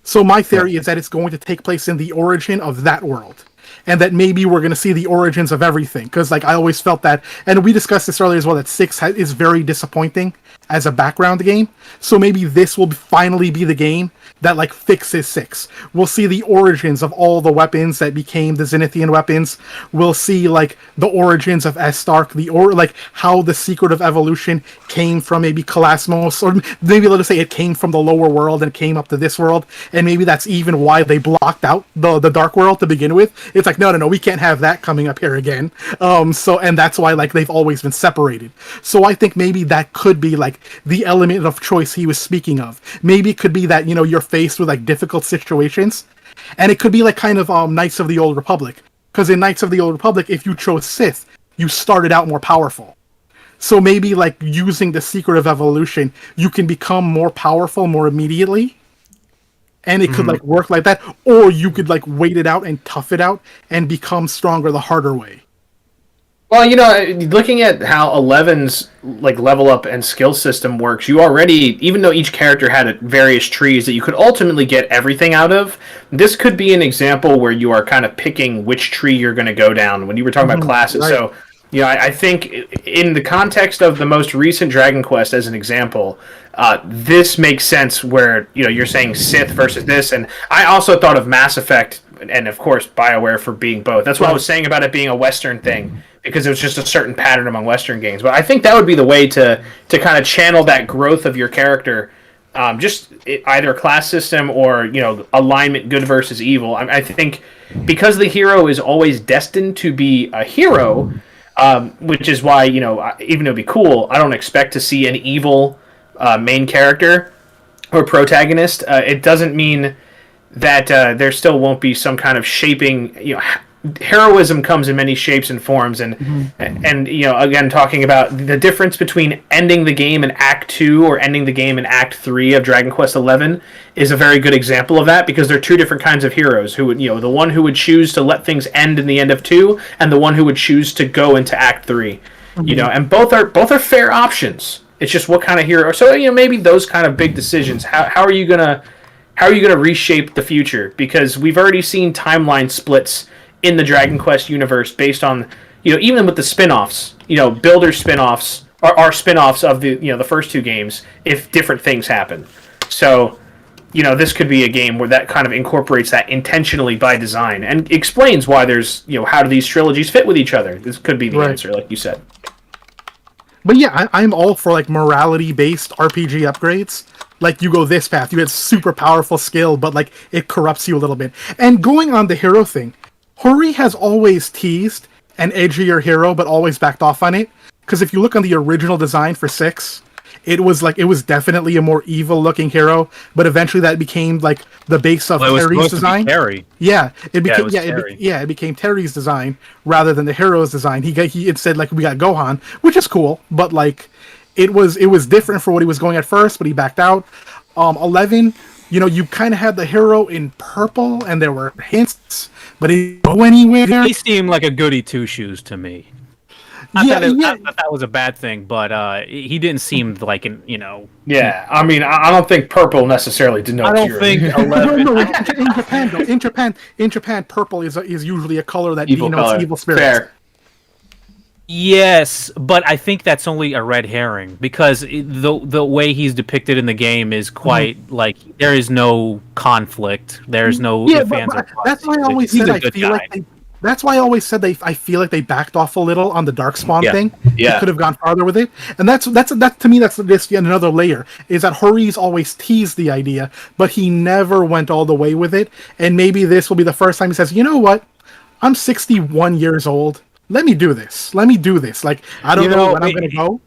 So my theory is that it's going to take place in the origin of that world. And that maybe we're going to see the origins of everything. Because I always felt that, and we discussed this earlier as well, that 6 is very disappointing as a background game. So maybe this will finally be the game that fixes 6. We'll see the origins of all the weapons that became the Zenithian weapons. We'll see the origins of Estark, how the secret of evolution came from maybe Kalasmos, or maybe let us say it came from the lower world and came up to this world, and maybe that's even why they blocked out the dark world to begin with. It's no, we can't have that coming up here again. And that's why they've always been separated. So I think maybe that could be the element of choice he was speaking of. Maybe it could be that you're faced with difficult situations, and it could be kind of Knights of the Old Republic, because in Knights of the Old Republic, if you chose Sith, you started out more powerful. So maybe using the secret of evolution, you can become more powerful more immediately, and it could like work like that, or you could like wait it out and tough it out and become stronger the harder way. Well, you know, looking at how 11's like level up and skill system works, you already, even though each character had various trees that you could ultimately get everything out of, this could be an example where you are kind of picking which tree you're going to go down when you were talking about classes. Right. So, you know, I think in the context of the most recent Dragon Quest, as an example, this makes sense where, you know, you're saying Sith versus this, and I also thought of Mass Effect and, of course, BioWare for being both. That's what I was saying about it being a Western thing, because it was just a certain pattern among Western games. But I think that would be the way to kind of channel that growth of your character, just either class system or, you know, alignment, good versus evil. I think because the hero is always destined to be a hero, which is why, you know, even though it'd be cool, I don't expect to see an evil main character or protagonist. It doesn't mean that there still won't be some kind of shaping, you know. Heroism comes in many shapes and forms, and you know, again, talking about the difference between ending the game in Act 2 or ending the game in Act 3 of Dragon Quest XI is a very good example of that, because they're two different kinds of heroes who would, you know, the one who would choose to let things end in the end of 2, and the one who would choose to go into Act 3. You know, and both are fair options. It's just what kind of hero. So, you know, maybe those kind of big decisions. How are you gonna reshape the future? Because we've already seen timeline splits in the Dragon Quest universe based on, you know, even with the spin-offs, you know, Builder spin-offs are spin-offs of the, you know, the first two games if different things happen. So, you know, this could be a game where that kind of incorporates that intentionally by design and explains why there's, you know, how do these trilogies fit with each other? This could be the answer, like you said. But yeah, I'm all for like morality-based RPG upgrades. Like, you go this path, you get super powerful skill, but like it corrupts you a little bit. And going on the hero thing, Hori has always teased an edgier hero, but always backed off on it. Because if you look on the original design for 6, it was definitely a more evil-looking hero. But eventually, that became like the base of Terry's design. Yeah, it became Terry's design rather than the hero's design. He said like, we got Gohan, which is cool, but like it was different for what he was going at first, but he backed out. 11. You know, you kind of had the hero in purple, and there were hints, but it didn't go anywhere. He seemed like a goody two-shoes to me. Not that was a bad thing, but he didn't seem like an, you know. Yeah, I mean, I don't think purple necessarily denotes. I don't think 11. No, in Japan, though, in Japan, purple is usually a color that denotes evil spirits. Fair. Yes, but I think that's only a red herring, because the way he's depicted in the game is quite like there is no conflict. There's no that's why I always said I feel like that's why I always said I feel like they backed off a little on the Darkspawn thing. Yeah, they could have gone farther with it, and that's to me that's this yet another layer is that Hori's always teased the idea, but he never went all the way with it. And maybe this will be the first time he says, you know what, I'm 61 years old. Let me do this. Like, I don't know when I'm going to go.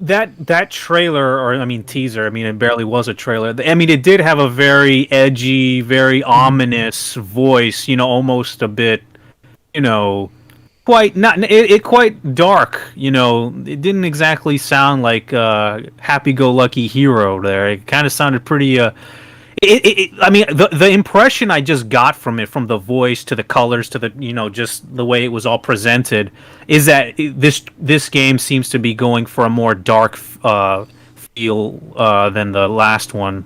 That trailer, or I mean teaser, I mean it barely was a trailer. I mean it did have a very edgy, very ominous voice, you know, almost a bit, you know, quite dark, you know. It didn't exactly sound like happy-go-lucky hero there. It kind of sounded pretty I mean, the impression I just got from it, from the voice to the colors to the, you know, just the way it was all presented, is that this game seems to be going for a more dark feel than the last one.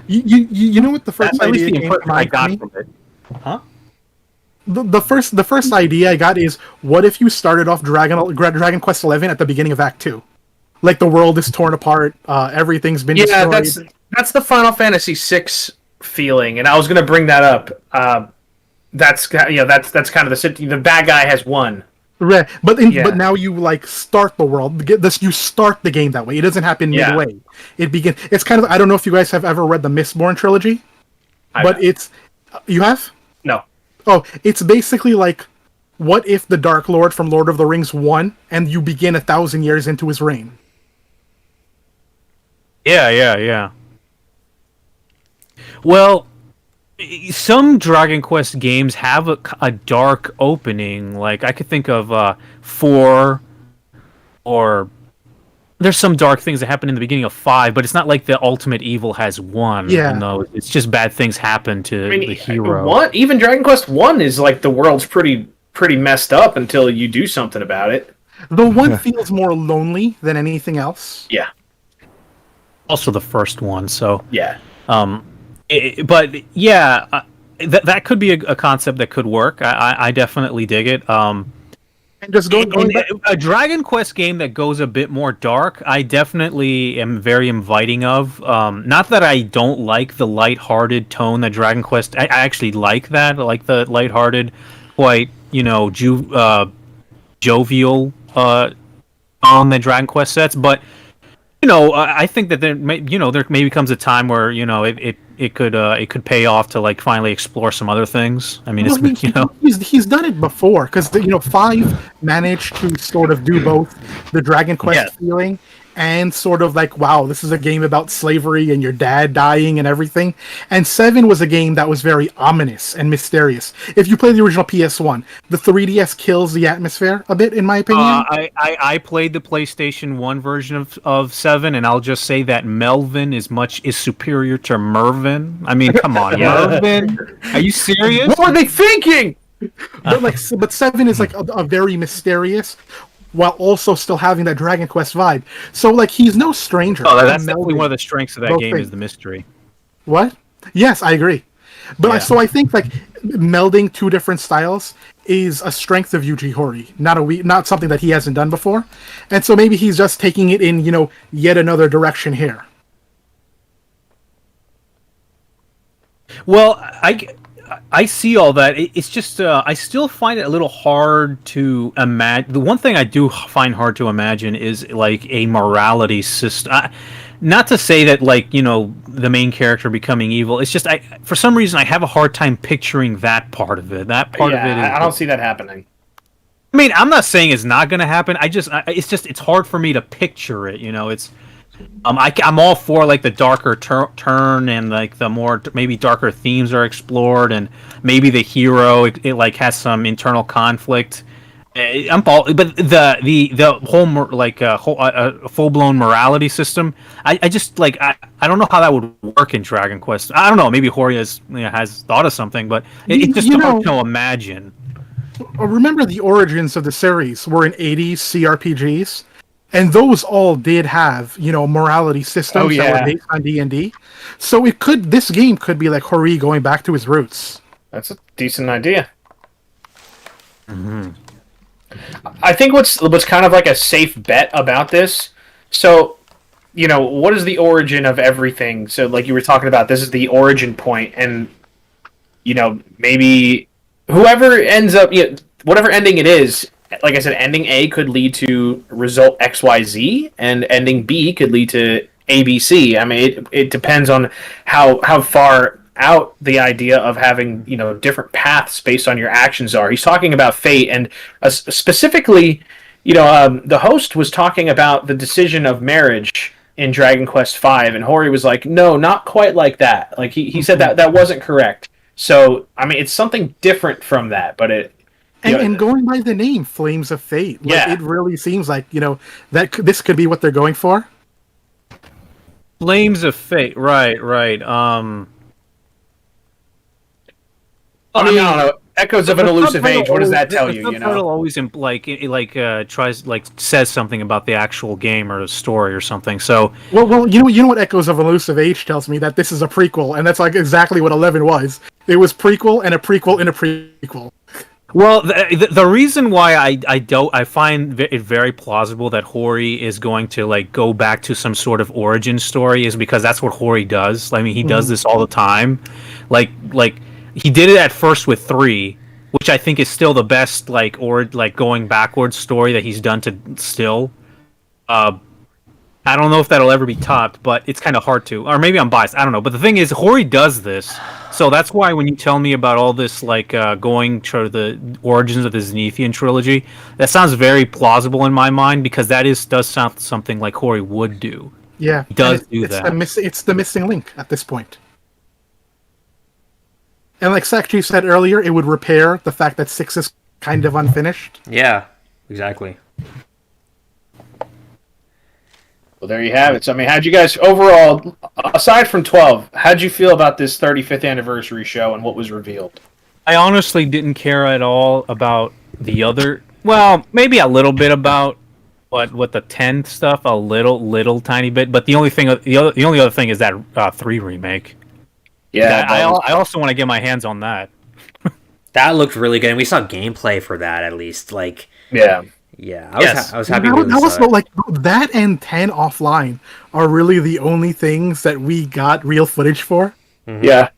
You know what the first idea at least the impression I got from it. Huh? The first idea I got is, what if you started off Dragon Quest XI at the beginning of Act 2? Like, the world is torn apart, everything's been destroyed. That's the Final Fantasy VI feeling, and I was going to bring that up. That's kind of the bad guy has won. Right, but now you like start the world. You start the game that way. It doesn't happen midway. It begins. It's kind of, I don't know if you guys have ever read the Mistborn trilogy, you have? No. Oh, it's basically like, what if the Dark Lord from Lord of the Rings won, and you begin 1,000 years into his reign? Yeah. Well, some Dragon Quest games have a dark opening. Like, I could think of 4 or there's some dark things that happen in the beginning of 5, but it's not like the ultimate evil has won. Yeah. No, it's just bad things happen to the hero. Even Dragon Quest 1 is like the world's pretty messed up until you do something about it. The one feels more lonely than anything else. Yeah. Also the first one, so yeah. But yeah, that could be a concept that could work. I definitely dig it. And just going back, a Dragon Quest game that goes a bit more dark, I definitely am very inviting of. Not that I don't like the lighthearted tone that Dragon Quest. I actually like that. I like the lighthearted, quite jovial tone that Dragon Quest sets. But I think that there maybe comes a time where it could pay off to like finally explore some other things. I mean, he's done it before because 5 managed to sort of do both the Dragon Quest feeling and sort of like, wow, this is a game about slavery and your dad dying and everything. And 7 was a game that was very ominous and mysterious. If you play the original PS1, the 3DS kills the atmosphere a bit, in my opinion. I played the PlayStation 1 version of 7, and I'll just say that Melvin is superior to Mervin. I mean, come on, Mervin. Are you serious? What were they thinking? But 7 is like a very mysterious, while also still having that Dragon Quest vibe. So, like, he's no stranger. Oh, that's definitely one of the strengths of that game is the mystery. What? Yes, I agree. But so I think like melding 2 different styles is a strength of Yuji Horii, not something that he hasn't done before. And so maybe he's just taking it in, yet another direction here. Well, I see all that. It's just I still find it a little hard to imagine. The one thing I do find hard to imagine is like a morality system. Not to say that like the main character becoming evil. It's just for some reason I have a hard time picturing that part of it. That part of it. I don't see that happening. I mean, I'm not saying it's not going to happen. It's hard for me to picture it. It's. I'm all for like the darker turn and like the more maybe darker themes are explored and maybe the hero it like has some internal conflict. But the whole full blown morality system. I just like I don't know how that would work in Dragon Quest. I don't know. Maybe Horii has thought of something, but it's just hard to imagine. Remember the origins of the series were in 80s CRPGs. And those all did have, morality systems that were based on D&D. So this game could be like Horii going back to his roots. That's a decent idea. Mm-hmm. I think what's kind of like a safe bet about this. So, what is the origin of everything? So, like you were talking about, this is the origin point, and maybe whoever ends up, whatever ending it is. Like I said, ending A could lead to result XYZ, and ending B could lead to ABC. I mean, it depends on how far out the idea of having different paths based on your actions are. He's talking about fate, and specifically, the host was talking about the decision of marriage in Dragon Quest V, and Horii was like, "No, not quite like that." Like he said that wasn't correct. So I mean, it's something different from that, but it. And going by the name, Flames of Fate, it really seems like that this could be what they're going for. Flames of Fate, right. I don't know. Echoes of an Elusive Age. What does that tell you? The title always tries says something about the actual game or the story or something. So well, you know what Echoes of Elusive Age tells me, that this is a prequel, and that's like exactly what 11 was. It was prequel and a prequel and a prequel. Well, the reason why I find it very plausible that Horii is going to like go back to some sort of origin story is because that's what Horii does. I mean, he does this all the time. Like he did it at first with 3, which I think is still the best going backwards story that he's done to still. I don't know if that'll ever be topped, but it's kind of hard to. Or maybe I'm biased. I don't know. But the thing is, Horii does this. So that's why when you tell me about all this, going to the origins of the Zenithian trilogy, that sounds very plausible in my mind because does sound something like Horii would do. Yeah. He does do that. It's the missing link at this point. And like sackchief said earlier, it would repair the fact that 6 is kind of unfinished. Yeah, exactly. Well, there you have it. So, I mean, how'd you guys overall, aside from 12, how'd you feel about this 35th anniversary show and what was revealed? I honestly didn't care at all about the other. Well, maybe a little bit about what the 10 stuff, a little tiny bit. But the only other thing is that 3 remake. Yeah, I also want to get my hands on that. That looked really good, and we saw gameplay for that at least. Like, yeah. I was happy with that. Like that and 10 offline are really the only things that we got real footage for. Mm-hmm. Yeah.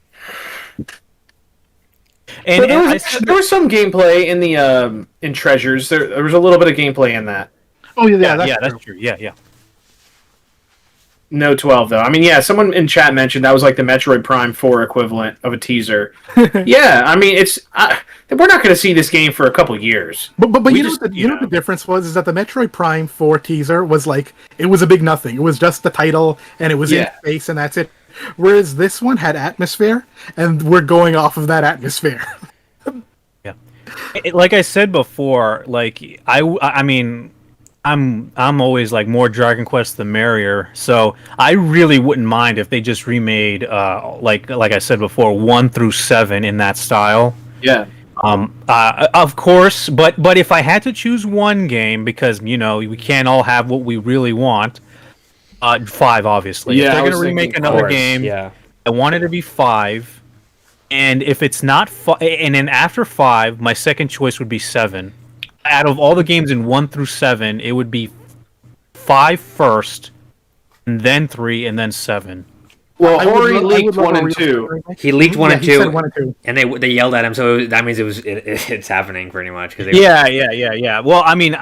And, so there was some gameplay in the in Treasures. There was a little bit of gameplay in that. Oh yeah, that's true. Yeah. No 12 though. I mean, yeah, someone in chat mentioned that was like the Metroid Prime 4 equivalent of a teaser. Yeah, I mean, we're not going to see this game for a couple years. But you know what the difference was is that the Metroid Prime 4 teaser was like it was a big nothing. It was just the title and it was in space and that's it. Whereas this one had atmosphere and we're going off of that atmosphere. Yeah. Like I said before, like I mean, I'm always like more Dragon Quest the merrier. So I really wouldn't mind if they just remade like I said before 1 through 7 in that style. Yeah. Of course, but if I had to choose one game, because we can't all have what we really want, 5 obviously. Yeah, if they're gonna remake another game, I want it to be 5. And if it's not 5, and then after 5, my second choice would be 7. Out of all the games in 1 through 7, it would be 5 first, and then 3, and then 7. Well, Hori leaked 1 and 2. He leaked 1 and 2, 1 and 2, and they yelled at him, so that means it's happening pretty much. Yeah. Well, I mean,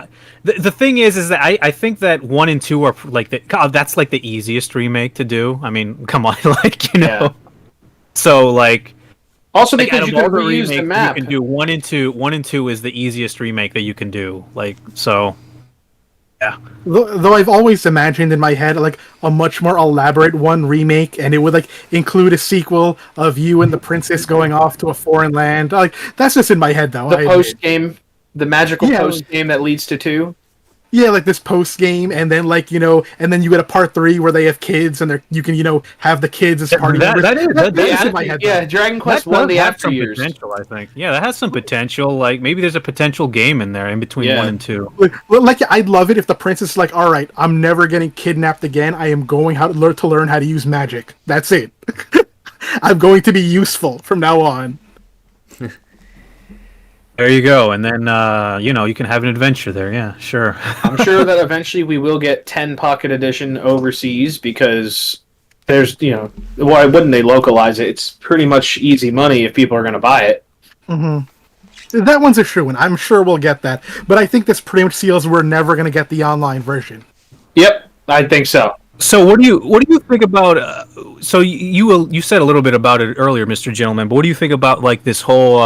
the thing is that I think that 1 and 2 are like that's like the easiest remake to do. I mean, come on, Yeah. So like. Also, like, because you can reuse the map. You can do 1 and 2. 1 and 2 is the easiest remake that you can do. Like, so, yeah. Though I've always imagined in my head like a much more elaborate one remake, and it would like include a sequel of you and the princess going off to a foreign land. Like that's just in my head, though. The post game, the magical post game that leads to 2. Yeah, like this post game, and then and then you get a part 3 where they have kids, and you can have the kids as party members. That's in my head. Yeah, Dragon Quest 1, the after years. Potential, I think. Yeah, that has some potential. Like maybe there's a potential game in there in between 1 and 2. Like I'd love it if the princess is like, all right, I'm never getting kidnapped again. I am going to learn how to use magic. That's it. I'm going to be useful from now on. There you go, and then you can have an adventure there. Yeah, sure. I'm sure that eventually we will get 10 Pocket Edition overseas because there's why wouldn't they localize it? It's pretty much easy money if people are going to buy it. Mm-hmm. That one's a true one. I'm sure we'll get that, but I think this pretty much seals we're never going to get the online version. Yep, I think so. So what do you think about? So you said a little bit about it earlier, Mr. Gentleman. But what do you think about like this whole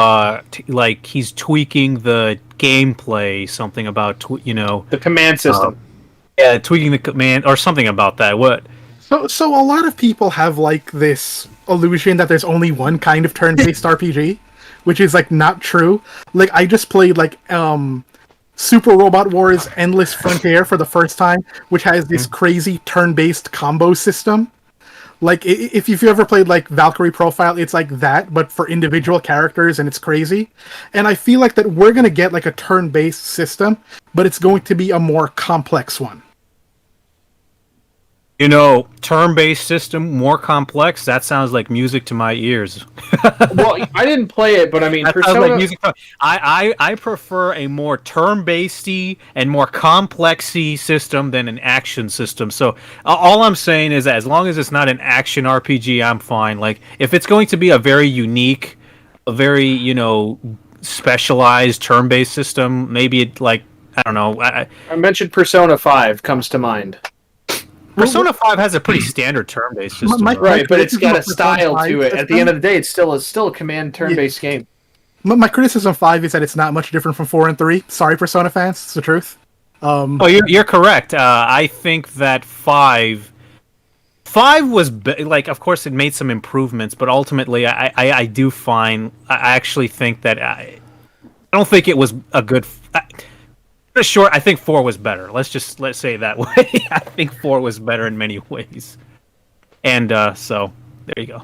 like he's tweaking the gameplay? Something about the command system. Yeah, tweaking the command or something about that. What? So a lot of people have like this illusion that there's only one kind of turn-based RPG, which is like not true. Like I just played like Super Robot Wars Endless Frontier for the first time, which has this crazy turn-based combo system. Like, if you've ever played, like, Valkyrie Profile, it's like that, but for individual characters, and it's crazy. And I feel like that we're going to get, like, a turn-based system, but it's going to be a more complex one. Turn-based system, more complex, that sounds like music to my ears. Well, I didn't play it, but I mean, that sounds like music. I prefer a more turn-based-y and more complex-y system than an action system. So all I'm saying is that as long as it's not an action RPG, I'm fine. Like, if it's going to be a very unique, a very, specialized turn-based system, maybe it, like, I don't know. I mentioned Persona 5 comes to mind. Persona 5 has a pretty standard turn-based system. Right, but it's got a style to it. At the end of the day, it's still a command turn-based game. My criticism of 5 is that it's not much different from 4 and 3. Sorry, Persona fans, it's the truth. You're correct. I think that 5 was like, of course, it made some improvements, but ultimately, I do find I actually think that I don't think it was a good. Short. I think 4 was better. Let's say it that way. I think 4 was better in many ways. And so there you go.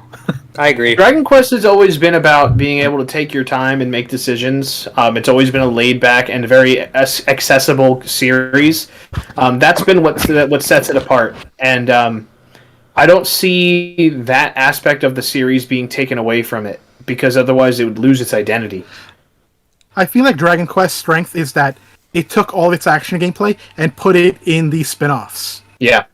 I agree. Dragon Quest has always been about being able to take your time and make decisions. It's always been a laid back and very accessible series. That's been what sets it apart. And I don't see that aspect of the series being taken away from it, because otherwise it would lose its identity. I feel like Dragon Quest's strength is that it took all its action gameplay and put it in the spin-offs. Yeah.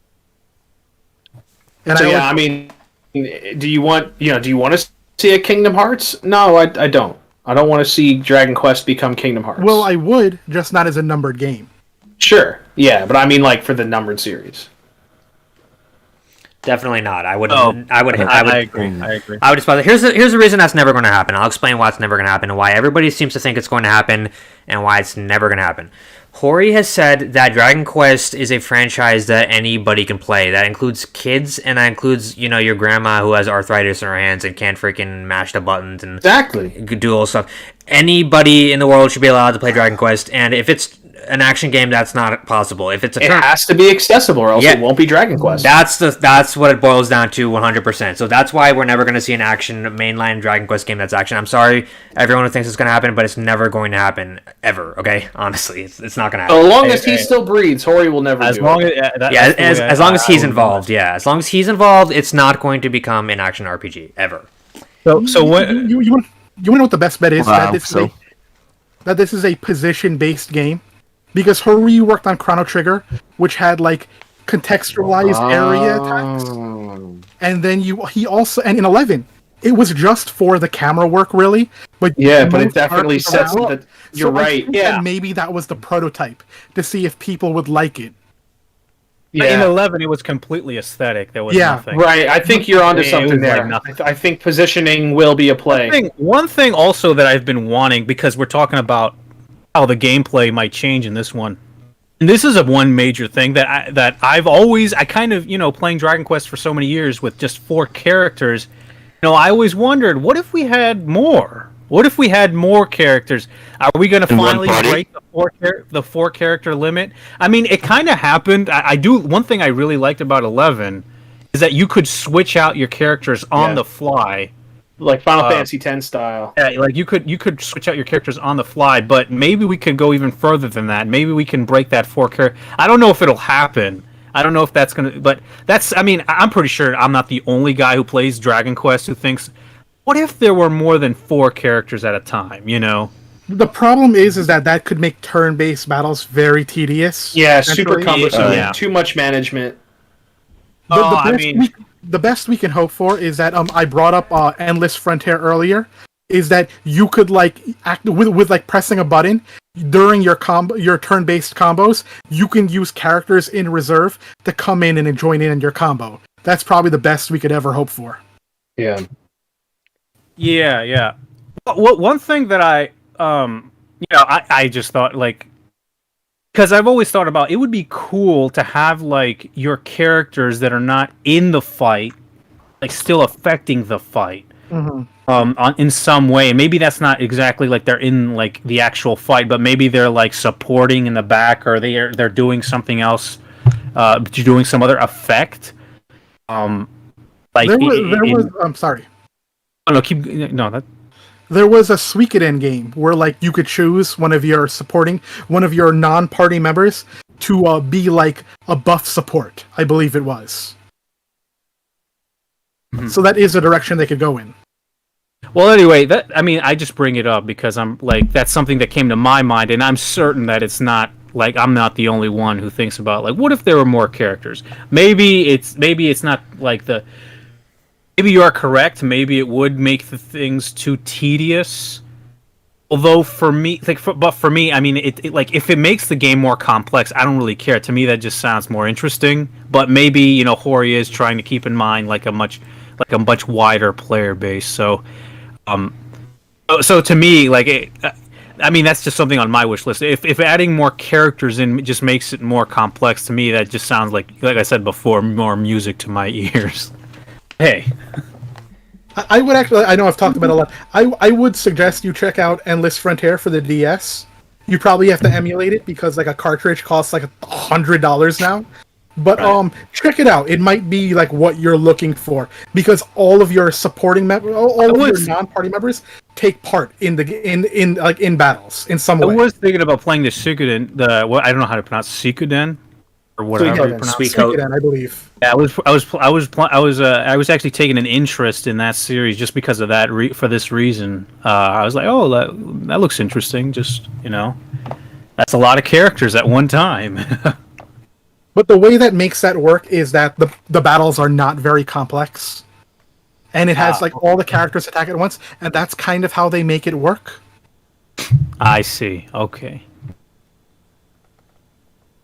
And so I mean, do you want to see a Kingdom Hearts? No, I don't. I don't want to see Dragon Quest become Kingdom Hearts. Well, I would, just not as a numbered game. Sure. Yeah, but I mean, like, for the numbered series. Definitely not. I would. I agree. I would just. Here's the reason that's never going to happen. I'll explain why it's never going to happen and why everybody seems to think it's going to happen and why it's never going to happen. Hori has said that Dragon Quest is a franchise that anybody can play. That includes kids, and that includes your grandma who has arthritis in her hands and can't freaking mash the buttons and do all stuff. Anybody in the world should be allowed to play Dragon Quest, and if it's an action game, that's not possible. If it's it has to be accessible, or else it won't be Dragon Quest. That's what it boils down to 100%. So that's why we're never going to see an action mainline Dragon Quest game that's action. I'm sorry, everyone who thinks it's going to happen, but it's never going to happen ever. Okay, honestly, it's not going to happen. As long as he still breathes, Hori will never. As long as he's involved, as long as he's involved, it's not going to become an action RPG ever. So what you want to know what the best bet is? That this is a position-based game. Because Hori worked on Chrono Trigger, which had like contextualized area attacks, and then he also in 11 it was just for the camera work really. But it definitely sets that. You're right. That maybe that was the prototype to see if people would like it. Yeah. In 11, it was completely aesthetic. There was nothing. Right. I think you're onto something there. Like I think positioning will be a play. One thing also that I've been wanting, because we're talking about how the gameplay might change in this one. And this is one major thing that I've always kind of playing Dragon Quest for so many years with just 4 characters. I always wondered, what if we had more? What if we had more characters? Are we going to finally break the 4 character limit? I mean, it kind of happened. One thing I really liked about 11 is that you could switch out your characters on the fly. Like Final Fantasy X style. Yeah, like you could switch out your characters on the fly, but maybe we could go even further than that. Maybe we can break that 4 character. I don't know if it'll happen. I don't know if that's gonna, but I'm pretty sure I'm not the only guy who plays Dragon Quest who thinks, what if there were more than 4 characters at a time? The problem is that could make turn-based battles very tedious. Yeah, super cumbersome. Too much management. The best we can hope for is that I brought up Endless Frontier earlier. Is that you could act with pressing a button during your turn-based combos. You can use characters in reserve to come in and join in your combo. That's probably the best we could ever hope for. Yeah. Yeah. One thing that I just thought because I've always thought about it would be cool to have your characters that are not in the fight, still affecting the fight, in some way. Maybe that's not exactly they're in the actual fight, but maybe they're supporting in the back, or they're doing something else, doing some other effect. I'm sorry. Oh no, that. There was a Suikoden game where you could choose one of your non-party members to be a buff support. I believe it was. Mm-hmm. So that is a direction they could go in. Well, anyway, I just bring it up because I'm that's something that came to my mind, and I'm certain that it's not I'm not the only one who thinks about what if there were more characters? Maybe it's not Maybe you are correct. Maybe it would make the things too tedious. Although for me, I mean, if it makes the game more complex, I don't really care. To me, that just sounds more interesting. But maybe Hori is trying to keep in mind a much wider player base. So, so to me, that's just something on my wish list. If adding more characters in just makes it more complex, to me, that just sounds like I said before, more music to my ears. Hey, I would actually. I know I've talked about it a lot. I would suggest you check out Endless Frontier for the DS. you probably have to emulate it because like a cartridge costs like $100 now. But check it out. It might be like what you're looking for because all of your supporting members, all of your non-party members, take part in in battles in some way. I was thinking about playing the Suikoden. I don't know how to pronounce Suikoden or whatever you pronounce Suikoden, I believe. Yeah, I was actually taking an interest in that series just because of that. For this reason, I was like, oh, that looks interesting. Just that's a lot of characters at one time. But the way that makes that work is that the battles are not very complex. And it has like all the characters attack at once, and that's kind of how they make it work. I see. Okay.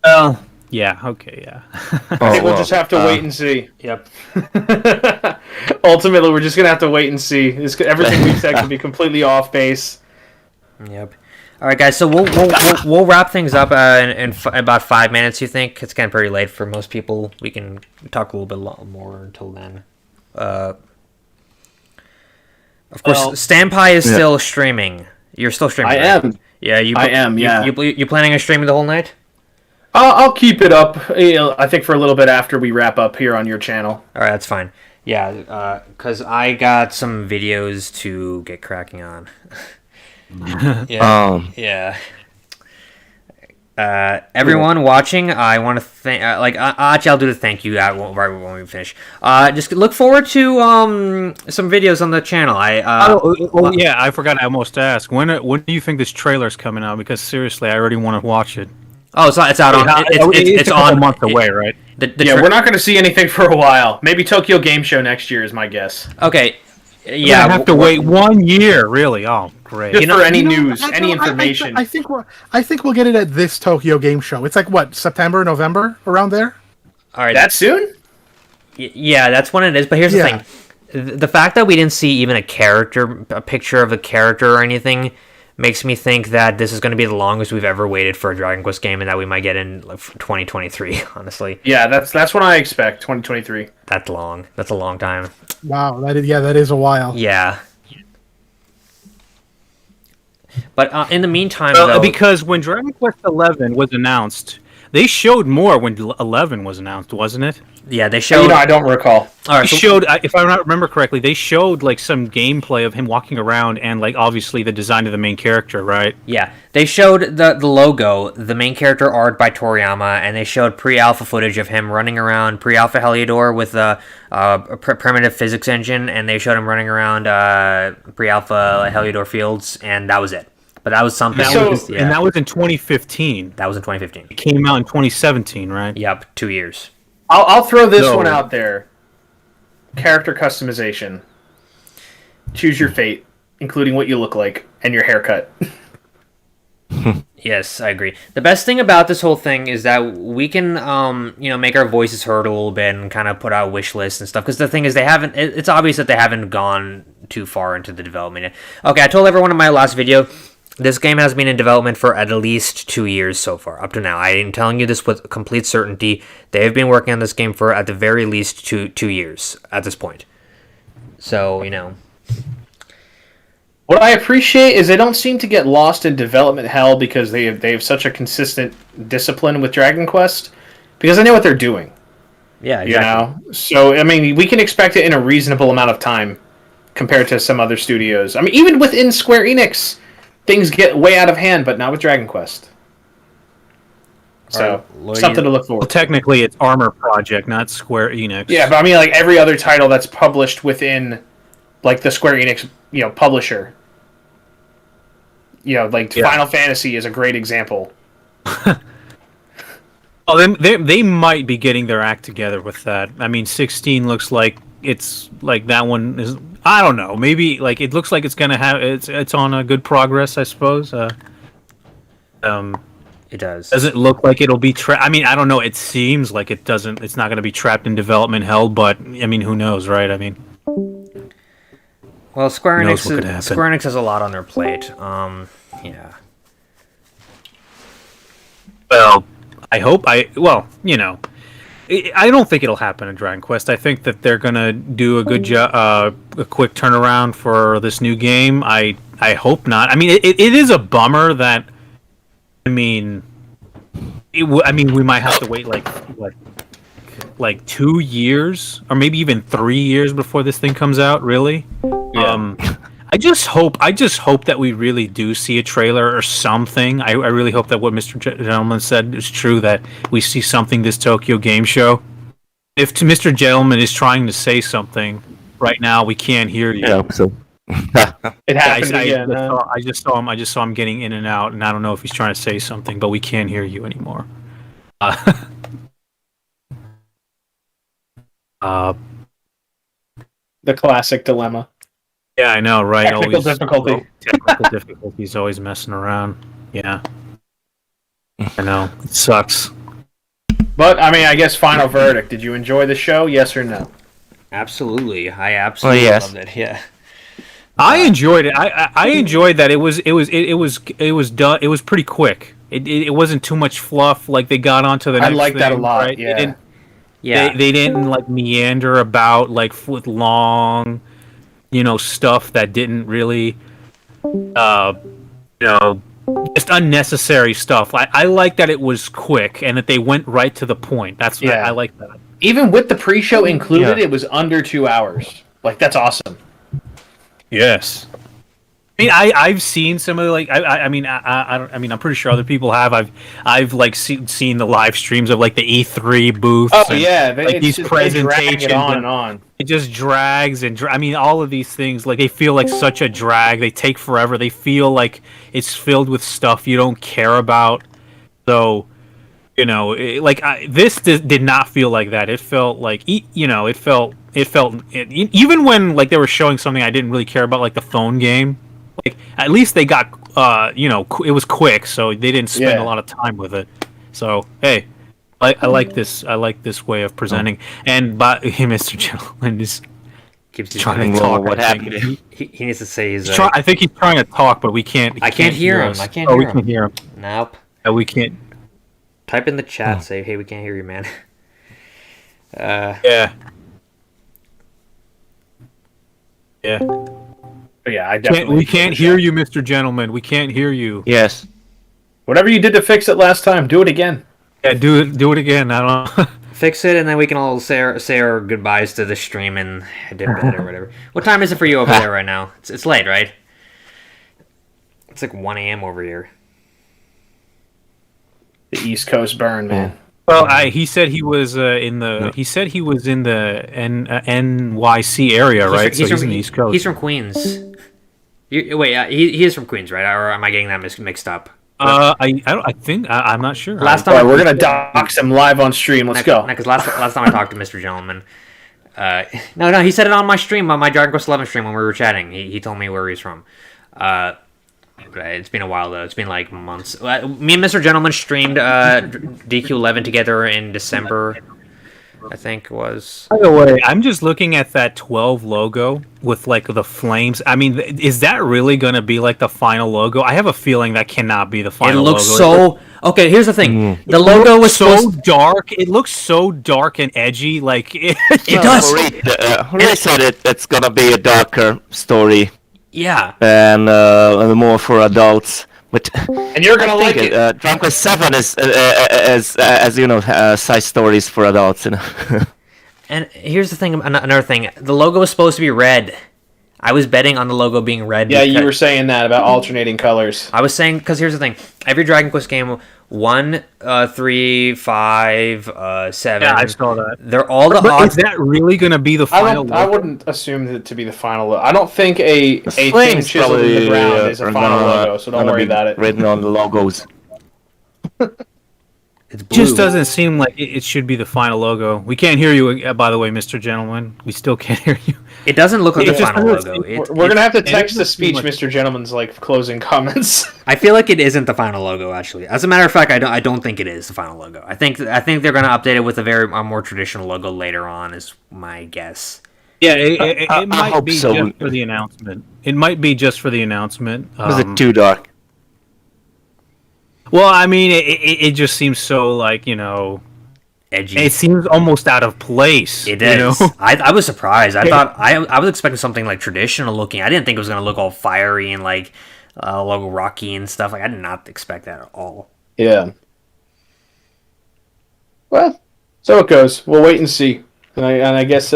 Well, yeah, okay, yeah. I think we'll just have to wait and see. Yep. Ultimately, we're just going to have to wait and see. Everything we've said could be completely off base. Yep. All right, guys. So we'll wrap things up in about 5 minutes. You think it's getting pretty late for most people? We can talk a little bit more until then. Of course, Stanpai is still streaming. You're still streaming. I am. Yeah, I am. Yeah. You planning on streaming the whole night? I'll keep it up. I think for a little bit after we wrap up here on your channel. All right, that's fine. Yeah, because I got some videos to get cracking on. Yeah. Everyone watching, I want to thank. I'll do the thank you right when we finish. Just look forward to some videos on the channel. Yeah, I forgot. I almost asked. When do you think this trailer's coming out? Because seriously, I already want to watch it. Oh, it's out on. It's on a month away, right? We're not going to see anything for a while. Maybe Tokyo Game Show next year is my guess. Okay. Yeah, I have to wait 1 year, really. Oh, great! Just for any news, any information. I think we'll get it at this Tokyo Game Show. It's like what, September, November, around there. All right, that soon? Yeah, that's when it is. But here's the thing: the fact that we didn't see even a picture of a character or anything, makes me think that this is going to be the longest we've ever waited for a Dragon Quest game, and that we might get in 2023. Honestly. Yeah, that's what I expect. 2023. That's long. That's a long time. Wow, that is a while. Yeah. But in the meantime, because when Dragon Quest XI was announced, they showed more when 11 was announced, wasn't it? Yeah, they showed. I don't recall. All right, showed, if I remember correctly, they showed like some gameplay of him walking around and like obviously the design of the main character, right? Yeah, they showed the logo, the main character art by Toriyama, and they showed pre-alpha footage of him running around pre-alpha Heliodor with a primitive physics engine, and they showed him running around pre-alpha Heliodor fields, and that was it. But that was something. And that was in 2015. That was in 2015. It came out in 2017, right? Yep, 2 years. I'll throw this one out there. Character customization. Choose your fate, including what you look like and your haircut. Yes, I agree. The best thing about this whole thing is that we can, make our voices heard a little bit and kind of put out wish lists and stuff. Because the thing is, it's obvious that they haven't gone too far into the development. Okay, I told everyone in my last video, this game has been in development for at least 2 years so far, up to now. I am telling you this with complete certainty. They have been working on this game for at the very least two years at this point. So, What I appreciate is they don't seem to get lost in development hell because they have such a consistent discipline with Dragon Quest, because they know what they're doing. Yeah, exactly. So, I mean, we can expect it in a reasonable amount of time compared to some other studios. I mean, even within Square Enix, things get way out of hand, but not with Dragon Quest. So, something to look forward to. Well, technically, it's Armor Project, not Square Enix. Yeah, but I mean, like, every other title that's published within, like, the Square Enix, publisher. Final Fantasy is a great example. They might be getting their act together with that. I mean, 16 looks like it's like that one is. I don't know. Maybe like it looks like it's gonna have it's on a good progress. I suppose. It does. Does it look like it'll be trapped? I mean, I don't know. It seems like it doesn't. It's not going to be trapped in development hell. But I mean, who knows, right? I mean. Well, Square Enix has a lot on their plate. Yeah. Well, I hope I don't think it'll happen in Dragon Quest. I think that they're gonna do a good job, a quick turnaround for this new game. I hope not. I mean, it is a bummer that I mean, we might have to wait like 2 years or maybe even 3 years before this thing comes out. Really? Yeah. I just hope that we really do see a trailer or something. I really hope that what Mr. Gentleman said is true, that we see something this Tokyo Game Show. If Mr. Gentleman is trying to say something right now, we can't hear you. Yeah, so It happened again. I just saw him getting in and out, and I don't know if he's trying to say something, but we can't hear you anymore. The classic dilemma. Yeah, I know, right? Technical difficulty. Technical difficulties, always messing around. Yeah, I know. It sucks. But I mean, I guess final verdict. Did you enjoy the show? Yes or no? Absolutely, I absolutely loved it. Yeah, I enjoyed it. I enjoyed that it was done. It was pretty quick. It wasn't too much fluff. Like they got onto the next I like that a thing, lot. Right? Yeah. They didn't like meander about like with long, stuff that didn't really, just unnecessary stuff. I like that it was quick and that they went right to the point. I like that. Even with the pre-show included, it was under 2 hours. Like, that's awesome. Yes. I mean, I've seen some of I'm pretty sure other people have. I've like seen the live streams of like the E3 booths. Oh, and, yeah. these presentations. It on and on. It just drags and all of these things, like they feel like such a drag. They take forever. They feel like it's filled with stuff you don't care about. So, this did not feel like that. It felt like, it felt even when like they were showing something I didn't really care about, like the phone game. Like at least they got, it was quick, so they didn't spend a lot of time with it. So hey. I like this. I like this way of presenting. And Mr. Gentleman is keeps trying to talk. What happened? He needs to say he's. I think he's trying to talk, but we can't. I can't hear him. Us. I can't hear him. We can hear him. Nope. We can't. Type in the chat. Say, hey, we can't hear you, man. Yeah. Yeah. Yeah, I definitely. We can't hear you, Mr. Gentleman. We can't hear you. Yes. Whatever you did to fix it last time, do it again. Yeah, do it again. I don't know. Fix it, and then we can all say our goodbyes to the stream and dip bed or whatever. What time is it for you over there right now? It's late, right? It's like 1 a.m. over here. The East Coast burn, man. Well, he said he was in the. He said he was in the NYC area, right? He's from the East Coast. He's from Queens. He is from Queens, right? Or am I getting that mixed up? I think I'm not sure. Last time we're gonna dox him live on stream. Let's go. Because last time I talked to Mr. Gentleman, no, he said it on my stream, on my Dragon Quest XI stream when we were chatting. He told me where he's from. It's been a while though. It's been like months. Me and Mr. Gentleman streamed DQ11 together in December, I think it was. By the way, I'm just looking at that 12 logo with like the flames. I mean, is that really going to be like the final logo? I have a feeling that cannot be the final logo. It looks so... Okay, here's the thing. The logo was so dark. It looks so dark and edgy. Like it does. Hori said it's going to be a darker story. Yeah. And more for adults. But and you're gonna like it. Dragon Quest 7 is as you know, side stories for adults. You know. And here's the thing. Another thing. The logo was supposed to be red. I was betting on the logo being red. Yeah, you were saying that about alternating colors. I was saying because here's the thing. Every Dragon Quest game, 1, 3, 5, 7. Yeah, I saw that. They're all the. But is that really going to be the final logo? I wouldn't assume it to be the final logo. I don't think a thing chiseled in the ground is a final logo, so don't worry about it. Written on the logos. It just doesn't seem like it should be the final logo. We can't hear you, by the way, Mr. Gentleman. We still can't hear you. It doesn't look like the final logo. We're gonna have to text to speech Mr. Gentleman's like closing comments. I feel like it isn't the final logo, actually. As a matter of fact, I don't think it is the final logo. I think they're gonna update it with a more traditional logo later on. Is my guess. Yeah, it might be just for the announcement. It might be just for the announcement. Was it too dark? Well, I mean, it just seems so, like, edgy. It seems almost out of place. It is. I was surprised. I thought I was expecting something like traditional looking. I didn't think it was gonna look all fiery and like a little rocky and stuff. Like I did not expect that at all. Yeah. Well, so it goes. We'll wait and see. And I guess.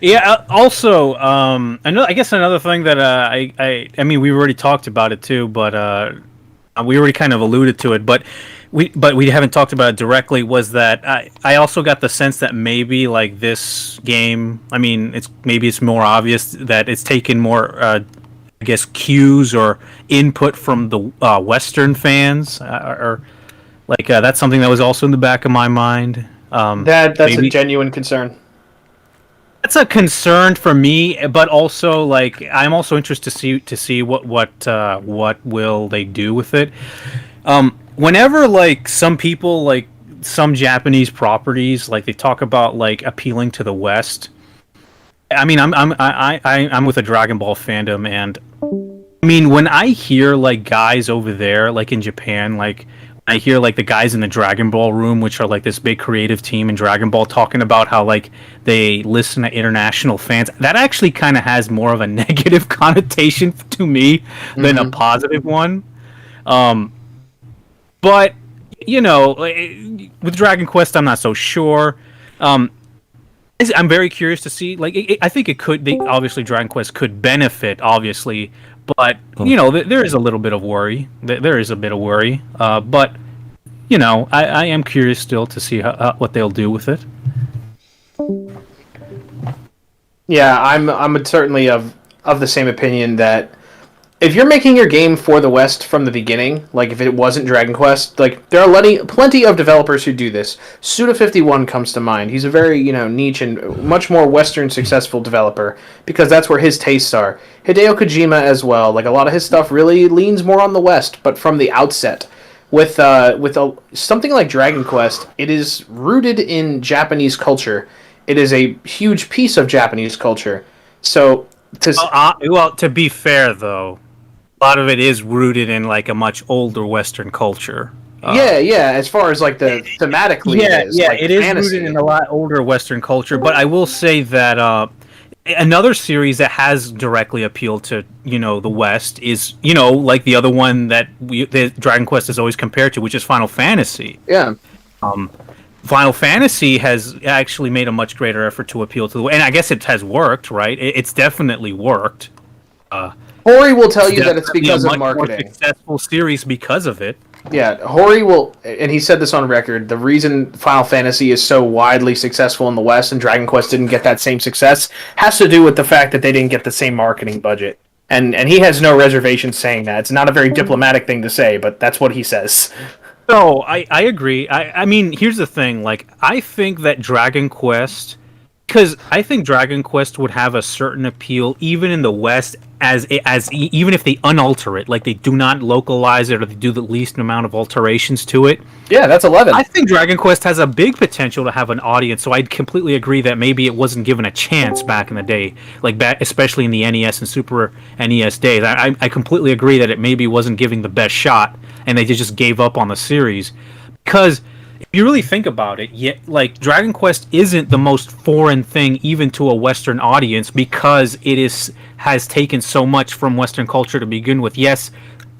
Yeah. Also, I guess another thing that I mean, we already talked about it too, but we already kind of alluded to it, but we haven't talked about it directly. Was that I also got the sense that maybe like this game, I mean, it's more obvious that it's taken more, I guess, cues or input from the Western fans, or like that's something that was also in the back of my mind. That's maybe a genuine concern. That's a concern for me, but also like I'm also interested to see what will they do with it. Whenever like some people, like some Japanese properties, like they talk about like appealing to the West. I mean, I'm with a Dragon Ball fandom, and I mean when I hear like guys over there, like in Japan, like I hear like the guys in the Dragon Ball room, which are like this big creative team in Dragon Ball, talking about how like they listen to international fans. That actually kind of has more of a negative connotation to me than a positive one. But you know, with Dragon Quest, I'm not so sure. I'm very curious to see. Like, I think it could. Obviously, Dragon Quest could benefit, obviously, but you know, there is a little bit of worry. There is a bit of worry. But you know, I am curious still to see what they'll do with it. Yeah, I'm certainly of the same opinion that if you're making your game for the West from the beginning, like if it wasn't Dragon Quest, like there are plenty of developers who do this. Suda51 comes to mind. He's a very, you know, niche and much more Western successful developer because that's where his tastes are. Hideo Kojima as well. Like a lot of his stuff really leans more on the West, but from the outset. With something like Dragon Quest, it is rooted in Japanese culture. It is a huge piece of Japanese culture. So to be fair though, a lot of it is rooted in like a much older Western culture. Yeah. As far as like the thematically, it is rooted in a lot older Western culture. But I will say that another series that has directly appealed to, you know, the West is, you know, like the other one that the Dragon Quest is always compared to, which is Final Fantasy. Yeah. Final Fantasy has actually made a much greater effort to appeal to the West, and I guess it has worked, right? It's definitely worked. Hori will tell you that it's because of marketing. More successful series because of it. Yeah, Hori will, and he said this on record, the reason Final Fantasy is so widely successful in the West and Dragon Quest didn't get that same success has to do with the fact that they didn't get the same marketing budget. And he has no reservation saying that. It's not a very diplomatic thing to say, but that's what he says. No, I agree. I mean, here's the thing. Like, I think that Dragon Quest, because I think Dragon Quest would have a certain appeal even in the West, even if they unalter it, like they do not localize it or they do the least amount of alterations to it. Yeah, that's 11. I think Dragon Quest has a big potential to have an audience, so I'd completely agree that maybe it wasn't given a chance back in the day, like back, especially in the NES and Super NES days. I completely agree that it maybe wasn't giving the best shot, and they just gave up on the series. Because if you really think about it, like Dragon Quest isn't the most foreign thing even to a Western audience because it has taken so much from Western culture to begin with. Yes,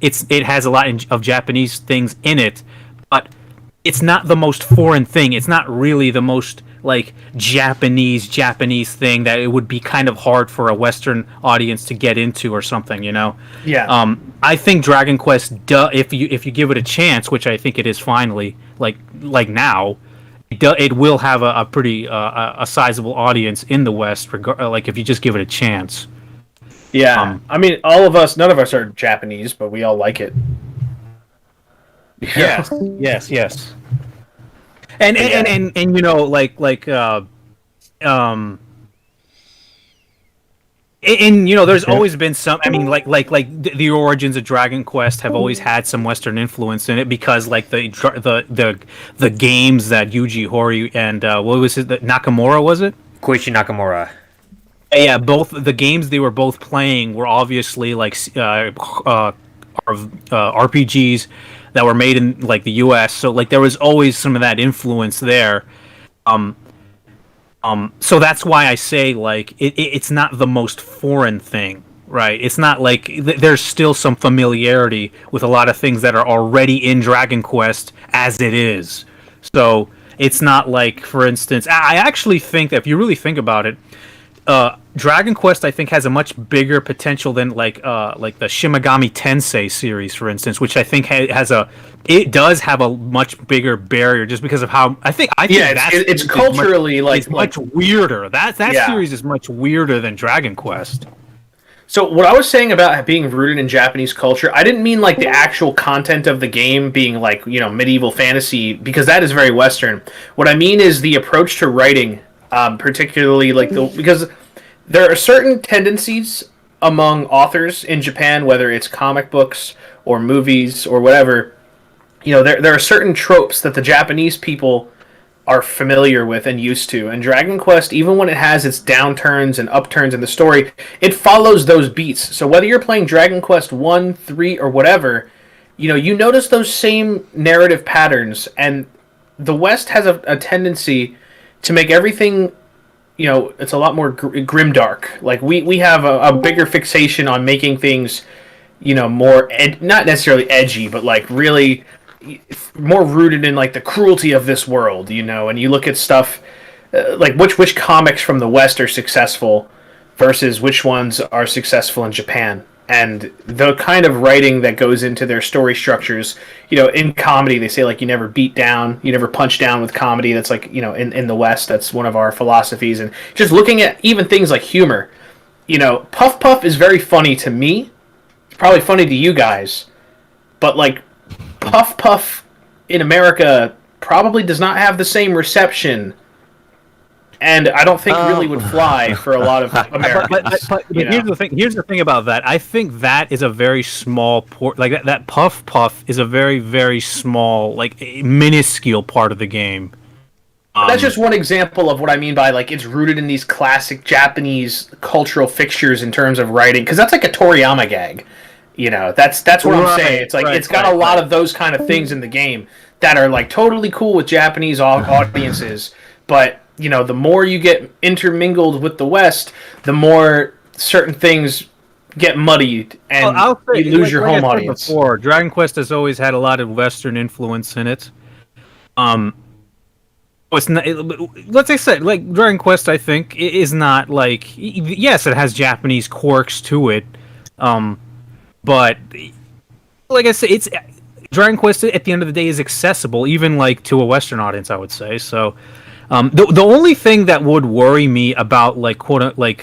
it has a lot of Japanese things in it, but it's not the most foreign thing. It's not really the most like Japanese thing that it would be kind of hard for a Western audience to get into or something, you know? Yeah. I think Dragon Quest, if you give it a chance, which I think it is finally, like now, it will have a pretty a sizable audience in the West, like if you just give it a chance. Yeah. I mean, none of us are Japanese, but we all like it. Yes. And you know, and you know, there's always been some. I mean, like the origins of Dragon Quest have always had some Western influence in it because, like the games that Yuji Horii and what was it? Nakamura, was it? Koichi Nakamura. Yeah, both the games they were both playing were obviously like RPGs that were made in like the U.S. So like there was always some of that influence there. So that's why I say like it's not the most foreign thing. right? It's not like there's still some familiarity with a lot of things that are already in Dragon Quest as it is. So it's not like, for instance, I actually think that if you really think about it, Dragon Quest I think has a much bigger potential than like the Shimigami Tensei series, for instance, which I think it does have a much bigger barrier just because of how I think it's culturally much weirder. That series is much weirder than Dragon Quest. So what I was saying about being rooted in Japanese culture, I didn't mean like the actual content of the game being like, medieval fantasy, because that is very Western. What I mean is the approach to writing, particularly because there are certain tendencies among authors in Japan, whether it's comic books or movies or whatever, there are certain tropes that the Japanese people are familiar with and used to. And Dragon Quest, even when it has its downturns and upturns in the story, it follows those beats. So whether you're playing Dragon Quest 1, 3, or whatever, you notice those same narrative patterns. And the West has a tendency to make everything, it's a lot more grimdark. Like, we have a bigger fixation on making things, more, not necessarily edgy, but like really more rooted in like the cruelty of this world, and you look at stuff like which comics from the West are successful versus which ones are successful in Japan, and the kind of writing that goes into their story structures. In comedy they say like you never beat down, you never punch down with comedy. That's like, in the West, that's one of our philosophies. And just looking at even things like humor, Puff Puff is very funny to me. It's probably funny to you guys, but like Puff Puff in America probably does not have the same reception, and I don't think really would fly for a lot of Americans. But here's the thing. Here's the thing about that. I think that is a very small like that Puff Puff is a very, very small, like minuscule part of the game. That's just one example of what I mean by like it's rooted in these classic Japanese cultural fixtures in terms of writing, because that's like a Toriyama gag. That's what I'm saying. It's like it's got a lot of those kind of things in the game that are like totally cool with Japanese audiences. But the more you get intermingled with the West, the more certain things get muddied and you lose your home audience. Before, Dragon Quest has always had a lot of Western influence in it. It's not, let's say, like Dragon Quest, I think is not like, yes, it has Japanese quirks to it. But like I say, it's Dragon Quest at the end of the day is accessible, even like to a Western audience, I would say. So, the only thing that would worry me about like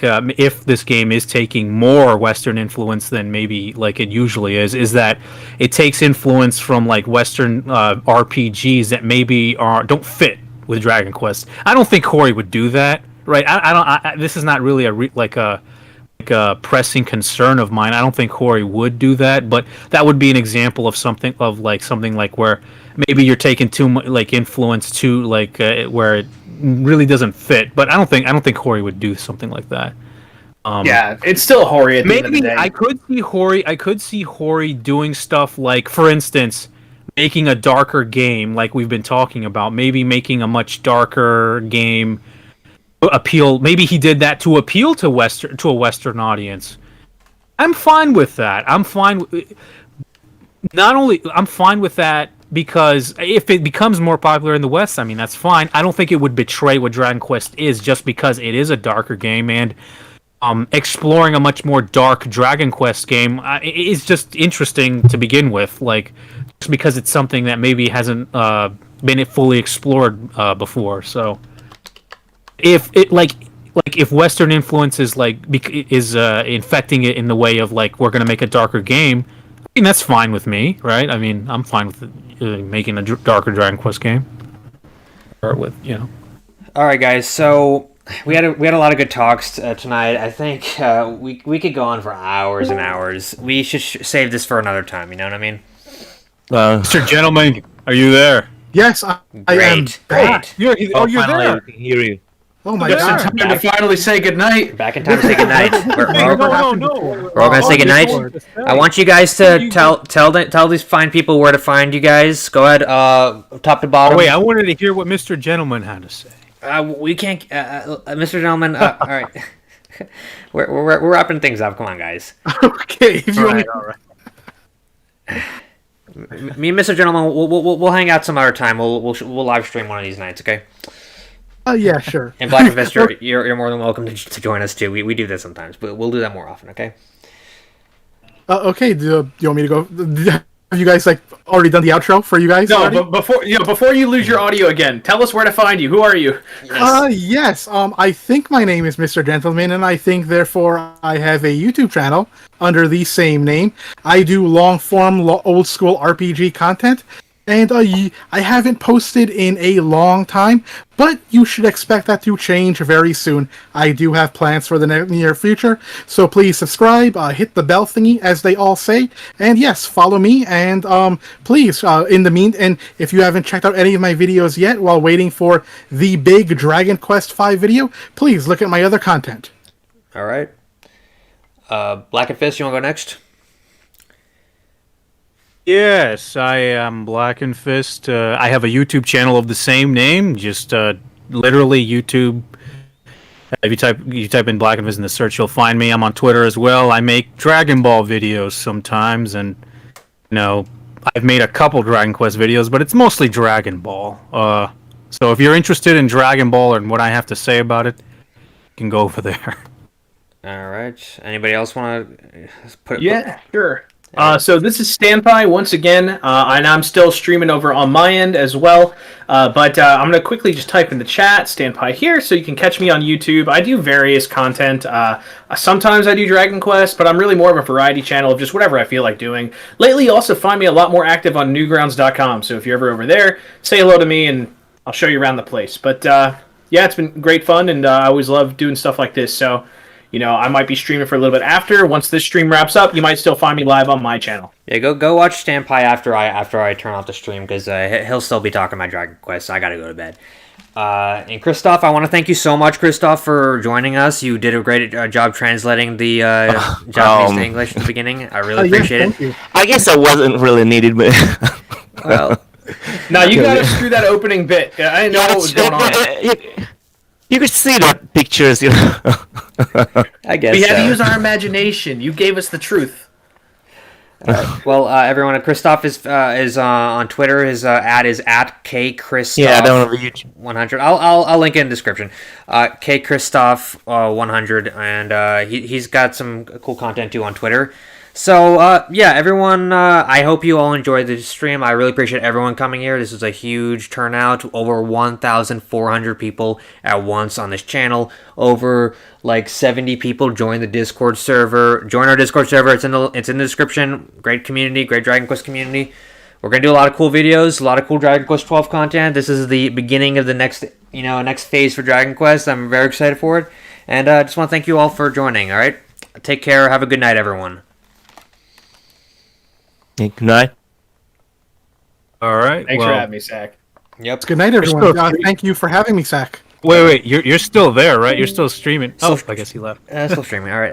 if this game is taking more Western influence than maybe like it usually is that it takes influence from like Western RPGs that maybe don't fit with Dragon Quest. I don't think Corey would do that, right? This is not really a pressing concern of mine. I don't think Corey would do that, but that would be an example of something like where maybe you're taking too much like influence to like where it really doesn't fit. But I don't think Corey would do something like that. Yeah, it's still Hori at the end of the day. I could see Hori doing stuff like, for instance, making a darker game like we've been talking about. Maybe making a much darker game appeal. Maybe he did that to appeal to a Western audience. I'm fine with that. I'm fine with that because if it becomes more popular in the West, I mean, that's fine. I don't think it would betray what Dragon Quest is just because it is a darker game, and exploring a much more dark Dragon Quest game is just interesting to begin with, like just because it's something that maybe hasn't been fully explored before. So if it if Western influence is infecting it in the way of like we're gonna make a darker game, I mean that's fine with me, right? I mean I'm fine with making a darker Dragon Quest game. Start with All right, guys. So we had a lot of good talks tonight. I think we could go on for hours and hours. We should save this for another time. You know what I mean? Mr. Gentleman, are you there? Yes, I am. Great. You're finally, there. we can hear you. Oh my Just in god! time to finally say goodnight. Back in time to say goodnight. We're all No. gonna say goodnight. I want you guys to tell these fine people where to find you guys. Go ahead, top to bottom. Oh, wait, I wanted to hear what Mr. Gentleman had to say. We can't, Mr. Gentleman. All right. we're wrapping things up. Come on, guys. Okay. If you All want right, all right. Me and Mr. Gentleman, we'll hang out some other time. We'll live stream one of these nights, okay? yeah, sure. And Blackenfist, you're more than welcome to join us too. We do this sometimes, but we'll do that more often, okay? Okay. Do you want me to go? Have you guys already done the outro for you guys? No, already? but before you lose your audio again, tell us where to find you. Who are you? Yes. I think my name is Mr. Gentleman, and I think therefore I have a YouTube channel under the same name. I do long-form, old-school RPG content, and I haven't posted in a long time, but you should expect that to change very soon. I do have plans for the near future, so please subscribe, hit the bell thingy, as they all say, and yes, follow me, and please, and if you haven't checked out any of my videos yet while waiting for the big Dragon Quest V video, please look at my other content. All right. Blackenfist, you want to go next? Yes, I am Blackenfist. I have a YouTube channel of the same name. Just literally YouTube. If you type in Blackenfist in the search, you'll find me. I'm on Twitter as well. I make Dragon Ball videos sometimes, and I've made a couple Dragon Quest videos, but it's mostly Dragon Ball. So if you're interested in Dragon Ball and what I have to say about it, you can go over there. All right. Anybody else want to put? Yeah, sure. So this is Stanpai once again, and I'm still streaming over on my end as well. But I'm going to quickly just type in the chat, Stanpai here, so you can catch me on YouTube. I do various content. Sometimes I do Dragon Quest, but I'm really more of a variety channel of just whatever I feel like doing. Lately, you also find me a lot more active on newgrounds.com, so if you're ever over there, say hello to me, and I'll show you around the place. But yeah, it's been great fun, and I always love doing stuff like this, so... I might be streaming for a little bit after. Once this stream wraps up, you might still find me live on my channel. Yeah, go watch Stanpai after I turn off the stream, because he'll still be talking about Dragon Quest. So I gotta go to bed. And Christoph, I want to thank you so much, Christoph, for joining us. You did a great job translating the Japanese to English at the beginning. I really appreciate it. You. I guess I wasn't really needed, but well, now you gotta screw that opening bit. I didn't know what was going on. You could see the pictures, I guess we had to use our imagination. You gave us the truth. Well, everyone, Christoph is on Twitter. His ad is at @kchristoph100. Yeah, I don't know YouTube. 100. I'll link it in the description. @kchristoph100, and he's got some cool content too on Twitter. So, yeah, everyone, I hope you all enjoyed the stream. I really appreciate everyone coming here. This was a huge turnout. Over 1,400 people at once on this channel. Over, 70 people joined the Discord server. Join our Discord server. It's in the description. Great community. Great Dragon Quest community. We're going to do a lot of cool videos. A lot of cool Dragon Quest 12 content. This is the beginning of the next phase for Dragon Quest. I'm very excited for it. And I just want to thank you all for joining, all right? Take care. Have a good night, everyone. Good night. All right. Thanks for having me, Sack. Yep. Good night, everyone. Thank you for having me, Sack. Wait. You're still there, right? You're still streaming. I guess he left. Still streaming. All right.